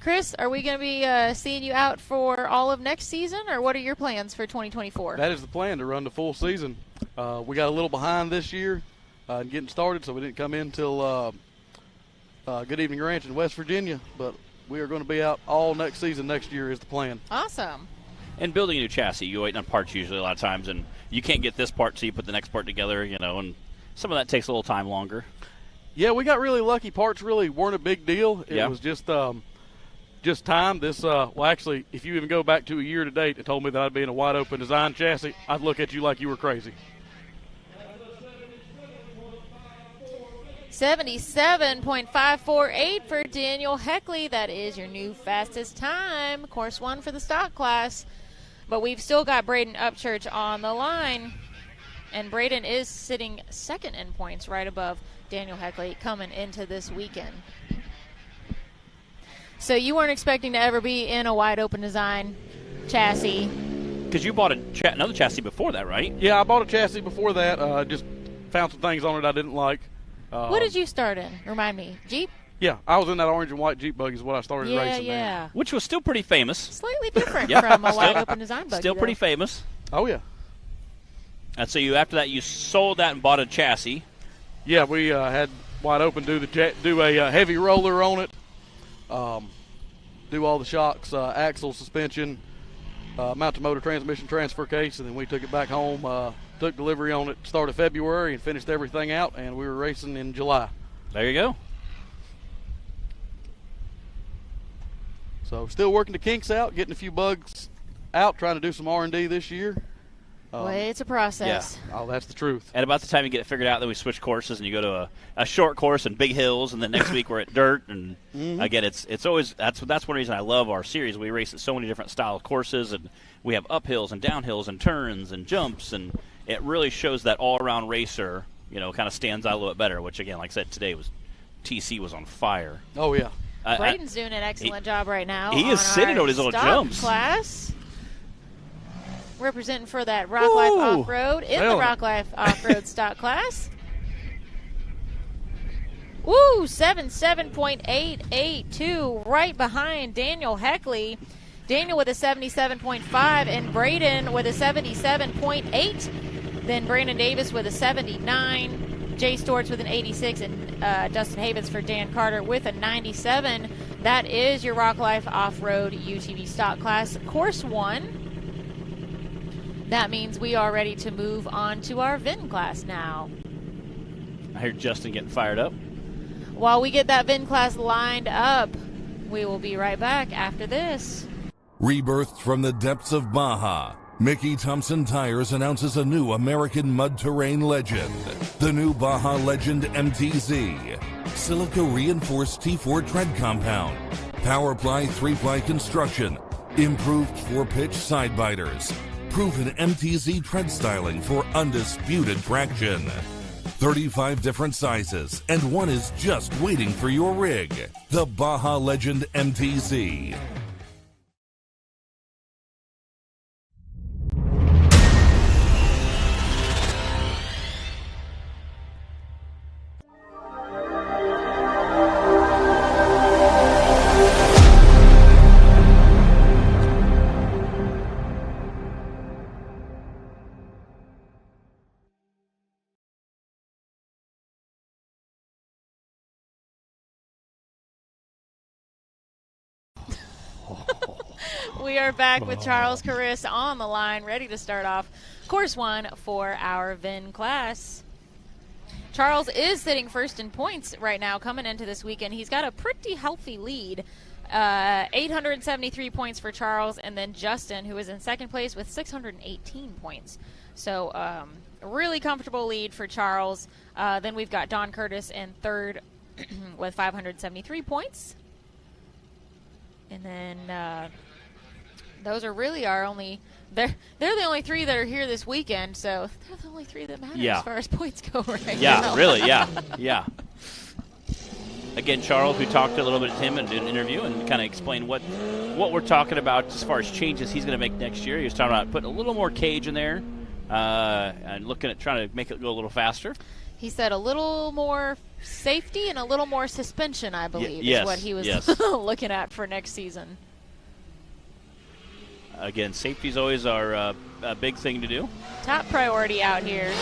Chris, are we going to be seeing you out for all of next season, or what are your plans for 2024? That is the plan, to run the full season. We got a little behind this year getting started, so we didn't come in till Good Evening Ranch in West Virginia, but we are going to be out all next season. Next year is the plan. Awesome. And building a new chassis, you wait on parts usually a lot of times, and you can't get this part, so you put the next part together, and some of that takes a little time longer. Yeah, we got really lucky. Parts really weren't a big deal. It was just time. This actually, if you even go back to a year to date and told me that I'd be in a wide open design chassis, I'd look at you like you were crazy. 77.548 for Daniel Heckley. That is your new fastest time. Course 1 for the stock class. But we've still got Braden Upchurch on the line. And Braden is sitting second in points, right above Daniel Heckley coming into this weekend. So you weren't expecting to ever be in a wide open design chassis? Because you bought another chassis before that, right? Yeah, I bought a chassis before that. Just found some things on it I didn't like. What did you start in? Remind me. Jeep? Yeah, I was in that orange and white Jeep buggy is what I started racing in. Which was still pretty famous. Slightly different from a wide open design buggy. Still pretty famous. Oh, yeah. And so after that, you sold that and bought a chassis. Yeah, we had wide open do a heavy roller on it, do all the shocks, axle, suspension, mount to motor, transmission, transfer case, and then we took it back home, took delivery on it, started February, and finished everything out, and we were racing in July. There you go. So still working the kinks out, getting a few bugs out, trying to do some R&D this year. Well, it's a process. Yeah. Oh, that's the truth. And about the time you get it figured out, then we switch courses and you go to a short course and big hills, and then next week we're at dirt. And again, it's always that's one reason I love our series. We race at so many different style courses, and we have uphills and downhills and turns and jumps, and it really shows that all-around racer, kind of stands out a little bit better. Which again, like I said, today TC was on fire. Oh yeah. Braden's doing an excellent job right now. He is sitting on his little jumps. Class. Representing for that Rock Life Off-Road in the Rock Life Off-Road stock class. Woo, 77.882 right behind Daniel Heckley. Daniel with a 77.5 and Braden with a 77.8. Then Brandon Davis with a 79. Jay Storts with an 86 and Dustin Havens for Dan Carter with a 97. That is your Rock Life Off-Road UTV stock class, Course 1. That means we are ready to move on to our VIN class now. I heard Justin getting fired up. While we get that VIN class lined up, we will be right back after this. Rebirthed from the depths of Baja, Mickey Thompson Tires announces a new American mud terrain legend. The new Baja Legend MTZ. Silica reinforced T4 tread compound. Powerply 3-ply construction. Improved 4-pitch side biters. Proven MTZ tread styling for undisputed traction. 35 different sizes, and one is just waiting for your rig. The Baja Legend MTZ. We are back with Charles Carris on the line, ready to start off Course 1 for our VIN class. Charles is sitting first in points right now coming into this weekend. He's got a pretty healthy lead. 873 points for Charles, and then Justin, who is in second place with 618 points. So a really comfortable lead for Charles. Then we've got Don Curtis in third with 573 points. And then those are really our only – they're the only three that are here this weekend, so they're the only three that matter as far as points go right now. Yeah, really, yeah. Again, Charles, we talked a little bit to him in an interview and kind of explained what we're talking about as far as changes he's going to make next year. He was talking about putting a little more cage in there and looking at trying to make it go a little faster. He said a little more safety and a little more suspension, I believe, yes, is what he was yes. looking at for next season. Again, safety's always our a big thing to do. Top priority out here.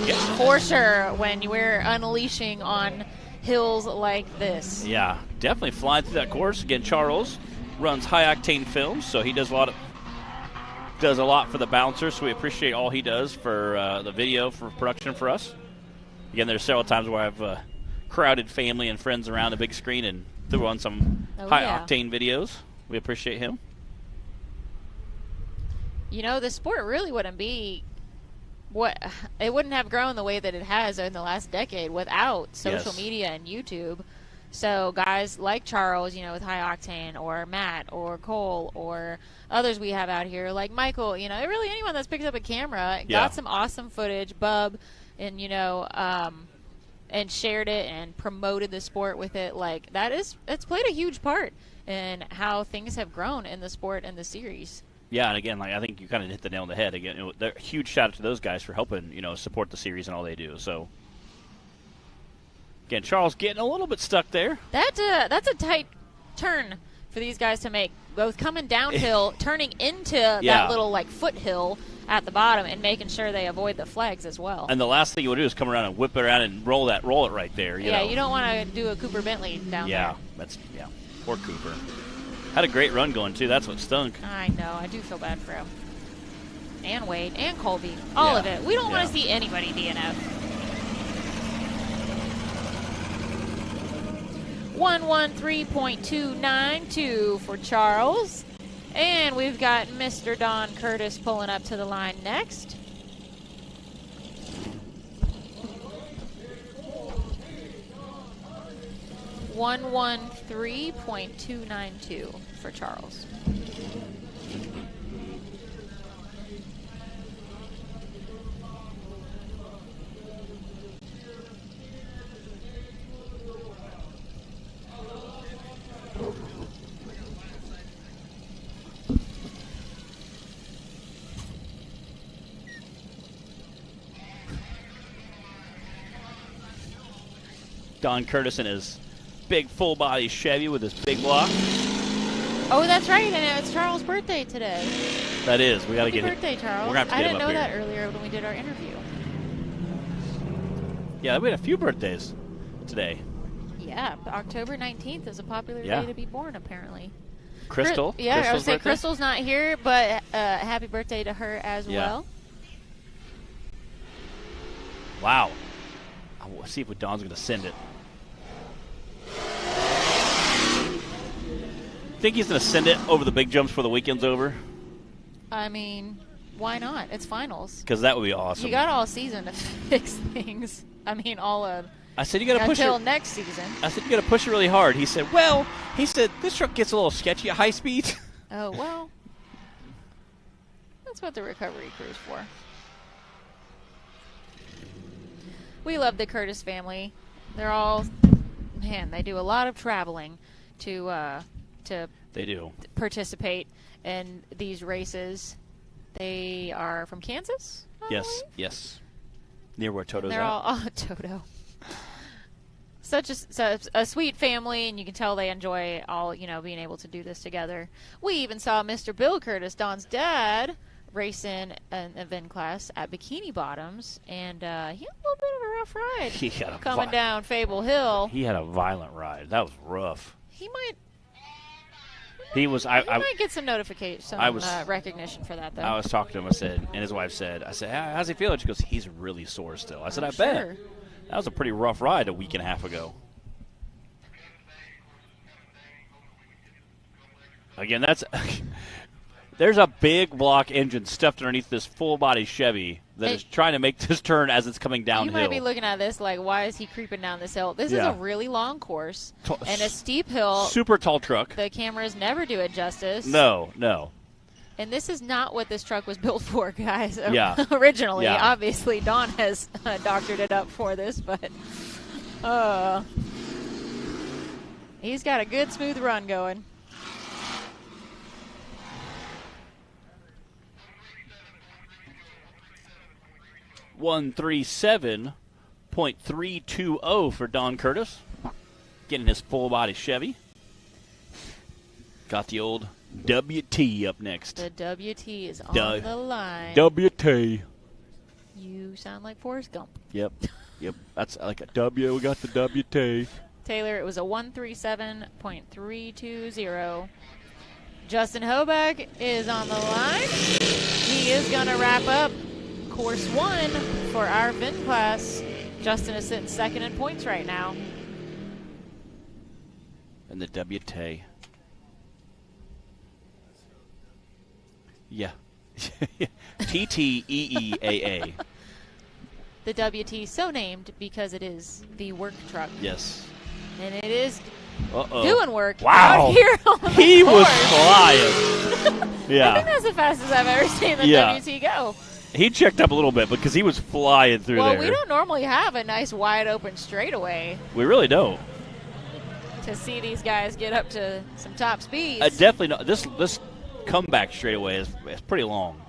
Yep. For sure, when we're unleashing on hills like this. Yeah, definitely flying through that course. Again, Charles runs high-octane films, so he does a lot for the bouncers, so we appreciate all he does for the video, for production for us. Again, there's several times where I've crowded family and friends around a big screen and threw on some high-octane videos. We appreciate him. You know, the sport really wouldn't be it wouldn't have grown the way that it has in the last decade without social media and YouTube. So guys like Charles, you know, with High Octane, or Matt, or Cole, or others we have out here, like Michael, you know, really anyone that's picked up a camera, got some awesome footage, Bub, and, you know, and shared it and promoted the sport with it, like, it's played a huge part in how things have grown in the sport and the series. Yeah, and again, like I think you kind of hit the nail on the head. Again, huge shout out to those guys for helping, you know, support the series and all they do. So, again, Charles getting a little bit stuck there. That's a tight turn for these guys to make, both coming downhill, turning into that little like foothill at the bottom, and making sure they avoid the flags as well. And the last thing you would do is come around and whip it around and roll it right there. You know? You don't want to do a Cooper Bentley down there. Yeah, poor Cooper. Had a great run going, too. That's what stunk. I know. I do feel bad for him. And Wade. And Colby. All of it. We don't want to see anybody DNF. 113.292 for Charles. And we've got Mr. Don Curtis pulling up to the line next. $113.292 for Charles. Don Curtis in his big full-body Chevy with his big block. Oh, that's right, and it's Charles' birthday today. That is. We got to get Happy birthday, Charles. We're gonna have to I get didn't him know up that here. earlier when we did our interview. Yeah, we had a few birthdays today. Yeah, October 19th is a popular day to be born, apparently. Crystal? Yeah, I was saying birthday? Crystal's not here, but happy birthday to her as well. Wow. I'll see if Don's going to send it. Think he's going to send it over the big jumps before the weekend's over? I mean, why not? It's finals. Because that would be awesome. You got all season to fix things. I mean, all of. I said you got to push it until next season. I said you got to push it really hard. He said, this truck gets a little sketchy at high speed. Oh well, that's what the recovery crew's for. We love the Curtis family. They're all, they do a lot of traveling to they do participate in these races. They are from Kansas? Yes. Near where Toto's They're at. all Toto. Such a sweet family, and you can tell they enjoy all, being able to do this together. We even saw Mr. Bill Curtis, Don's dad, race in an event class at Bikini Bottoms, and he had a little bit of a rough ride. He had coming down Fable Hill. He had a violent ride. That was rough. He might. He was. I might get some notification, recognition for that, though. I was talking to him. I said, and his wife said, how's he feeling? She goes, he's really sore still. I said, I bet. That was a pretty rough ride a week and a half ago. Again, there's a big block engine stuffed underneath this full-body Chevy that is trying to make this turn as it's coming downhill. You might be looking at this like, why is he creeping down this hill? This is a really long course and a steep hill. Super tall truck. The cameras never do it justice. No. And this is not what this truck was built for, guys. Yeah. Originally. Yeah. Obviously, Don has doctored it up for this, but he's got a good, smooth run going. .320 for Don Curtis. Getting his full-body Chevy. Got the old WT up next. The WT is on the line. WT. You sound like Forrest Gump. Yep. That's like a W. We got the WT. Taylor, it was a 137.320. Justin Hoback is on the line. He is going to wrap up course 1 for our VIN class. Justin is sitting second in points right now. And the WT. Yeah. TTEEAA. The WT so named because it is the work truck. Yes. And it is doing work wow. out here on the He course. was flying. Yeah. I think that's the fastest I've ever seen the WT go. He checked up a little bit because he was flying through there. Well, we don't normally have a nice wide open straightaway. We really don't. To see these guys get up to some top speeds. Definitely not. This comeback straightaway is pretty long.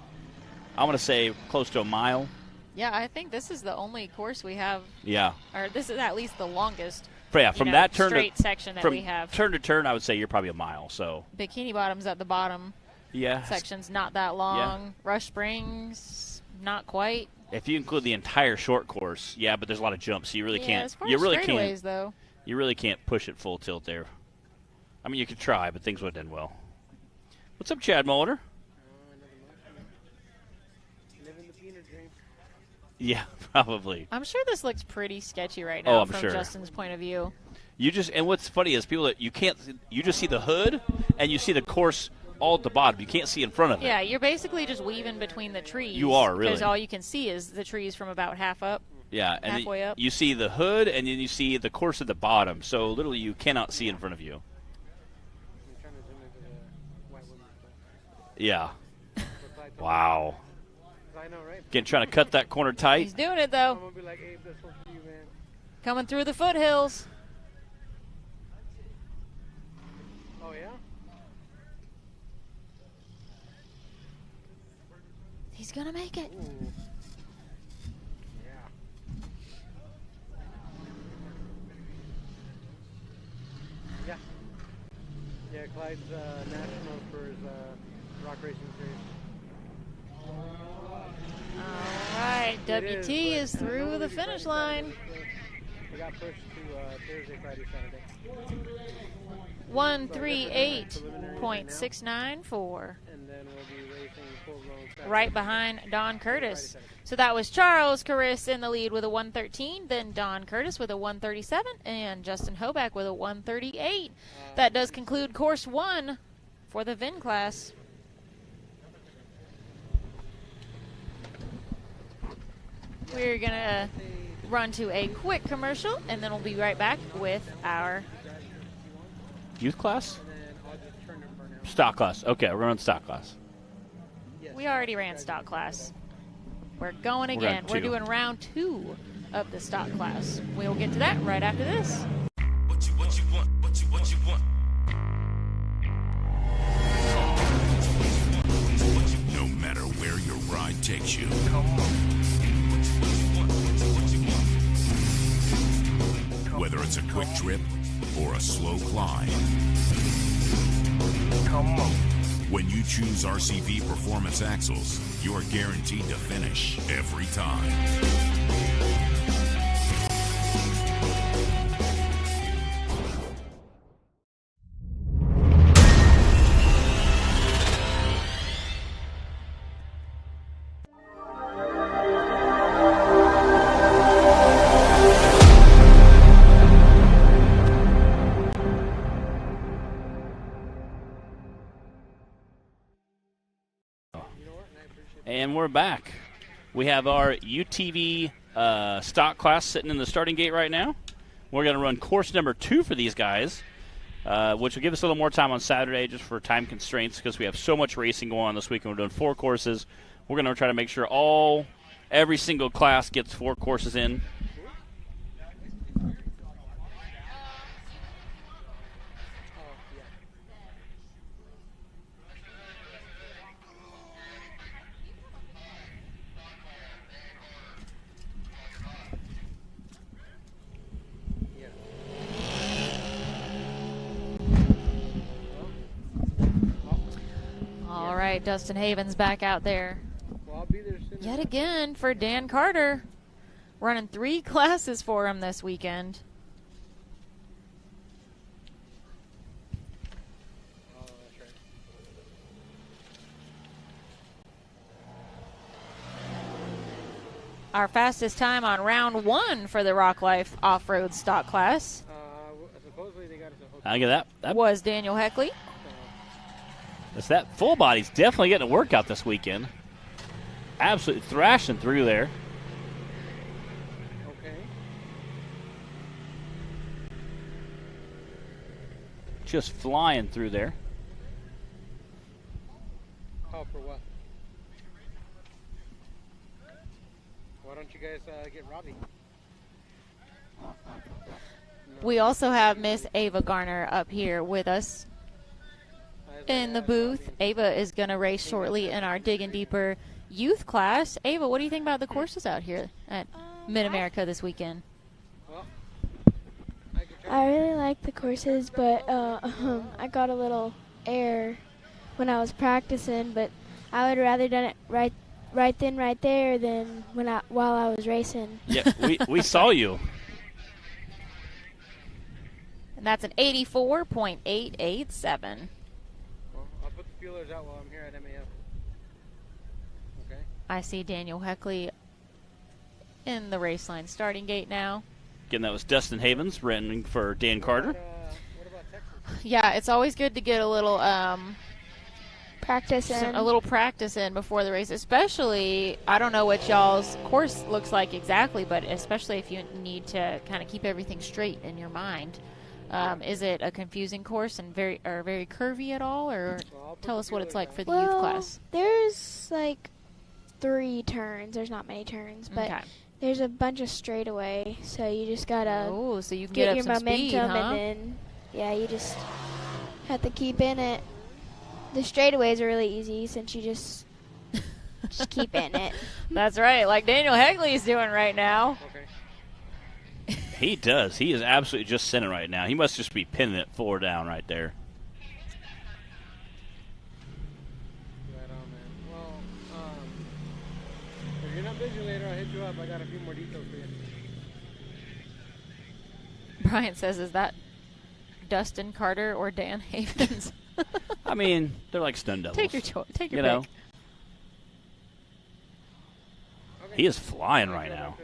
I want to say close to a mile. Yeah, I think this is the only course we have. Yeah. Or this is at least the longest. From that turn straight section that we have. Turn to turn, I would say you're probably a mile. So Bikini Bottom's at the bottom. Yeah. Section's not that long. Yeah. Rush Springs, not quite. If you include the entire short course, yeah, but there's a lot of jumps. So you really can't. As far You as really straightaways, can't. though. You really can't push it full tilt there. I mean, you could try, but things wouldn't end well. What's up, Chad Mulder? Yeah, probably. I'm sure this looks pretty sketchy right Oh, now I'm from sure. Justin's point of view. And what's funny is people that you just see the hood and you see the course all at the bottom. You can't see in front of it. Yeah, you're basically just weaving between the trees. You are, really. Because all you can see is the trees from about half up. Yeah, and halfway up. You see the hood and then you see the course at the bottom. So literally you cannot see in front of you. Yeah. Wow. Again, trying to cut that corner tight. He's doing it, though. Coming through the foothills. Oh, yeah? He's going to make it. Ooh. Yeah. Yeah, Clyde's national for his rock racing series. All right, WT is through the finish line. We got pushed to Thursday, Friday, Saturday. 138.694. And then we'll be racing full-blown right behind Don Curtis. So that was Charles Carris in the lead with a 113, then Don Curtis with a 137, and Justin Hoback with a 138. That does conclude course 1 for the VIN class. We're going to run to a quick commercial, and then we'll be right back with our youth class? Stock class. Okay, we're running stock class. We already ran stock class. We're going again. We're doing round 2 of the stock class. We'll get to that right after this. What you want, what you want. No matter where your ride takes you. Whether it's a quick trip or a slow climb. When you choose RCV Performance Axles, you're guaranteed to finish every time. And we're back. We have our UTV stock class sitting in the starting gate right now. We're going to run course number 2 for these guys, which will give us a little more time on Saturday just for time constraints because we have so much racing going on this weekend. We're doing 4 courses. We're going to try to make sure every single class gets 4 courses in. right, Dustin Havens back out there. Well, I'll be there soon. Yet again for Dan Carter. Running 3 classes for him this weekend. Oh, that's right. Our fastest time on round 1 for the Rock Life Off-Road Stock Class. Supposedly they got us a hotel. I get that. Was Daniel Heckley. That full body's definitely getting a workout this weekend. Absolutely thrashing through there. Okay. Just flying through there. Oh, for what? Why don't you guys get Robbie? We also have Miss Ava Garner up here with us in the booth. Ava is going to race shortly in our Digging Deeper youth class. Ava, what do you think about the courses out here at MidAmerica this weekend? I really like the courses, but I got a little air when I was practicing, but I would rather done it right then, right there than while I was racing. Yeah, we saw you. And that's an 84.887. Well, I'll put the feelers out while I'm here at MAF. Okay. I see Daniel Heckley in the race line starting gate now. Again, that was Dustin Havens running for Dan Carter. What about Texas? Yeah, it's always good to get a little practice in. A little practice in before the race, especially, I don't know what y'all's course looks like exactly, but especially if you need to kind of keep everything straight in your mind. Is it a confusing course and very curvy at all, or tell us what it's like for the youth class? There's like 3 turns. There's not many turns, but there's a bunch of straightaway, so you just gotta so you can get up your some momentum, speed, huh? and then you just have to keep in it. The straightaways are really easy since you just keep in it. That's right, like Daniel Heckley is doing right now. Okay. He does. He is absolutely just sinning right now. He must just be pinning it 4 down right there. Right on, man. Well, if you're not busy later, I'll hit you up. I got a few more details for you. Brian says, is that Dustin Carter or Dan Havens? I mean, they're like stun doubles. Take your choice. Take your pick. Okay. He is flying right now.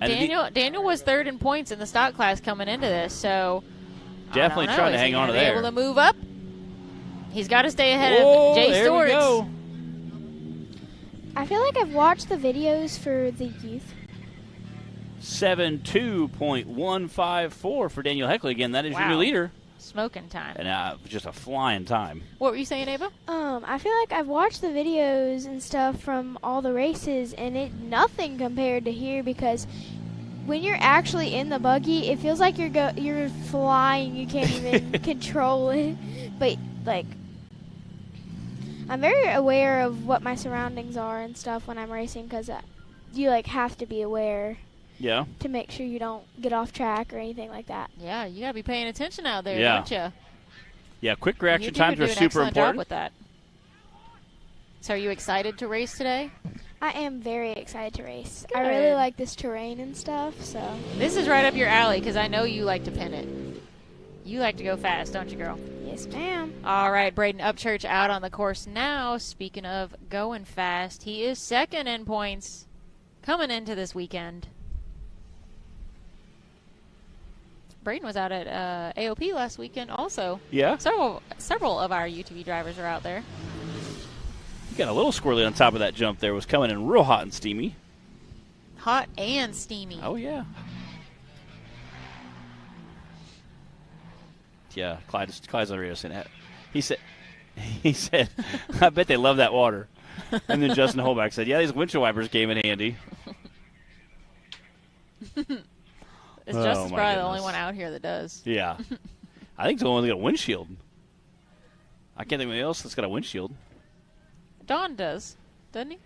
Daniel was 3rd in points in the stock class coming into this, so definitely trying to hang on to there. Able to move up. He's got to stay ahead of Jay there Stewart's. We go. I feel like I've watched the videos for the youth. 72.154 for Daniel Heckley. Again, that is your new leader. Smoking time. And just a flying time. What were you saying, Ava? I feel like I've watched the videos and stuff from all the races, and nothing compared to here, because when you're actually in the buggy, it feels like you're flying. You can't even control it. But like, I'm very aware of what my surroundings are and stuff when I'm racing, because you like have to be aware. Yeah. To make sure you don't get off track or anything like that. Yeah, you got to be paying attention out there, don't you? Yeah, quick reaction times are super excellent important. Job with that. So are you excited to race today? I am very excited to race. Good. I really like this terrain and stuff, so. This is right up your alley, because I know you like to pin it. You like to go fast, don't you, girl? Yes, ma'am. All right, Braden Upchurch out on the course now. Speaking of going fast, he is 2nd in points coming into this weekend. Braden was out at AOP last weekend also. Yeah. Several of our UTV drivers are out there. You got a little squirrely on top of that jump there. Was coming in real hot and steamy. Hot and steamy. Oh, yeah. Yeah, Clyde's on radio saying that. He said, I bet they love that water. And then Justin Holback said, yeah, these windshield wipers came in handy. Justin's probably the only one out here that does. Yeah. I think it's the only one that got a windshield. I can't think of anyone else that's got a windshield. Don does, doesn't he?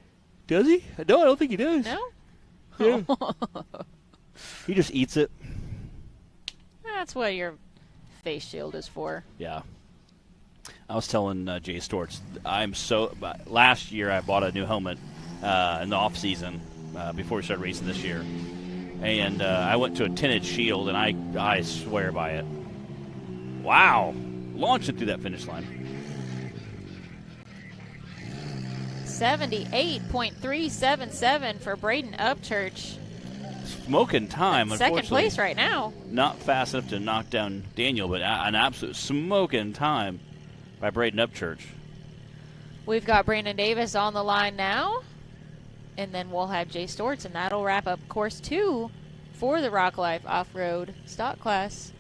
Does he? No, I don't think he does. No? Yeah. He just eats it. That's what your face shield is for. Yeah. I was telling Jay Storts, last year I bought a new helmet in the off season before we started racing this year, and I went to a tinted shield, and I swear by it. Wow, launched it through that finish line. 78.377 for Braden Upchurch. Smoking time, Second place right now. Not fast enough to knock down Daniel, but an absolute smoking time by Braden Upchurch. We've got Brandon Davis on the line now, and then we'll have Jay Storts, and that'll wrap up course 2 for the Rock Life Off-Road Stock Class.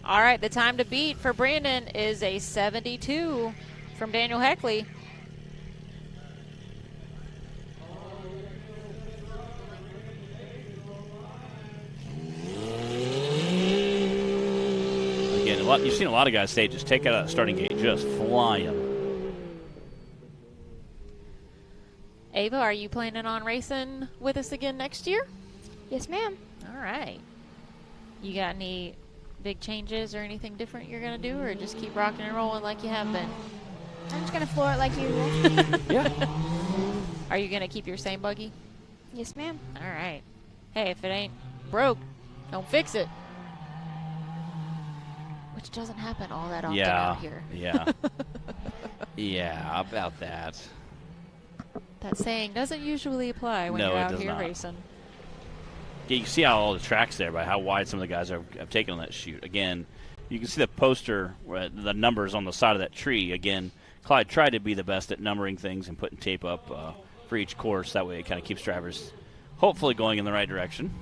All right, the time to beat for Brandon is a 72 from Daniel Heckley. You've seen a lot of guys say just take out that starting gate, just flying. Ava, are you planning on racing with us again next year? Yes, ma'am. All right. You got any big changes or anything different you're going to do, or just keep rocking and rolling like you have been? I'm just going to floor it like usual. Yeah. Are you going to keep your same buggy? Yes, ma'am. All right. Hey, if it ain't broke, don't fix it. Which doesn't happen all that often out here. Yeah. Yeah, about that. That saying doesn't usually apply when you're out here racing. Yeah, you see how all the tracks there by how wide some of the guys have taken on that chute. Again, you can see the poster, the numbers on the side of that tree. Again, Clyde tried to be the best at numbering things and putting tape up for each course. That way it kind of keeps drivers hopefully going in the right direction.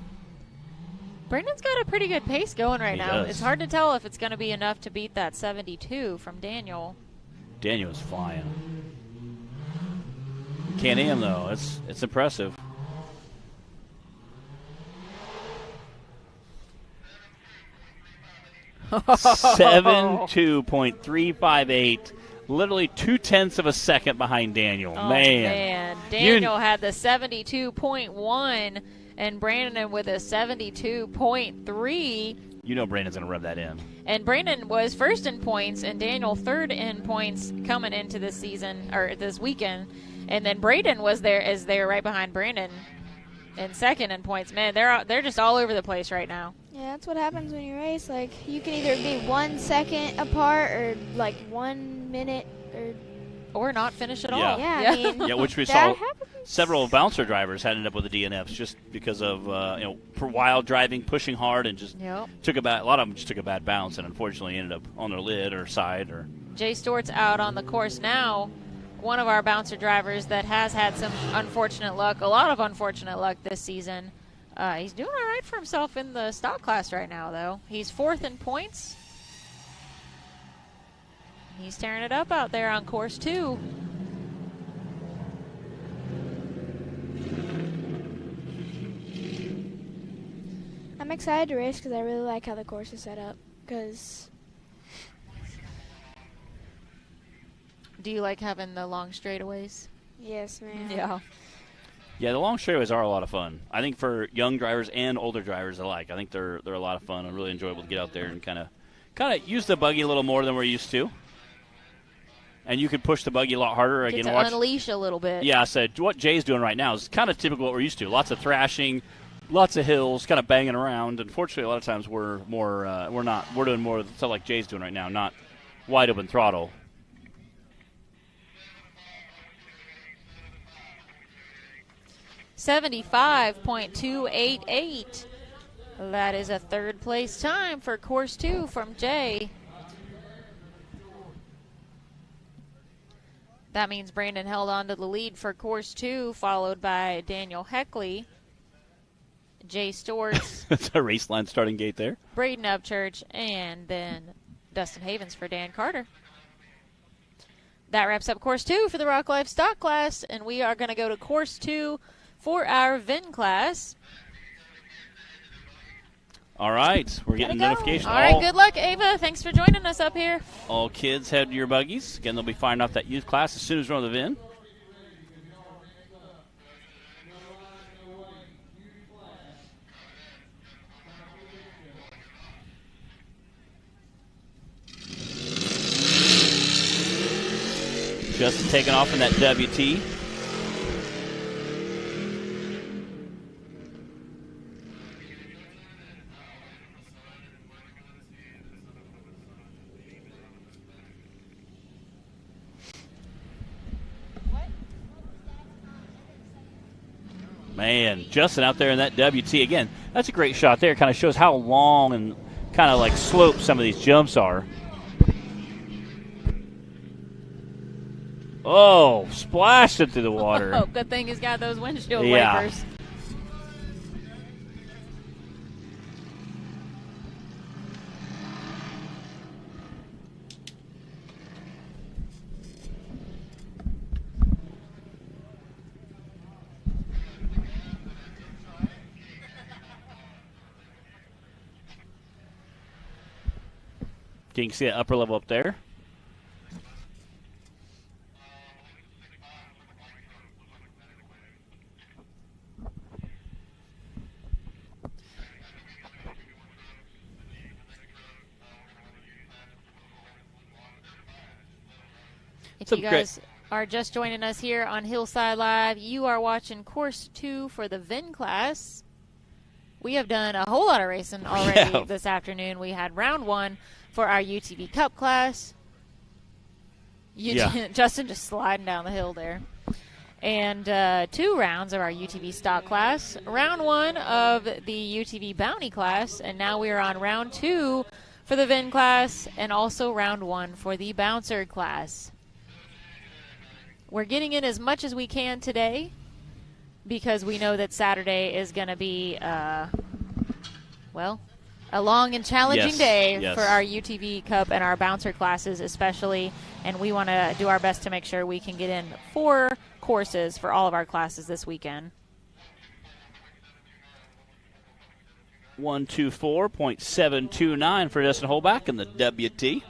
Brandon's got a pretty good pace going right now. Does. It's hard to tell if it's going to be enough to beat that 72 from Daniel. Daniel is flying. Can-Am, though. It's impressive. $72.358. Literally 0.2 of a second behind Daniel. Oh, man. Daniel had the 72.1. And Brandon with a 72.3. You know Brandon's going to rub that in. And Brandon was first in points, and Daniel third in points coming into this season, or this weekend. And then Braden was there right behind Brandon in second in points. Man, they're just all over the place right now. Yeah, that's what happens when you race. Like, you can either be 1 second apart or, like, 1 minute or not finish at all. Yeah, I mean, yeah, which we saw several bouncer drivers had ended up with the DNFs just because of for wild driving, pushing hard, and just took a lot of them just took a bad bounce and unfortunately ended up on their lid or side. Or Jay Stort's out on the course now. One of our bouncer drivers that has had some unfortunate luck, a lot of unfortunate luck this season. He's doing all right for himself in the stock class right now, though. He's fourth in points. He's tearing it up out there on course 2. I'm excited to race because I really like how the course is set up. Do you like having the long straightaways? Yes, ma'am. Yeah. Yeah, the long straightaways are a lot of fun. I think for young drivers and older drivers alike, I think they're a lot of fun and really enjoyable to get out there and kind of use the buggy a little more than we're used to. And you could push the buggy a lot harder. Get to unleash a little bit. Yeah, so what Jay's doing right now is kind of typical what we're used to. Lots of thrashing, lots of hills, kind of banging around. Unfortunately, a lot of times we're doing more stuff like Jay's doing right now, not wide open throttle. $75.288. That is a third place time for course 2 from Jay. That means Brandon held on to the lead for course 2, followed by Daniel Heckley, Jay Storts. That's a race line starting gate there. Braden Upchurch, and then Dustin Havens for Dan Carter. That wraps up course 2 for the Rock Life Stock Class, and we are going to go to course 2 for our VIN class. All right, we're getting notification. All right, good luck, Ava. Thanks for joining us up here. All kids head to your buggies. Again, they'll be firing off that youth class as soon as we're on the VIN. Justin taking off in that WT. Man, Justin out there in that WT. Again, that's a great shot there. Kind of shows how long and kind of like slope some of these jumps are. Oh, splashed it through the water. Oh, good thing he's got those windshield yeah. wipers. You can see that upper level up there. If you guys are just joining us here on Hillside Live, you are watching Course 2 for the VIN class. We have done a whole lot of racing already this afternoon. We had round 1 for our UTV Cup class. Justin just sliding down the hill there. And 2 rounds of our UTV stock class. Round 1 of the UTV bounty class. And now we are on round 2 for the VIN class. And also round 1 for the bouncer class. We're getting in as much as we can today because we know that Saturday is going to be, a long and challenging day for our UTV Cup and our bouncer classes especially, and we want to do our best to make sure we can get in 4 courses for all of our classes this weekend. 124.729 for Justin Holback in the WT.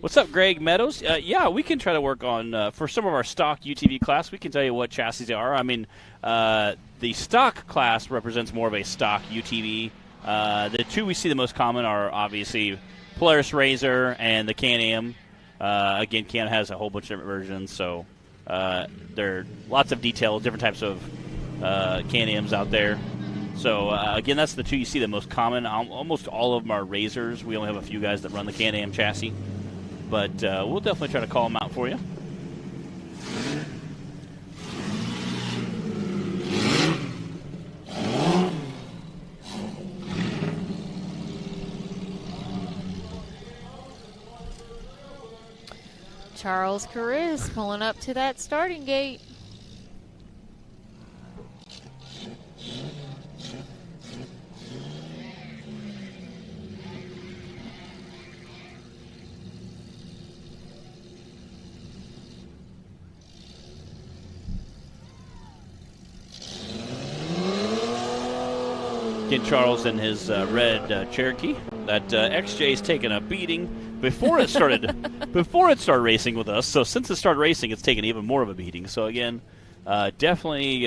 What's up, Greg Meadows? We can try to work on, for some of our stock UTV class, we can tell you what chassis they are. I mean, the stock class represents more of a stock UTV. The 2 we see the most common are obviously Polaris Razor and the Can-Am. Again, Can has a whole bunch of different versions, so there are lots of detail, different types of Can-Ams out there. So, again, that's the 2 you see the most common. Almost all of them are Razors. We only have a few guys that run the Can-Am chassis. But we'll definitely try to call them out for you. Charles Carriz pulling up to that starting gate. Again, Charles in his red Cherokee. That XJ's taken a beating before it started. Before it started racing with us. So since it started racing, it's taken even more of a beating. So again, definitely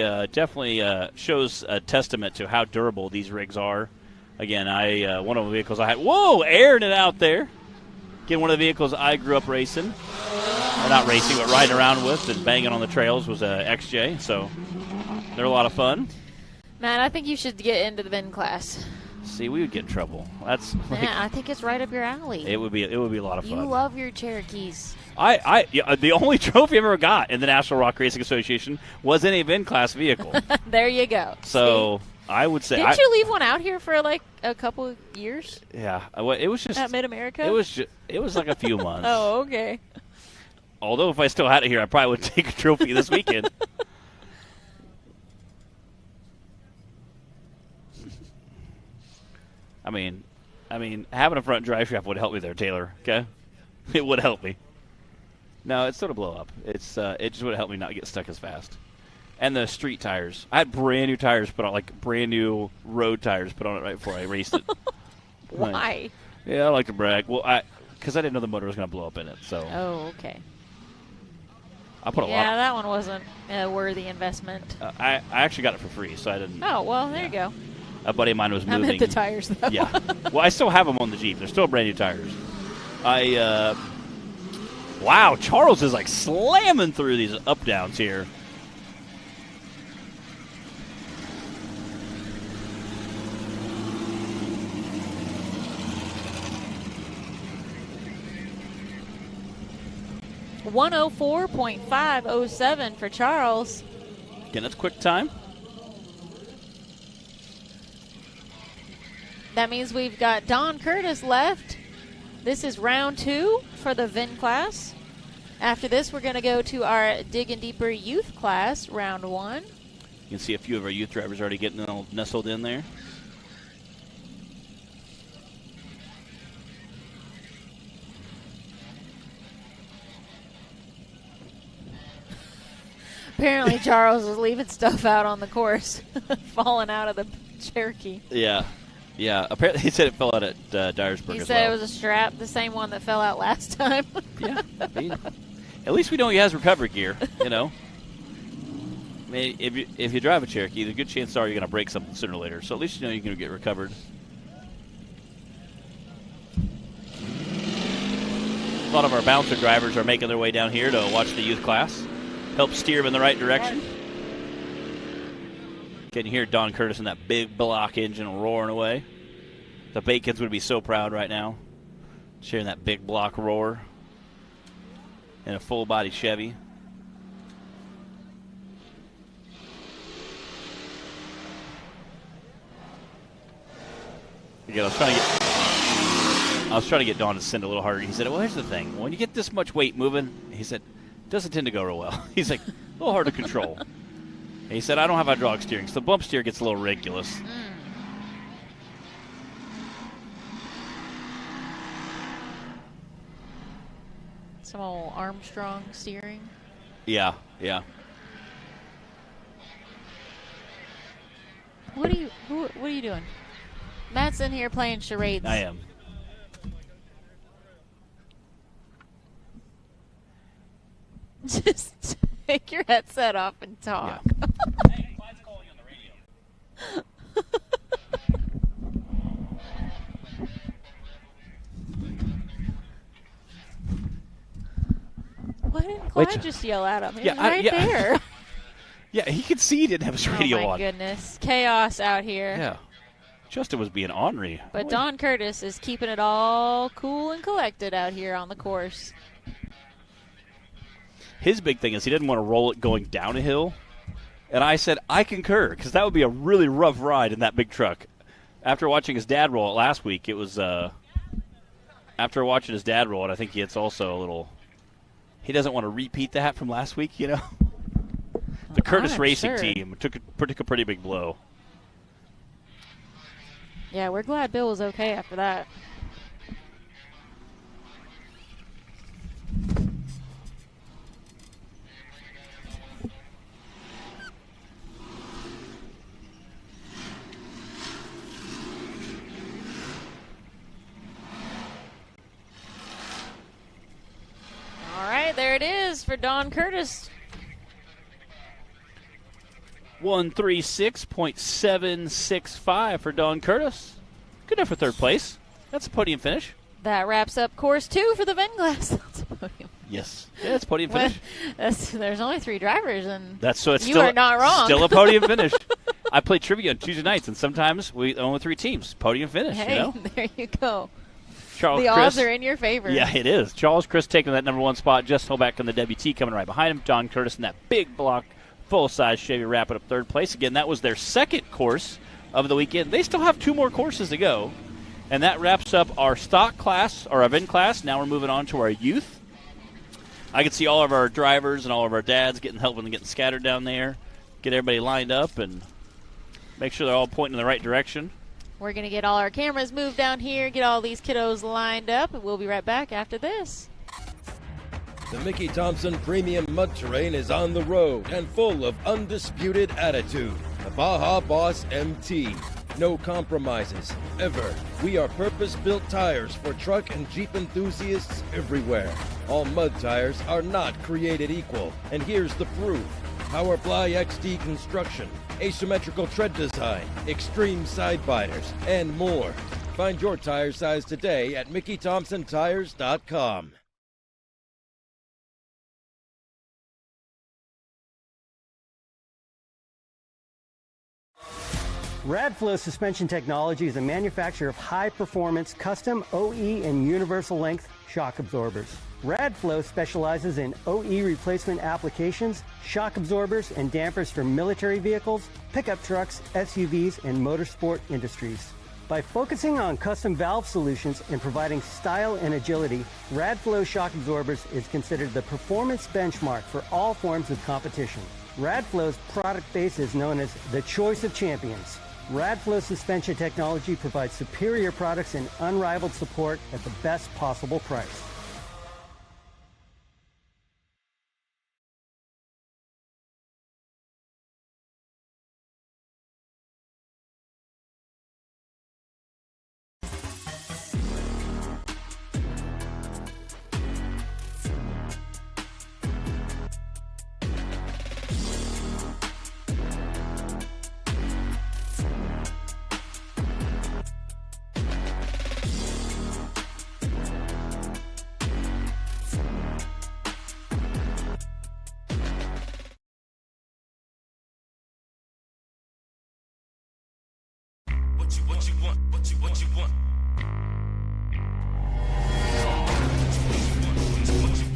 shows a testament to how durable these rigs are. Again, one of the vehicles I had, airing it out there. Again, one of the vehicles I grew up racing, or not racing, but riding around with and banging on the trails was a XJ. So they're a lot of fun. Matt, I think you should get into the VIN class. See, we would get in trouble. That's I think it's right up your alley. It would be a lot of fun. You love your Cherokees. The only trophy I ever got in the National Rock Racing Association was in a VIN class vehicle. There you go. So see? I would say. Didn't you leave one out here for like a couple of years? Yeah, it was just at MidAmerica. It was like a few months. Oh, okay. Although if I still had it here, I probably would take a trophy this weekend. I mean, having a front drive shaft would help me there, Taylor. Okay, it would help me. No, it's still to blow up. It just would help me not get stuck as fast. And the street tires, I had brand new tires put on, like brand new road tires put on it right before I raced it. Why? I like to brag. Well, because I didn't know the motor was going to blow up in it. So. Oh, okay. I put a lot. Yeah, that one wasn't a worthy investment. I actually got it for free, so I didn't. Oh well, there you go. A buddy of mine was moving. I meant the tires, though. Yeah. Well, I still have them on the Jeep. They're still brand new tires. Wow, Charles is like slamming through these up downs here. .507 for Charles. Again, that's quick time. That means we've got Don Curtis left. This is round 2 for the VIN class. After this, we're going to go to our Digging Deeper Youth class, round 1. You can see a few of our youth drivers already getting all nestled in there. Apparently, Charles is leaving stuff out on the course, falling out of the Cherokee. Yeah. Yeah, apparently he said it fell out at Dyersburg He as said well. it was a strap, the same one that fell out last time. Yeah. I mean, at least we know he has recovery gear, you know. I mean, if you drive a Cherokee, the good chances are you're going to break something sooner or later. So at least you know you're going to get recovered. A lot of our bouncer drivers are making their way down here to watch the youth class. Help steer them in the right direction. Can you hear Don Curtis in that big block engine roaring away? The Bacons would be so proud right now, hearing that big block roar in a full-body Chevy. Again, I was trying to get Don to send a little harder. He said, well, here's the thing. When you get this much weight moving, he said, it doesn't tend to go real well. He's like, a little hard to control. And he said, I don't have hydraulic steering, so the bump steer gets a little ridiculous. Some old Armstrong steering. Yeah, yeah. What are you doing? Matt's in here playing charades. I am. Just take your headset off and talk. Yeah. Why didn't Clyde just yell at him? He was right yeah. there. Yeah, he could see he didn't have his radio on. Oh, my goodness. Chaos out here. Yeah. Justin was being ornery. But Don Curtis is keeping it all cool and collected out here on the course. His big thing is he didn't want to roll it going down a hill. And I said, I concur, because that would be a really rough ride in that big truck. After watching his dad roll it last week, it was, after watching his dad roll it, I think it's also a little, he doesn't want to repeat that from last week, you know? The Curtis Racing team took a pretty big blow. Yeah, we're glad Bill was okay after that. All right, there it is for Don Curtis. 136.765 for Don Curtis. Good enough for third place. That's a podium finish. That wraps up course 2 for the VIN class. That's a podium. Yes. Yeah, it's a podium finish. There's only 3 drivers, and so it's you still, are not wrong. Still a podium finish. I play trivia on Tuesday nights, and sometimes we only 3 teams. Podium finish, hey, you know? There you go. Chris, odds are in your favor. Yeah, it is. Charles Chris taking that number 1 spot. Just Hobach in the WT coming right behind him. Don Curtis in that big block, full-size Chevy wrapping up third place. Again, that was their second course of the weekend. They still have 2 more courses to go. And that wraps up our stock class, or our VIN class. Now we're moving on to our youth. I can see all of our drivers and all of our dads helping getting scattered down there. Get everybody lined up and make sure they're all pointing in the right direction. We're going to get all our cameras moved down here, get all these kiddos lined up, and we'll be right back after this. The Mickey Thompson Premium Mud Terrain is on the road and full of undisputed attitude. The Baja Boss MT. No compromises, ever. We are purpose-built tires for truck and Jeep enthusiasts everywhere. All mud tires are not created equal, and here's the proof. Powerfly XD construction, asymmetrical tread design, extreme side biters, and more. Find your tire size today at MickeyThompsonTires.com. Radflow Suspension Technology is a manufacturer of high-performance custom OE and universal length shock absorbers. Radflow specializes in OE replacement applications, shock absorbers, and dampers for military vehicles, pickup trucks, SUVs, and motorsport industries. By focusing on custom valve solutions and providing style and agility, Radflow shock absorbers is considered the performance benchmark for all forms of competition. Radflow's product base is known as the choice of champions. Radflow Suspension Technology provides superior products and unrivaled support at the best possible price. What you want.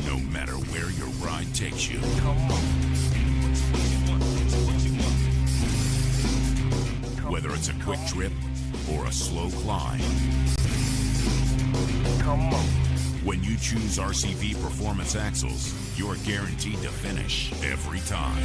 No matter where your ride takes you. Whether it's a quick trip or a slow climb. When you choose RCV Performance Axles, you're guaranteed to finish every time.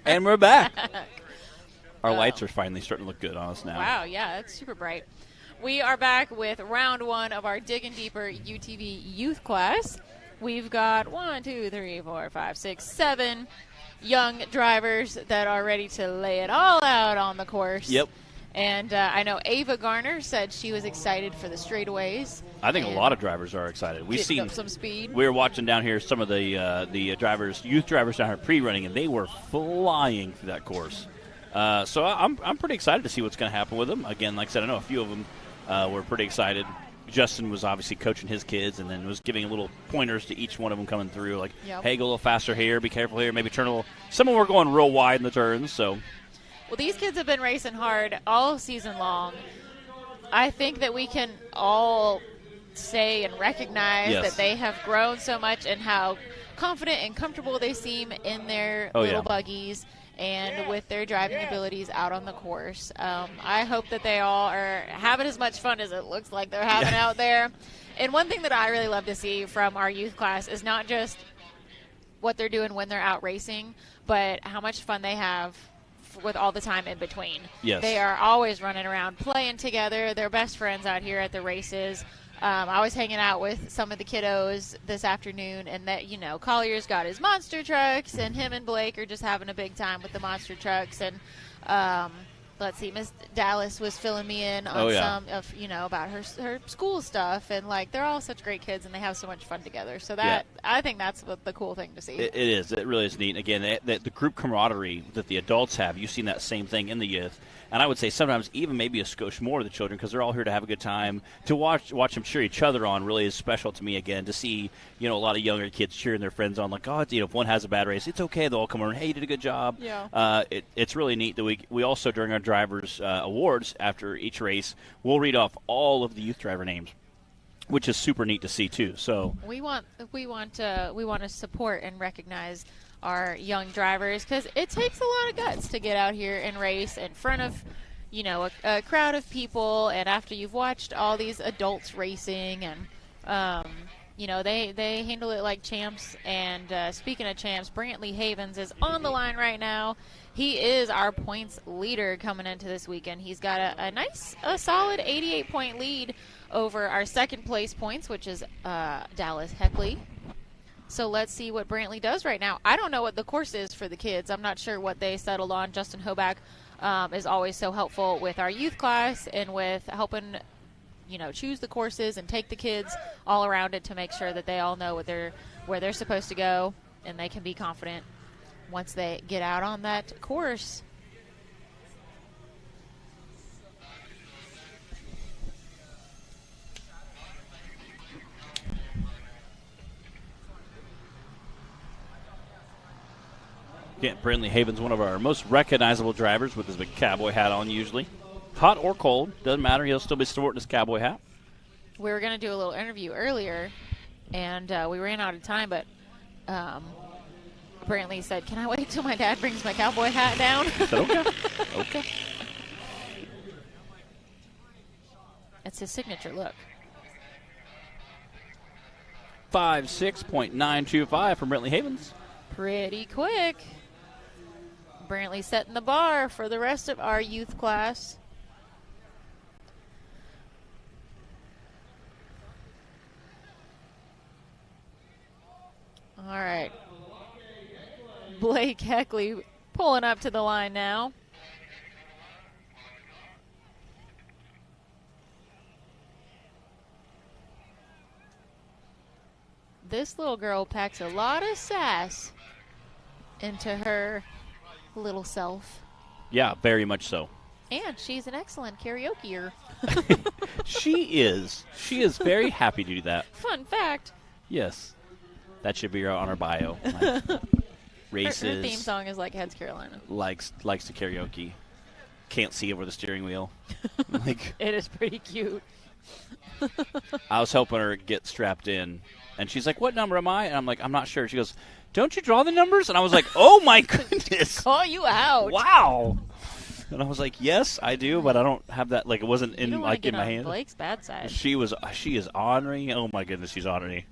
And we're back. Our lights are finally starting to look good on us now. Wow, yeah, that's super bright. We are back with round one of our Digging Deeper UTV youth class. We've got 7 young drivers that are ready to lay it all out on the course. Yep. And I know Ava Garner said she was excited for the straightaways. I think a lot of drivers are excited. We've seen some speed. We were watching down here some of the drivers, youth drivers down here pre-running, and they were flying through that course. So I'm pretty excited to see what's going to happen with them. Again, like I said, I know a few of them were pretty excited. Justin was obviously coaching his kids and then was giving little pointers to each one of them coming through, like, hey, go a little faster here, be careful here, maybe turn a little. Some of them were going real wide in the turns, so. Well, these kids have been racing hard all season long. I think that we can all say and recognize that they have grown so much and how confident and comfortable they seem in their little buggies and with their driving abilities out on the course. I hope that they all are having as much fun as it looks like they're having out there. And one thing that I really love to see from our youth class is not just what they're doing when they're out racing, but how much fun they have with all the time in between. Yes. They are always running around, playing together. They're best friends out here at the races. I was hanging out with some of the kiddos this afternoon, and that, Collier's got his monster trucks, and him and Blake are just having a big time with the monster trucks. And let's see, Miss Dallas was filling me in on some of, about her school stuff, and they're all such great kids, and they have so much fun together. So that I think that's the cool thing to see. It is. It really is neat. Again, the group camaraderie that the adults have, you've seen that same thing in the youth. And I would say sometimes even maybe a skosh more of the children, because they're all here to have a good time. To watch them cheer each other on really is special to me. Again, to see a lot of younger kids cheering their friends on, like, if one has a bad race, it's okay. They'll all come around. Hey, you did a good job. Yeah. It's really neat that we also, during our drivers awards after each race, we'll read off all of the youth driver names, which is super neat to see too. So we want to support and recognize our young drivers, because it takes a lot of guts to get out here and race in front of a crowd of people, and after you've watched all these adults racing, and they handle it like champs. And speaking of champs, Brantley Havens is on the line right now. He is our points leader coming into this weekend. He's got a solid 88-point lead over our second place points, which is Dallas Heckley. So let's see what Brantley does right now. I don't know what the course is for the kids. I'm not sure what they settled on. Justin Hoback is always so helpful with our youth class and with helping, choose the courses and take the kids all around it to make sure that they all know where they're supposed to go and they can be confident once they get out on that course. Yeah, Brantley Haven's one of our most recognizable drivers with his big cowboy hat on usually. Hot or cold, doesn't matter. He'll still be sporting his cowboy hat. We were going to do a little interview earlier, and we ran out of time, but Brantley said, "Can I wait till my dad brings my cowboy hat down?" I said, okay. Okay. That's his signature look. 5.6.925 from Brantley Havens. Pretty quick. Brantley setting the bar for the rest of our youth class. All right. Blake Heckley pulling up to the line now. This little girl packs a lot of sass into her little self. Yeah, very much so. And she's an excellent karaokeer. She is. She is very happy to do that. Fun fact. Yes. That should be on our bio. Races. Her theme song is like Heads Carolina. Likes to karaoke. Can't see over the steering wheel. It is pretty cute. I was helping her get strapped in, and she's like, "What number am I?" And I'm like, "I'm not sure." She goes, "Don't you draw the numbers?" And I was like, "Oh my goodness!" Call you out. Wow. And I was like, "Yes, I do, but I don't have that. Like, it wasn't in in my hand." Blake's bad side. She is ornery. Oh my goodness, she's ornery.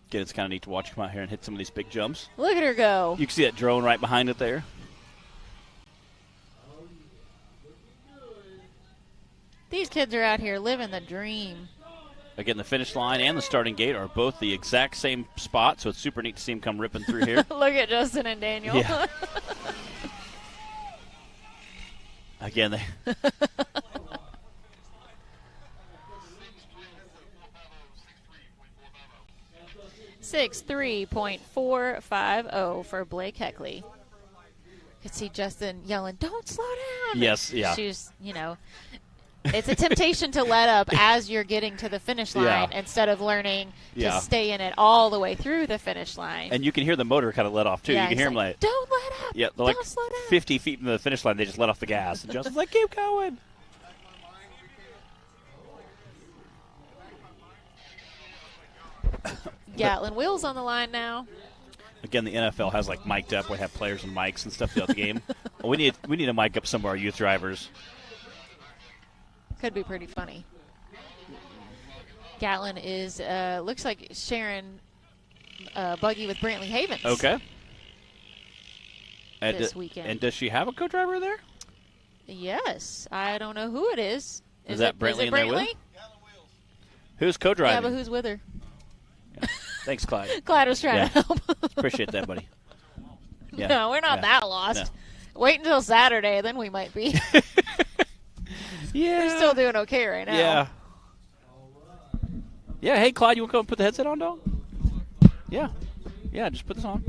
Again, it's kind of neat to watch her come out here and hit some of these big jumps. Look at her go. You can see that drone right behind it there. These kids are out here living the dream. Again, the finish line and the starting gate are both the exact same spot, so it's super neat to see them come ripping through here. Look at Justin and Daniel. Yeah. Again, they... 6.3.450 for Blake Heckley. You could see Justin yelling, "Don't slow down!" Yes, yeah. She's, it's a temptation to let up as you're getting to the finish line instead of learning to stay in it all the way through the finish line. And you can hear the motor kind of let off, too. Yeah, you can hear them like, "Don't let up!" Yeah, they're like 50 feet from the finish line. They just let off the gas. And Justin's like, "Keep going." Gatlin Wheels on the line now. Again, the NFL has like mic'd up. We have players and mics and stuff throughout the game. We need to mic up some of our youth drivers. Could be pretty funny. Gatlin is looks like sharing buggy with Brantley Havens. Okay. This weekend. And does she have a co-driver there? Yes. I don't know who it is. Is that Brantley is it in there with Brantley? her? Who's co-driving? Yeah, but who's with her? Yeah. Thanks, Clyde. Clyde was trying to help. Appreciate that, buddy. Yeah. No, we're not that lost. No. Wait until Saturday, then we might be. Yeah. We're still doing okay right now. Yeah. Yeah, hey, Clyde, you want to come and put the headset on, dog? Yeah. Yeah, just put this on.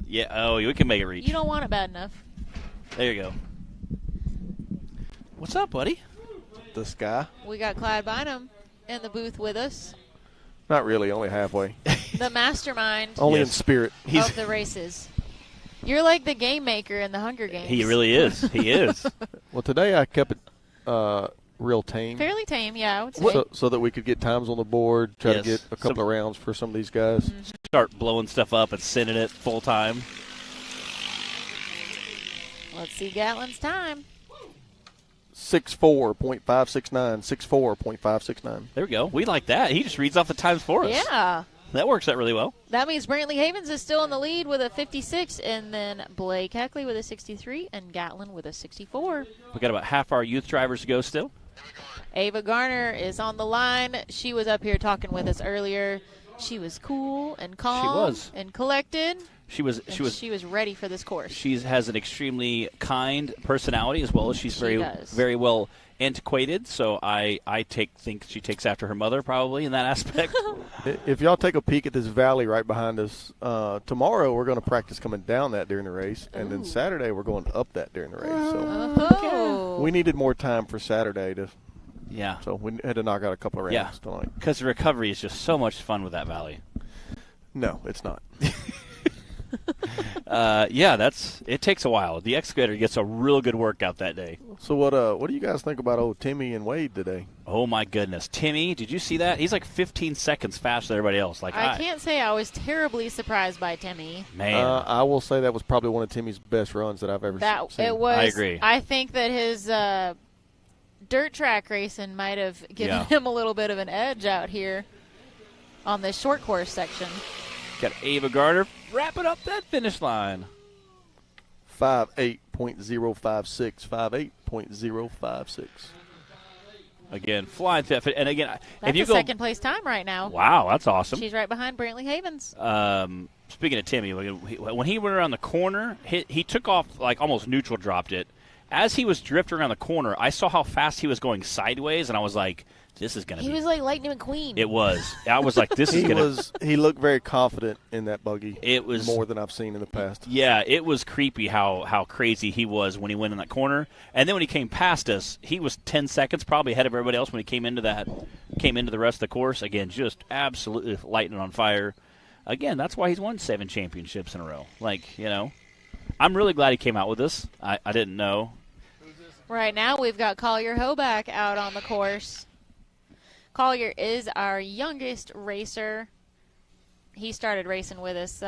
Yeah, oh, we can make it reach. You don't want it bad enough. There you go. What's up, buddy? This guy. We got Clyde Bynum in the booth with us. Not really, only halfway. The mastermind. Only in spirit. Of the races. You're like the game maker in the Hunger Games. He really is. He is. Well, today I kept it real tame. Fairly tame, yeah, I would say. So that we could get times on the board, try to get a couple of rounds for some of these guys. Mm-hmm. Start blowing stuff up and sending it full time. Let's see Gatlin's time. 64.569, 64.569. There we go. We like that. He just reads off the times for us. Yeah. That works out really well. That means Brantley Havens is still in the lead with a 56, and then Blake Heckley with a 63, and Gatlin with a 64. We got about half our youth drivers to go still. Ava Garner is on the line. She was up here talking with us earlier. She was cool and calm. She was. And collected. She was ready for this course. She has an extremely kind personality, as well as she's does. very well antiquated. So I think she takes after her mother probably in that aspect. If y'all take a peek at this valley right behind us, tomorrow we're going to practice coming down that during the race, and then Saturday we're going up that during the race. So we needed more time for Saturday to. Yeah. So we had to knock out a couple of rounds tonight. Because the recovery is just so much fun with that valley. No, it's not. It takes a while. The excavator gets a real good workout that day. So what do you guys think about old Timmy and Wade today? Oh my goodness, Timmy! Did you see that? He's like 15 seconds faster than everybody else. Like I can't say I was terribly surprised by Timmy. Man, I will say that was probably one of Timmy's best runs that I've ever seen. It was. I agree. I think that his dirt track racing might have given him a little bit of an edge out here on this short course section. Got Ava Garner wrapping up that finish line. 58.056. 58.056. Again, flying theft. And again, that's if you a second place time right now. Wow, that's awesome. She's right behind Brantley Havens. Speaking of Timmy, when he went around the corner, he took off like almost neutral, dropped it. As he was drifting around the corner, I saw how fast he was going sideways, and I was like, this is going to be. He was like Lightning McQueen. It was. I was like, this is going to. He looked very confident in that buggy. It was more than I've seen in the past. Yeah, it was creepy how crazy he was when he went in that corner. And then when he came past us, he was 10 seconds probably ahead of everybody else when he came into the rest of the course. Again, just absolutely lighting on fire. Again, that's why he's won 7 championships in a row. Like, I'm really glad he came out with us. I didn't know. Right now we've got Collier Hoback out on the course. Collier is our youngest racer. He started racing with us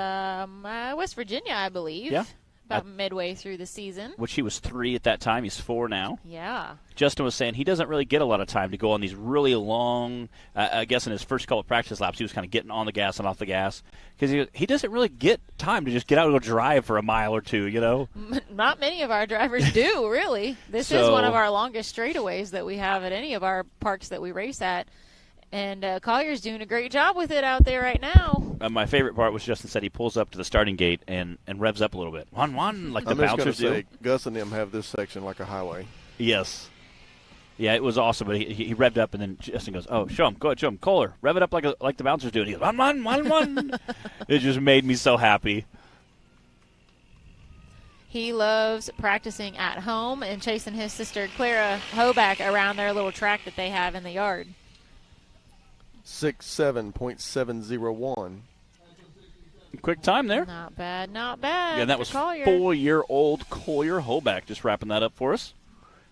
West Virginia, I believe. Yeah. About midway through the season. Which he was 3 at that time. He's 4 now. Yeah. Justin was saying he doesn't really get a lot of time to go on these really long, I guess in his first couple of practice laps, he was kind of getting on the gas and off the gas. Because he doesn't really get time to just get out and go drive for a mile or two, Not many of our drivers do, really. This is one of our longest straightaways that we have at any of our parks that we race at. And Collier's doing a great job with it out there right now. My favorite part was Justin said he pulls up to the starting gate and revs up a little bit. One, like the bouncers do. Gus and them have this section like a highway. Yes. Yeah, it was awesome. But he revved up, and then Justin goes, "Oh, show him, go ahead, show him, Kohler, rev it up like the bouncers do." And he goes, one. It just made me so happy. He loves practicing at home and chasing his sister Clara Hoback around their little track that they have in the yard. 67.701. Quick time there. Not bad, not bad. Yeah, that was Collier. 4-year-old Collier Hoback just wrapping that up for us.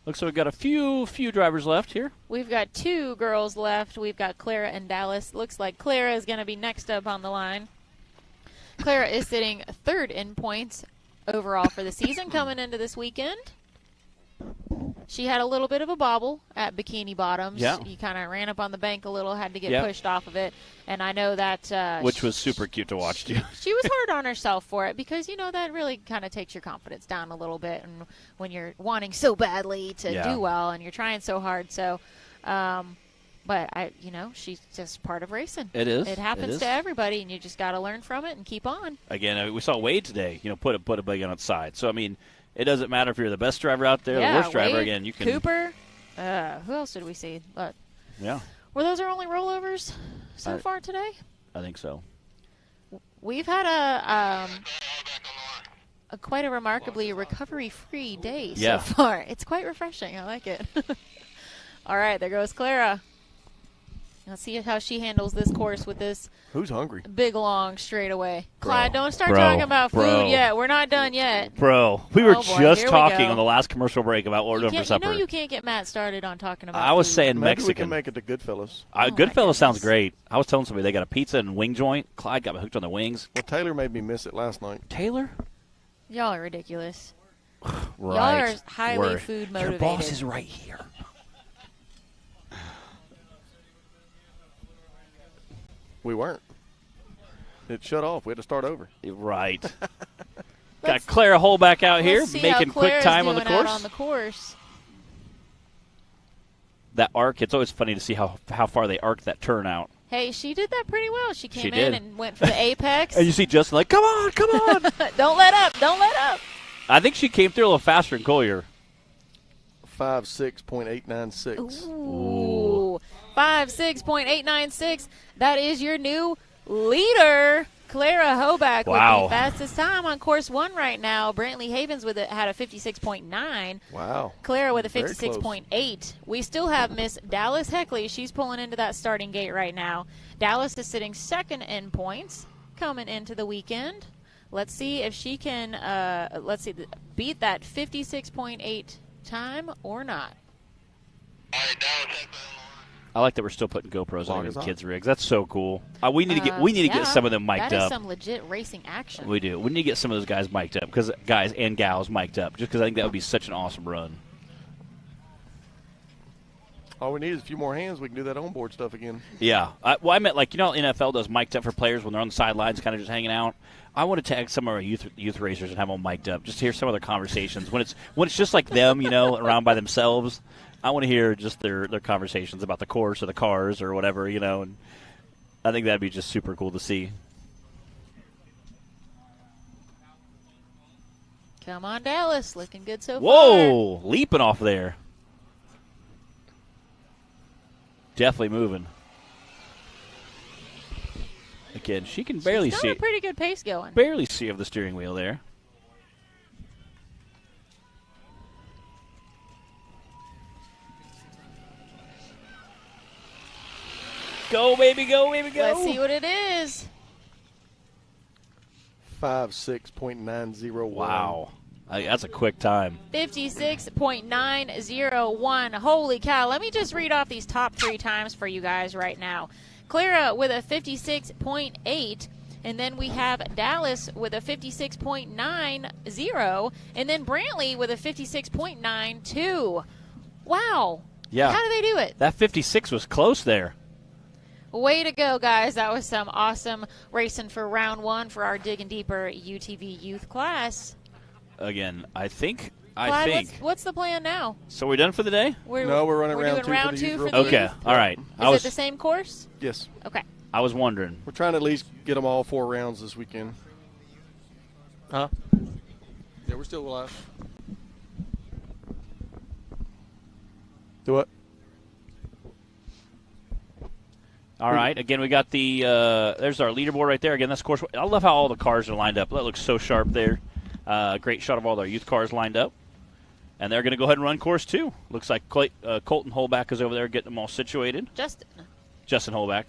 Looks like we've got a few drivers left here. We've got 2 girls left. We've got Clara and Dallas. Looks like Clara is going to be next up on the line. Clara is sitting 3rd in points overall for the season coming into this weekend. She had a little bit of a bobble at Bikini Bottoms. Yeah. He kind of ran up on the bank a little, had to get pushed off of it. And I know that... which was super cute to watch, too. She was hard on herself for it because, that really kind of takes your confidence down a little bit. And when you're wanting so badly to do well and you're trying so hard. So, but, she's just part of racing. It is. It happens to everybody, and you just got to learn from it and keep on. Again, we saw Wade today, put a buggy on its side. So, it doesn't matter if you're the best driver out there, the worst driver. Wade, again, you can. Cooper. Who else did we see? Yeah. Were those our only rollovers so far today? I think so. We've had a quite a remarkably recovery-free day so far. It's quite refreshing. I like it. All right, there goes Clara. Let's see how she handles this course with this. Who's hungry? Big, long straightaway. Clyde, don't start talking about food yet. We're not done yet. Bro, we were just talking on the last commercial break about what we're doing for supper. You can't get Matt started on talking about I was food. saying Maybe Mexican. we can make it to Goodfellas. Goodfellas sounds great. I was telling somebody they got a pizza and wing joint. Clyde got me hooked on the wings. Well, Taylor made me miss it last night. Taylor? Y'all are ridiculous. Right. Y'all are highly food motivated. Your boss is right here. We weren't. It shut off. We had to start over. Right. Got Clara Holback out here making quick time on the course. On the course. That arc, it's always funny to see how far they arc that turn out. Hey, she did that pretty well. She came in and went for the apex. And you see Justin like, come on. Don't let up. Don't let up. I think she came through a little faster than Collier. 5.6.896. Ooh. 5.6.896. That is your new leader, Clara Holback, with the fastest time on course 1 right now. Brantley Havens had a 56.9. Wow. Clara with a 56.8. We still have Miss Dallas Heckley. She's pulling into that starting gate right now. Dallas is sitting second in points coming into the weekend. Let's see if she can beat that 56.8 time or not. I like that we're still putting GoPros on kids' rigs. That's so cool. We need to get some of them mic'd up. That is some legit racing action. We do. We need to get some of those guys mic'd up, guys and gals mic'd up, just because I think that would be such an awesome run. All we need is a few more hands. We can do that onboard stuff again. Yeah. I meant NFL does mic'd up for players when they're on the sidelines, kind of just hanging out. I want to tag some of our youth racers and have them mic'd up, just to hear some of their conversations. When it's just like them, around by themselves. I want to hear just their conversations about the course or the cars or whatever, and I think that'd be just super cool to see. Come on, Dallas. Looking good so far. Whoa! Leaping off there. Definitely moving. Again, she can barely see. She's got a pretty good pace going. Barely see of the steering wheel there. Go, baby, go, baby, go. Let's see what it is. 5.6.901. Wow. That's a quick time. 56.901. Holy cow. Let me just read off these top 3 times for you guys right now. Clara with a 56.8. And then we have Dallas with a 56.90. And then Brantley with a 56.92. Wow. Yeah. How do they do it? That 56 was close there. Way to go, guys. That was some awesome racing for round 1 for our Digging Deeper UTV youth class. Again, I think. What's the plan now? So we're done for the day? We're running round 2 for the Okay, youth? all right. Is it the same course? Yes. Okay. I was wondering. We're trying to at least get them all 4 rounds this weekend. Huh? Yeah, we're still alive. Do what? All right. Again, we got there's our leaderboard right there. Again, that's course. I love how all the cars are lined up. That looks so sharp there. Great shot of all our youth cars lined up. And they're going to go ahead and run course 2. Looks like Colton Holback is over there getting them all situated. Justin Holback.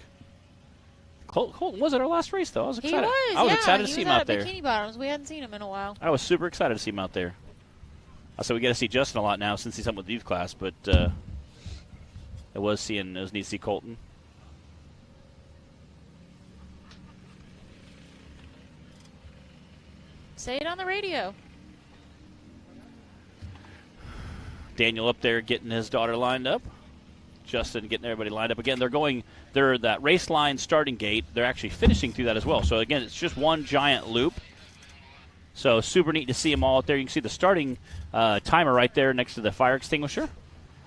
Colton was at our last race, though. I was excited. He was, I was excited to see him out there. Bikini Bottoms. We hadn't seen him in a while. I was super excited to see him out there. So we got to see Justin a lot now since he's up with the youth class, but it was neat to see Colton. Say it on the radio. Daniel up there getting his daughter lined up. Justin getting everybody lined up. Again, they're that race line starting gate. They're actually finishing through that as well. So, again, it's just one giant loop. So, super neat to see them all out there. You can see the starting timer right there next to the fire extinguisher.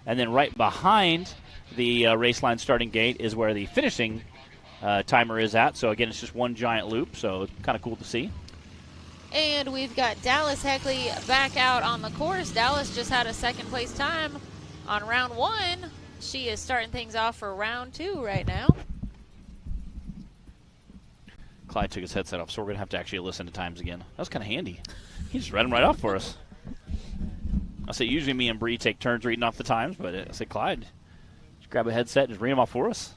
And then right behind the race line starting gate is where the finishing timer is at. So, again, it's just one giant loop. So, it's kind of cool to see. And we've got Dallas Heckley back out on the course. Dallas just had a second place time on round 1. She is starting things off for round 2 right now. Clyde took his headset off, so we're going to have to actually listen to times again. That was kind of handy. He just read them right off for us. I say usually me and Bree take turns reading off the times, but I say Clyde, just grab a headset and just read them off for us.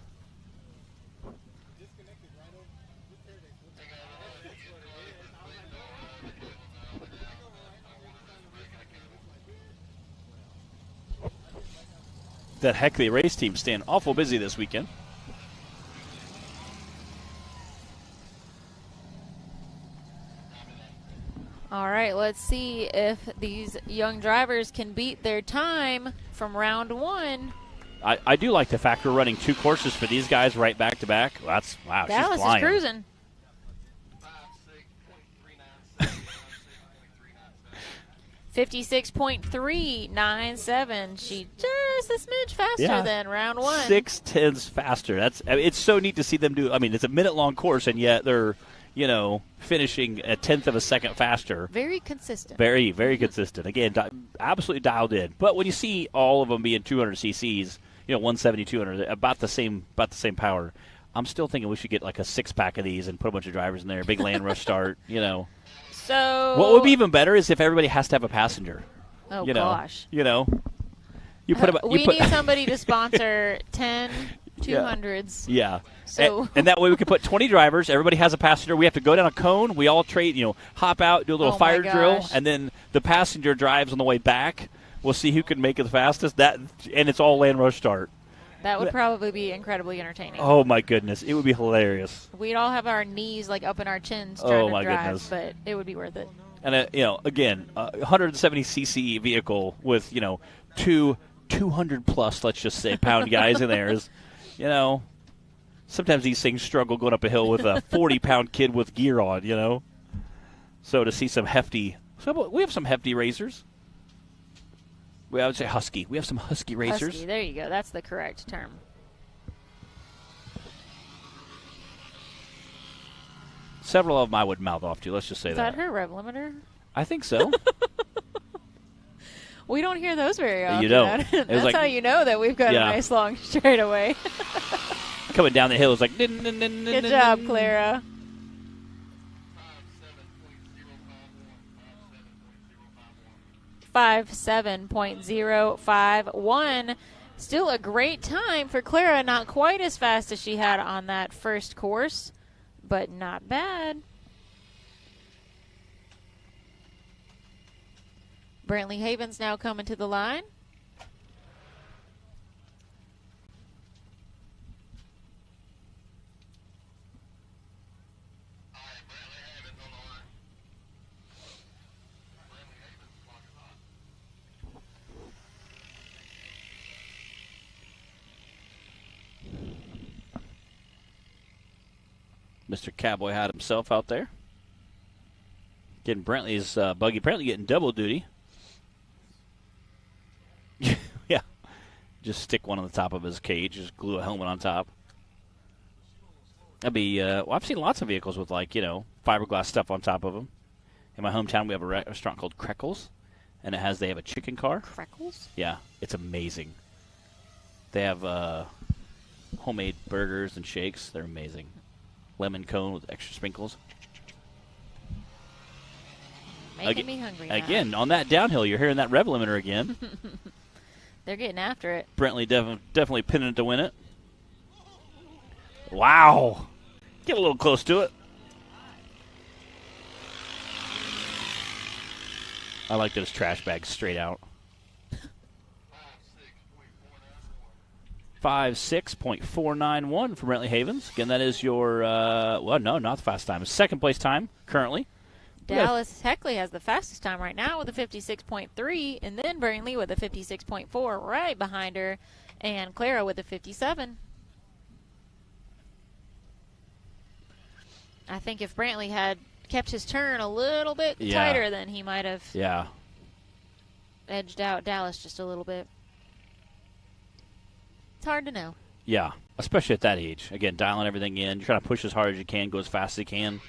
That Heckley race team staying awful busy this weekend. All right, let's let's see if these young drivers can beat their time from round 1. I do like the fact we're running 2 courses for these guys right back to back. Wow, Dallas she's flying. is cruising. 56.397. She just a smidge faster than round 1. 6/10 faster. It's so neat to see them do. I mean, it's a minute-long course, and yet they're, finishing a 1/10 of a second faster. Very consistent. Very, very consistent. Again, absolutely dialed in. But when you see all of them being 200 cc's, 170, 200, about the same power, I'm still thinking we should get like a 6-pack of these and put a bunch of drivers in there. Big land rush start. So what would be even better is if everybody has to have a passenger. Oh gosh. You put we need somebody to sponsor 10 200s. Yeah. So and that way we can put 20 drivers. Everybody has a passenger. We have to go down a cone. We all trade, hop out, do a little fire drill, and then the passenger drives on the way back. We'll see who can make it the fastest. And it's all land rush start. That would probably be incredibly entertaining. Oh my goodness, it would be hilarious. We'd all have our knees like up in our chins trying to drive, goodness. But it would be worth it. And again, 170 cc vehicle with 2 200 plus, let's just say, pound guys in there is, sometimes these things struggle going up a hill with a 40-pound kid with gear on, So to see some hefty, we have some hefty racers. I would say husky. We have some husky racers. Husky, there you go. That's the correct term. Several of them I would mouth off to. Let's just say that. Is that her rev limiter? I think so. We don't hear those very often. You don't. That's how you know that we've got a nice long straightaway. Coming down the hill is like. Good job, Clara. 57.051. Still a great time for Clara. Not quite as fast as she had on that first course, but not bad. Brantley Havens now coming to the line. Mr. Cowboy had himself out there. Getting Brantley's buggy. Apparently getting double duty. Yeah. Just stick one on the top of his cage. Just glue a helmet on top. That'd be, I've seen lots of vehicles with, fiberglass stuff on top of them. In my hometown, we have a restaurant called Kreckles. And they have a chicken car. Kreckles? Yeah. It's amazing. They have homemade burgers and shakes. They're amazing. Lemon cone with extra sprinkles. Making me hungry now. Again, on that downhill, you're hearing that rev limiter again. They're getting after it. Brantley definitely pinning it to win it. Wow. Get a little close to it. I like those trash bags straight out. 56.491 from Brantley Havens. Again, that is your, no, not the fast time. Second place time currently. Dallas Heckley has the fastest time right now with a 56.3, and then Brantley with a 56.4 right behind her, and Clara with a 57. I think if Brantley had kept his turn a little bit tighter, then he might have edged out Dallas just a little bit. It's hard to know. Yeah, especially at that age. Again, dialing everything in. You're trying to push as hard as you can, go as fast as you can.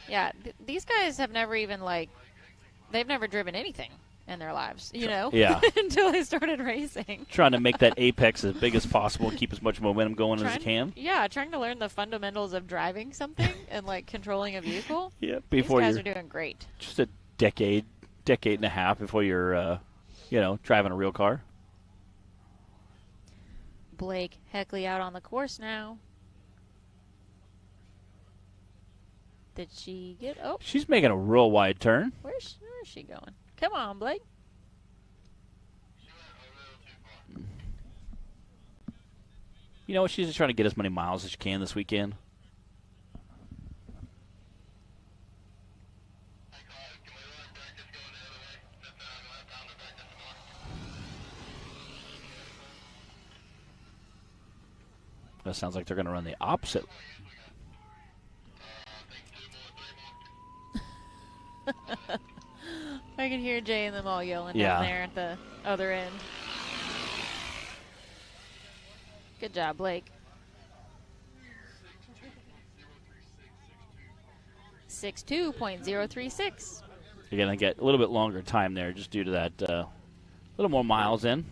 Yeah, these guys have never even, they've never driven anything in their lives, Yeah. until they started racing. Trying to make that apex as big as possible and keep as much momentum going as you can. Yeah, trying to learn the fundamentals of driving something and, controlling a vehicle. Yeah, these guys are doing great. Just a decade and a half before you're, driving a real car. Blake Heckley out on the course now. Did she get... Oh. She's making a real wide turn. Where's she going? Come on, Blake. You know what? She's just trying to get as many miles as she can this weekend. That sounds like they're going to run the opposite. I can hear Jay and them all yelling Yeah. down there at the other end. Good job, Blake. 62.036. You're going to get a little bit longer time there just due to that little more miles in.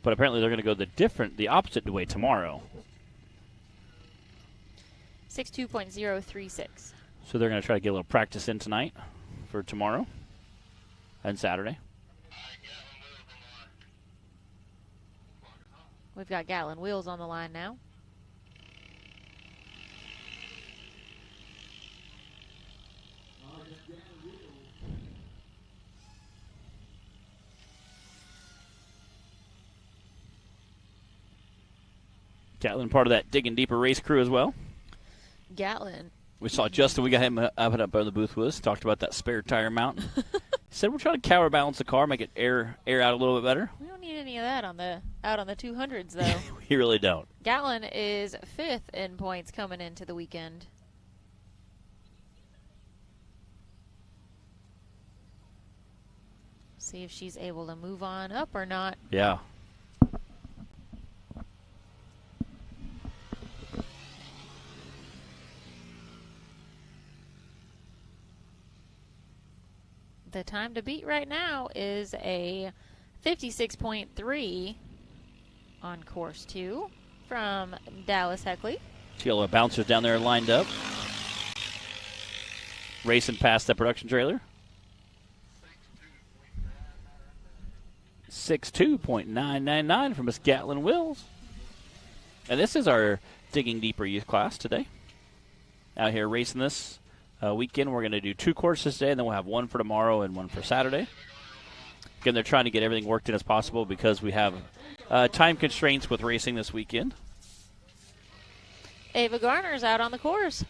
But apparently they're going to go the opposite way tomorrow. 62.036. So they're going to try to get a little practice in tonight for tomorrow and Saturday. We've got Gatlin Wheels on the line now. Gatlin, part of that Digging Deeper race crew as well. Gatlin. We saw Justin. We got him up on the booth with us. Talked about that spare tire mount. He said we're trying to counterbalance the car, make it air out a little bit better. We don't need any of that out on the 200s, though. We really don't. Gatlin is 5th in points coming into the weekend. See if she's able to move on up or not. Yeah. The time to beat right now is a 56.3 on course 2 from Dallas Heckley. See all the bouncers down there lined up. Racing past the production trailer. 62.999 from Miss Gatlin Wills. And this is our Digging Deeper youth class today. Out here racing this weekend. We're going to do 2 courses today, and then we'll have one for tomorrow and one for Saturday. Again, they're trying to get everything worked in as possible because we have time constraints with racing this weekend. Ava Garner's out on the course.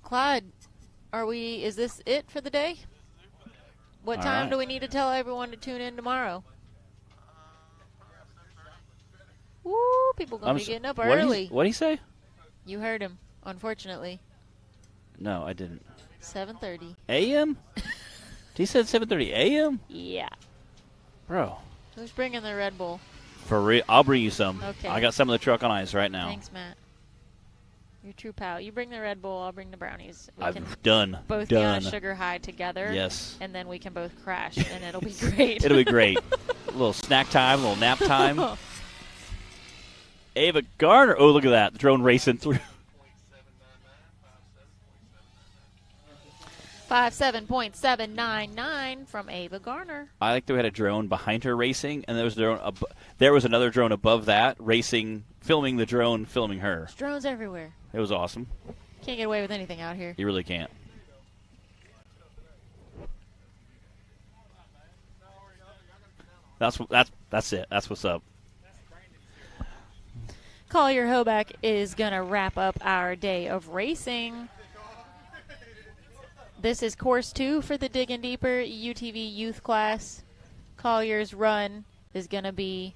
Clyde, is this it for the day? What All time right. do we need to tell everyone to tune in tomorrow? Woo, people going to be getting up early. What'd he say? You heard him, unfortunately. No, I didn't. 7:30. A.M.? He said 7:30 a.m.? Yeah. Bro. Who's bringing the Red Bull? For real, I'll bring you some. Okay. I got some of the truck on ice right now. Thanks, Matt. You're true pal. You bring the Red Bull, I'll bring the brownies. We I've can done. both be on a sugar high together. Yes. And then we can both crash, and it'll be great. It'll be great. A little snack time, a little nap time. Ava Garner. Oh, look at that. The drone racing through. 57.799 from Ava Garner. I like that we had a drone behind her racing, and there was another drone above that racing, filming the drone, filming her. There's drones everywhere. It was awesome. Can't get away with anything out here. You really can't. That's it. That's what's up. Collier Hoback is going to wrap up our day of racing. This is course 2 for the Digging Deeper UTV youth class. Collier's run is going to be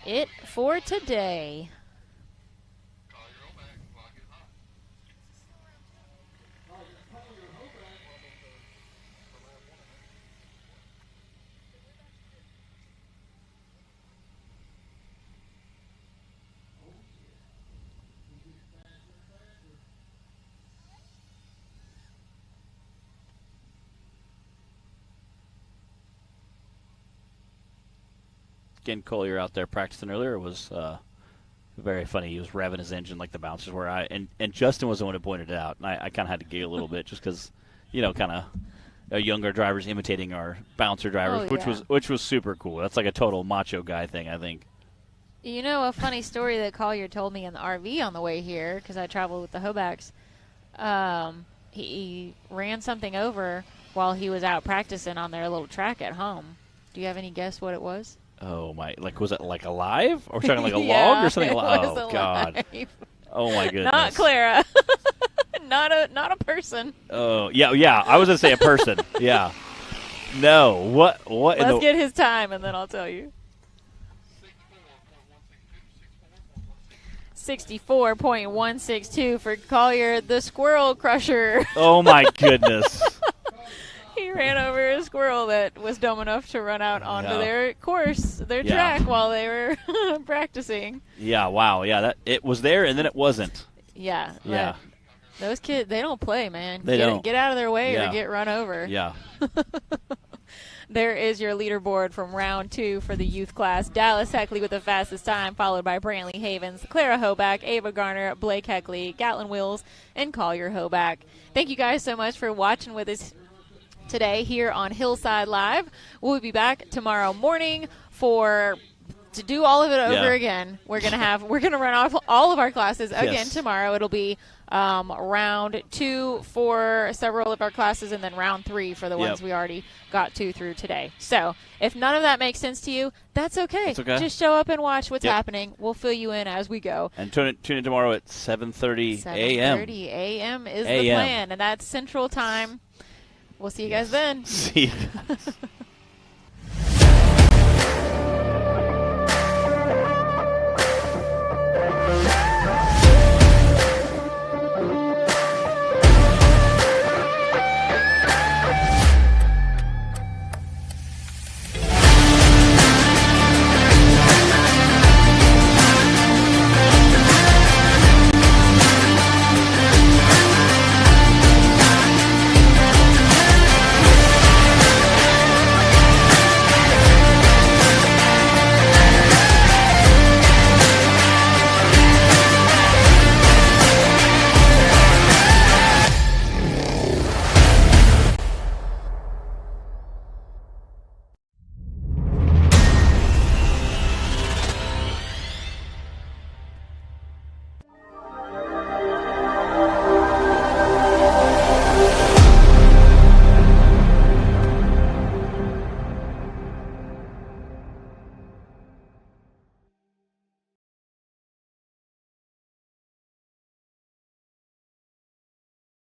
it for today. Again, Collier out there practicing earlier was very funny. He was revving his engine like the bouncers were. And Justin was the one who pointed it out. And I kind of had to giggle a little bit just because, kind of younger drivers imitating our bouncer drivers, which was super cool. That's like a total macho guy thing, I think. You know, a funny story that Collier told me in the RV on the way here, because I traveled with the Hobacks, he ran something over while he was out practicing on their little track at home. Do you have any guess what it was? Oh my! Like, was it like alive, or talking like a Yeah, log or something? it was Oh God! alive. Oh my goodness! Not Clara. not a person. Oh yeah. I was gonna say a person. Yeah. No. What? Let's get his time, and then I'll tell you. 64.162 for Collier, the Squirrel Crusher. Oh my goodness! He ran over a squirrel that was dumb enough to run out onto their course, their track, while they were practicing. Yeah. Wow. Yeah. That it was there, and then it wasn't. Yeah. Yeah. Those kids, they don't play, man. They don't. Get out of their way or get run over. Yeah. There is your leaderboard from round 2 for the youth class. Dallas Heckley with the fastest time, followed by Brantley Havens, Clara Hoback, Ava Garner, Blake Heckley, Gatlin Wills, and Collier Hoback. Thank you guys so much for watching with us today here on Hillside Live. We'll be back tomorrow morning to do all of it over again. We're gonna run off all of our classes again tomorrow. It'll be round 2 for several of our classes, and then round 3 for the ones we already got to through today. So if none of that makes sense to you, that's okay. Just show up and watch what's happening. We'll fill you in as we go. And tune in tomorrow at 7:30 a.m. 7:30 a.m. is the plan, and that's Central Time. We'll see you guys then. See you guys.